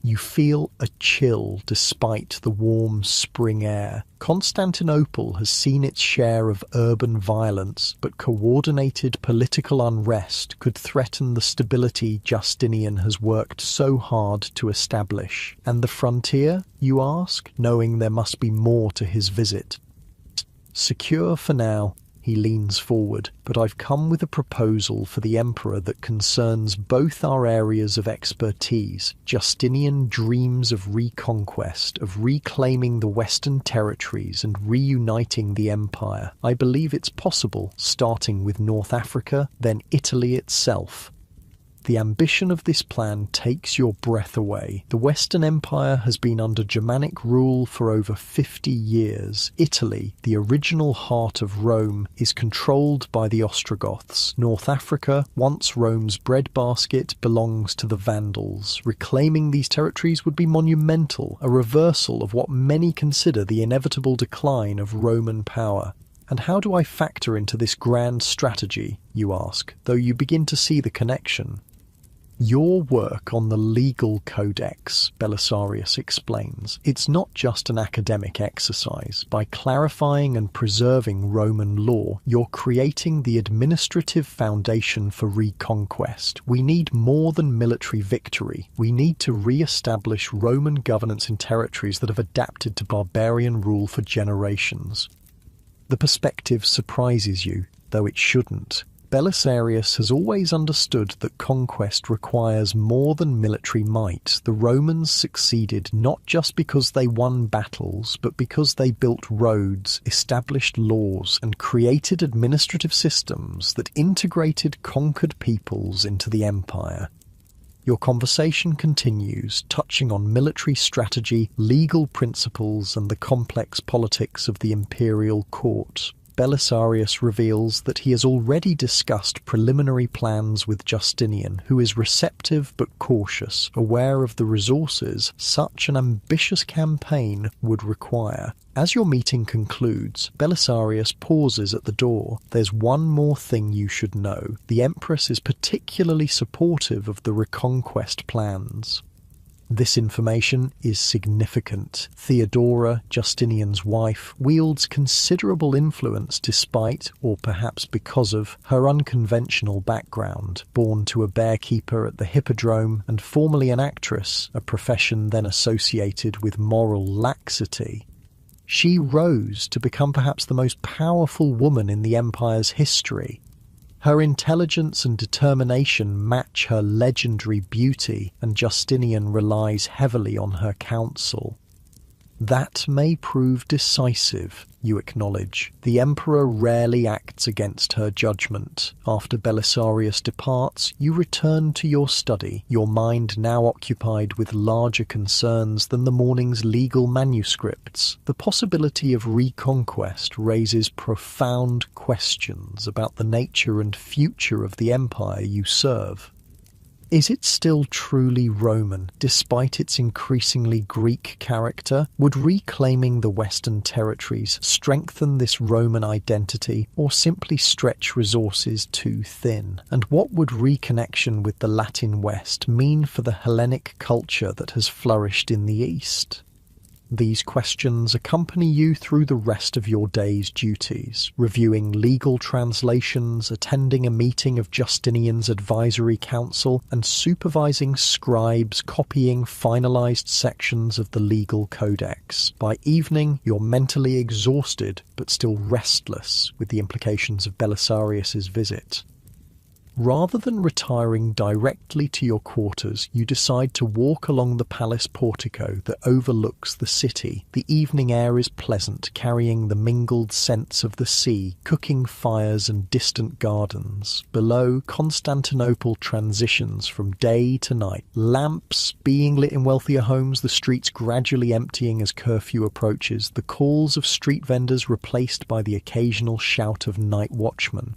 You feel a chill despite the warm spring air. Constantinople has seen its share of urban violence, but coordinated political unrest could threaten the stability Justinian has worked so hard to establish. And the frontier, you ask, knowing there must be more to his visit. "Secure for now." He leans forward, "but I've come with a proposal for the emperor that concerns both our areas of expertise. Justinian dreams of reconquest, of reclaiming the Western territories and reuniting the empire. I believe it's possible, starting with North Africa, then Italy itself. The ambition of this plan takes your breath away. The Western Empire has been under Germanic rule for over 50 years. Italy, the original heart of Rome, is controlled by the Ostrogoths. North Africa, once Rome's breadbasket, belongs to the Vandals. Reclaiming these territories would be monumental, a reversal of what many consider the inevitable decline of Roman power. And how do I factor into this grand strategy, you ask, though you begin to see the connection? Your work on the legal codex, Belisarius explains, it's not just an academic exercise. By clarifying and preserving Roman law, you're creating the administrative foundation for reconquest. We need more than military victory. We need to re-establish Roman governance in territories that have adapted to barbarian rule for generations. The perspective surprises you, though it shouldn't. Belisarius has always understood that conquest requires more than military might. The Romans succeeded not just because they won battles, but because they built roads, established laws, and created administrative systems that integrated conquered peoples into the empire. Your conversation continues, touching on military strategy, legal principles, and the complex politics of the imperial court. Belisarius reveals that he has already discussed preliminary plans with Justinian, who is receptive but cautious, aware of the resources such an ambitious campaign would require. As your meeting concludes, Belisarius pauses at the door. "There's one more thing you should know. The Empress is particularly supportive of the reconquest plans." This information is significant. Theodora, Justinian's wife, wields considerable influence despite, or perhaps because of, her unconventional background. Born to a bearkeeper at the Hippodrome and formerly an actress, a profession then associated with moral laxity, she rose to become perhaps the most powerful woman in the empire's history. Her intelligence and determination match her legendary beauty, and Justinian relies heavily on her counsel. That may prove decisive, you acknowledge. The emperor rarely acts against her judgment. After Belisarius departs, you return to your study, your mind now occupied with larger concerns than the morning's legal manuscripts. The possibility of reconquest raises profound questions about the nature and future of the empire you serve. Is it still truly Roman, despite its increasingly Greek character? Would reclaiming the Western territories strengthen this Roman identity, or simply stretch resources too thin? And what would reconnection with the Latin West mean for the Hellenic culture that has flourished in the East? These questions accompany you through the rest of your day's duties, reviewing legal translations, attending a meeting of Justinian's advisory council, and supervising scribes copying finalized sections of the legal codex. By evening, you're mentally exhausted, but still restless with the implications of Belisarius's visit. Rather than retiring directly to your quarters, you decide to walk along the palace portico that overlooks the city. The evening air is pleasant, carrying the mingled scents of the sea, cooking fires and distant gardens. Below, Constantinople transitions from day to night. Lamps being lit in wealthier homes, the streets gradually emptying as curfew approaches, the calls of street vendors replaced by the occasional shout of night watchmen.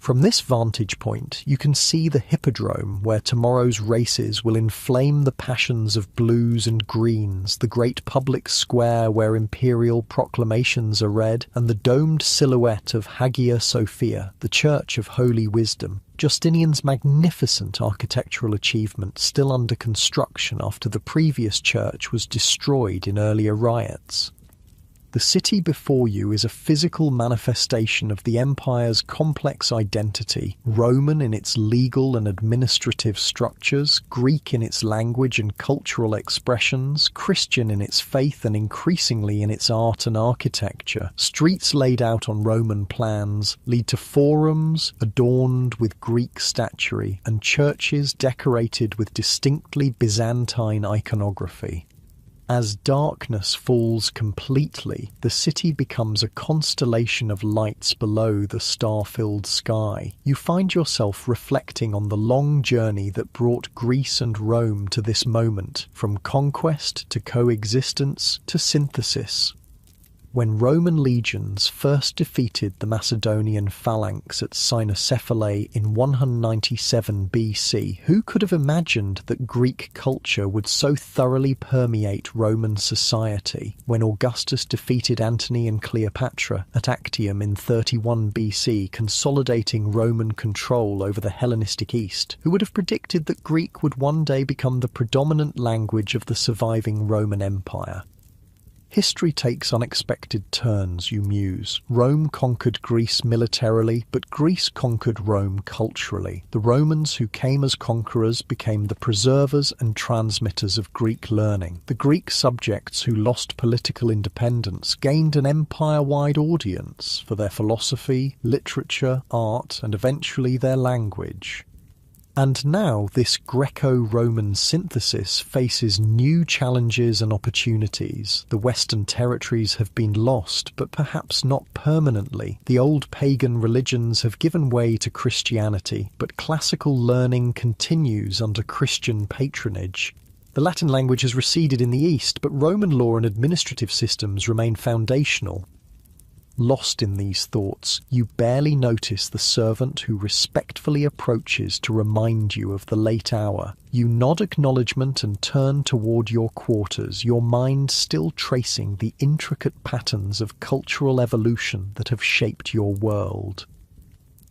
From this vantage point, you can see the hippodrome where tomorrow's races will inflame the passions of blues and greens, the great public square where imperial proclamations are read, and the domed silhouette of Hagia Sophia, the Church of Holy Wisdom. Justinian's magnificent architectural achievement still under construction after the previous church was destroyed in earlier riots. The city before you is a physical manifestation of the empire's complex identity, Roman in its legal and administrative structures, Greek in its language and cultural expressions, Christian in its faith and increasingly in its art and architecture. Streets laid out on Roman plans lead to forums adorned with Greek statuary and churches decorated with distinctly Byzantine iconography. As darkness falls completely, the city becomes a constellation of lights below the star-filled sky. You find yourself reflecting on the long journey that brought Greece and Rome to this moment, from conquest to coexistence to synthesis. When Roman legions first defeated the Macedonian phalanx at Cynocephalae in 197 BC, who could have imagined that Greek culture would so thoroughly permeate Roman society? When Augustus defeated Antony and Cleopatra at Actium in 31 BC, consolidating Roman control over the Hellenistic East, who would have predicted that Greek would one day become the predominant language of the surviving Roman Empire? History takes unexpected turns, you muse. Rome conquered Greece militarily, but Greece conquered Rome culturally. The Romans who came as conquerors became the preservers and transmitters of Greek learning. The Greek subjects who lost political independence gained an empire-wide audience for their philosophy, literature, art, and eventually their language. And now this Greco-Roman synthesis faces new challenges and opportunities. The Western territories have been lost, but perhaps not permanently. The old pagan religions have given way to Christianity, but classical learning continues under Christian patronage. The Latin language has receded in the East, but Roman law and administrative systems remain foundational. Lost in these thoughts, you barely notice the servant who respectfully approaches to remind you of the late hour. You nod acknowledgement and turn toward your quarters, your mind still tracing the intricate patterns of cultural evolution that have shaped your world.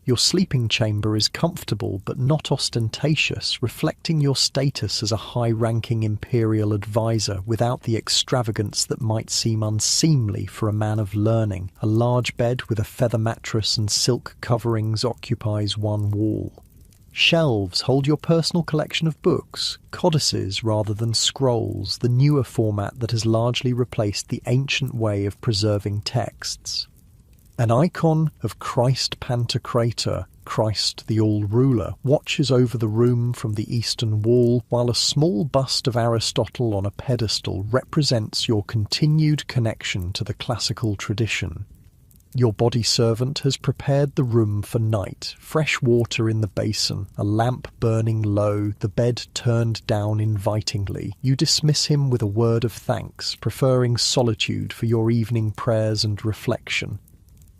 Your sleeping chamber is comfortable but not ostentatious, reflecting your status as a high-ranking imperial advisor without the extravagance that might seem unseemly for a man of learning. A large bed with a feather mattress and silk coverings occupies one wall. Shelves hold your personal collection of books, codices rather than scrolls, the newer format that has largely replaced the ancient way of preserving texts. An icon of Christ Pantocrator, Christ the All-Ruler, watches over the room from the eastern wall, while a small bust of Aristotle on a pedestal represents your continued connection to the classical tradition. Your body servant has prepared the room for night, fresh water in the basin, a lamp burning low, the bed turned down invitingly. You dismiss him with a word of thanks, preferring solitude for your evening prayers and reflection.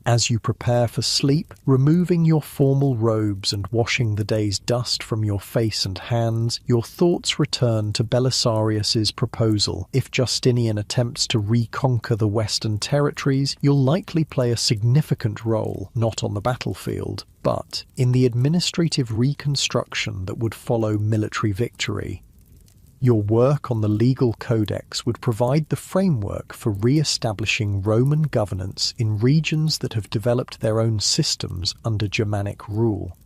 As you prepare for sleep, removing your formal robes and washing the day's dust from your face and hands, your thoughts return to Belisarius's proposal. If Justinian attempts to reconquer the Western territories, you'll likely play a significant role, not on the battlefield, but in the administrative reconstruction that would follow military victory. Your work on the legal codex would provide the framework for re-establishing Roman governance in regions that have developed their own systems under Germanic rule.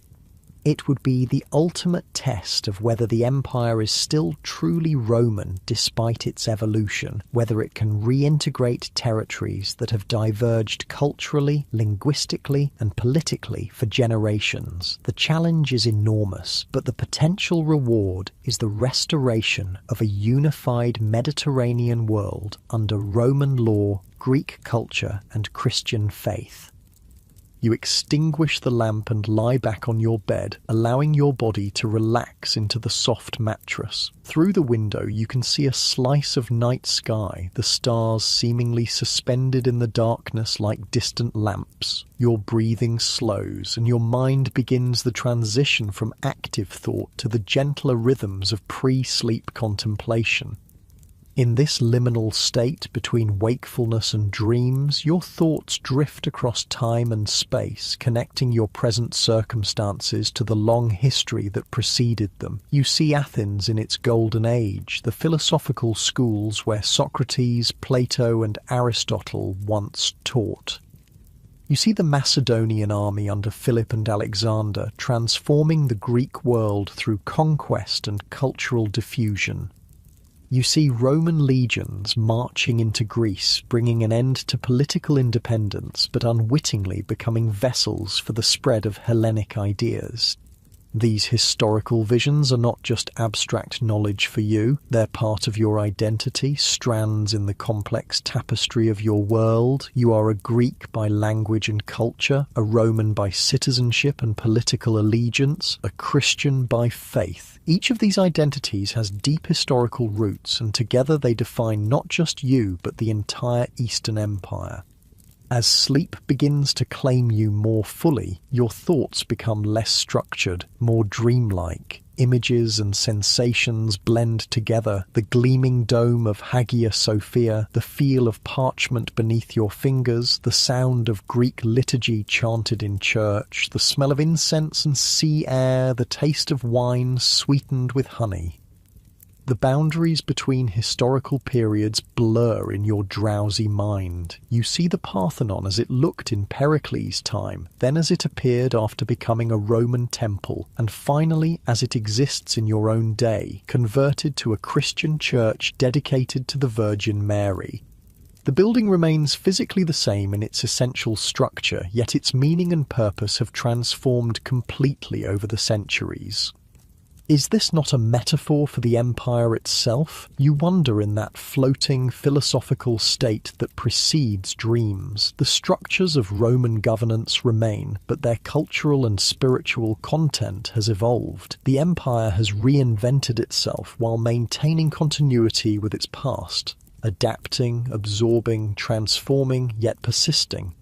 It would be the ultimate test of whether the empire is still truly Roman despite its evolution, whether it can reintegrate territories that have diverged culturally, linguistically, and politically for generations. The challenge is enormous, but the potential reward is the restoration of a unified Mediterranean world under Roman law, Greek culture, and Christian faith. You extinguish the lamp and lie back on your bed, allowing your body to relax into the soft mattress. Through the window, you can see a slice of night sky, the stars seemingly suspended in the darkness like distant lamps. Your breathing slows, and your mind begins the transition from active thought to the gentler rhythms of pre-sleep contemplation. In this liminal state between wakefulness and dreams, your thoughts drift across time and space, connecting your present circumstances to the long history that preceded them. You see Athens in its golden age, the philosophical schools where Socrates, Plato, and Aristotle once taught. You see the Macedonian army under Philip and Alexander transforming the Greek world through conquest and cultural diffusion. You see Roman legions marching into Greece, bringing an end to political independence, but unwittingly becoming vessels for the spread of Hellenic ideas. These historical visions are not just abstract knowledge for you, they're part of your identity, strands in the complex tapestry of your world. You are a Greek by language and culture, a Roman by citizenship and political allegiance, a Christian by faith. Each of these identities has deep historical roots, and together they define not just you, but the entire Eastern Empire. As sleep begins to claim you more fully, your thoughts become less structured, more dreamlike. Images and sensations blend together, the gleaming dome of Hagia Sophia, the feel of parchment beneath your fingers, the sound of Greek liturgy chanted in church, the smell of incense and sea air, the taste of wine sweetened with honey. The boundaries between historical periods blur in your drowsy mind. You see the Parthenon as it looked in Pericles' time, then as it appeared after becoming a Roman temple, and finally as it exists in your own day, converted to a Christian church dedicated to the Virgin Mary. The building remains physically the same in its essential structure, yet its meaning and purpose have transformed completely over the centuries. Is this not a metaphor for the empire itself? You wonder in that floating philosophical state that precedes dreams. The structures of Roman governance remain, but their cultural and spiritual content has evolved. The empire has reinvented itself while maintaining continuity with its past, adapting, absorbing, transforming, yet persisting.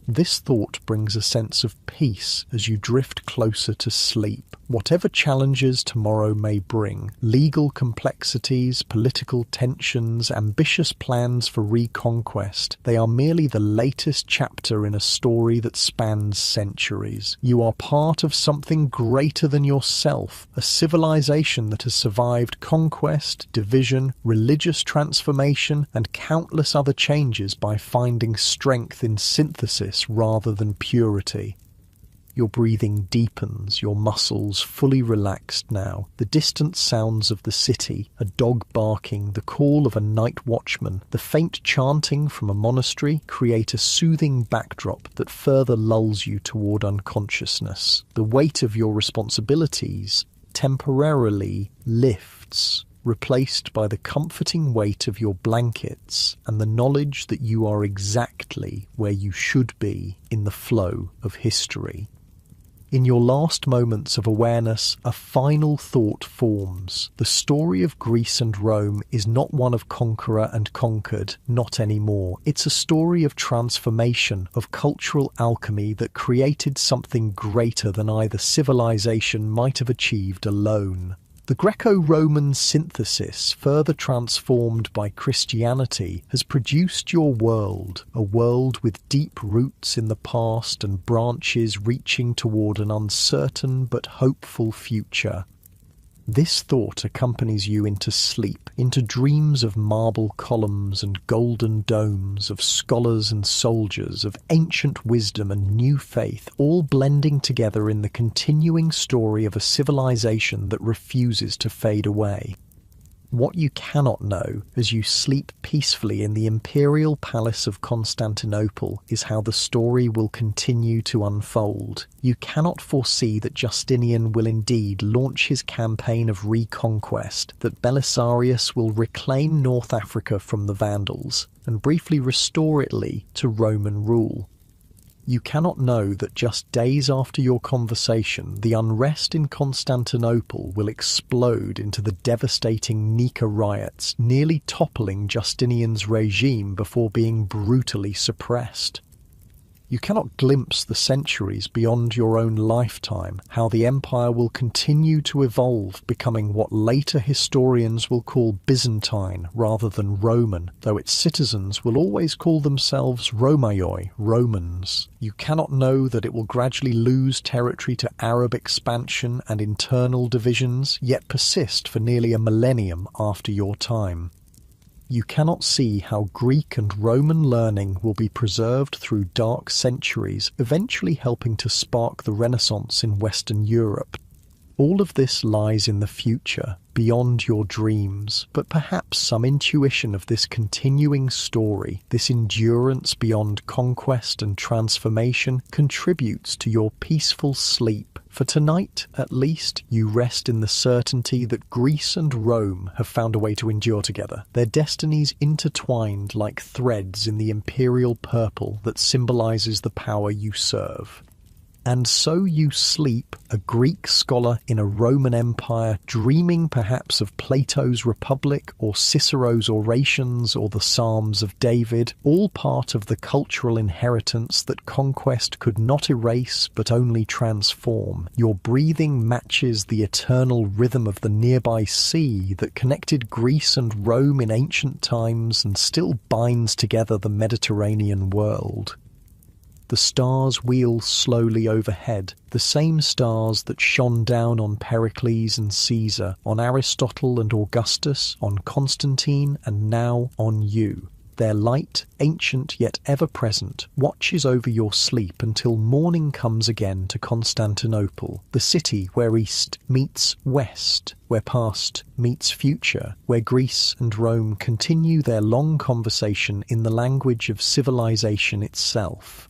This thought brings a sense of peace as you drift closer to sleep. Whatever challenges tomorrow may bring, legal complexities, political tensions, ambitious plans for reconquest, they are merely the latest chapter in a story that spans centuries. You are part of something greater than yourself, a civilization that has survived conquest, division, religious transformation, and countless other changes by finding strength in synthesis rather than purity. Your breathing deepens, your muscles fully relaxed now. The distant sounds of the city, a dog barking, the call of a night watchman, the faint chanting from a monastery create a soothing backdrop that further lulls you toward unconsciousness. The weight of your responsibilities temporarily lifts, replaced by the comforting weight of your blankets and the knowledge that you are exactly where you should be in the flow of history. In your last moments of awareness, a final thought forms. The story of Greece and Rome is not one of conqueror and conquered, not anymore. It's a story of transformation, of cultural alchemy that created something greater than either civilization might have achieved alone. The Greco-Roman synthesis, further transformed by Christianity, has produced your world, a world with deep roots in the past and branches reaching toward an uncertain but hopeful future. This thought accompanies you into sleep, into dreams of marble columns and golden domes, of scholars and soldiers, of ancient wisdom and new faith, all blending together in the continuing story of a civilization that refuses to fade away. What you cannot know as you sleep peacefully in the imperial palace of Constantinople is how the story will continue to unfold. You cannot foresee that Justinian will indeed launch his campaign of reconquest, that Belisarius will reclaim North Africa from the Vandals, and briefly restore Italy to Roman rule. You cannot know that just days after your conversation, the unrest in Constantinople will explode into the devastating Nika riots, nearly toppling Justinian's regime before being brutally suppressed. You cannot glimpse the centuries beyond your own lifetime, how the empire will continue to evolve, becoming what later historians will call Byzantine rather than Roman, though its citizens will always call themselves Romaioi, Romans. You cannot know that it will gradually lose territory to Arab expansion and internal divisions, yet persist for nearly a millennium after your time. You cannot see how Greek and Roman learning will be preserved through dark centuries, eventually helping to spark the Renaissance in Western Europe. All of this lies in the future, beyond your dreams, but perhaps some intuition of this continuing story, this endurance beyond conquest and transformation, contributes to your peaceful sleep. For tonight, at least, you rest in the certainty that Greece and Rome have found a way to endure together, their destinies intertwined like threads in the imperial purple that symbolizes the power you serve. And so you sleep, a Greek scholar in a Roman Empire, dreaming perhaps of Plato's Republic or Cicero's orations or the Psalms of David, all part of the cultural inheritance that conquest could not erase but only transform. Your breathing matches the eternal rhythm of the nearby sea that connected Greece and Rome in ancient times and still binds together the Mediterranean world. The stars wheel slowly overhead, the same stars that shone down on Pericles and Caesar, on Aristotle and Augustus, on Constantine, and now on you. Their light, ancient yet ever-present, watches over your sleep until morning comes again to Constantinople, the city where East meets West, where past meets future, where Greece and Rome continue their long conversation in the language of civilization itself.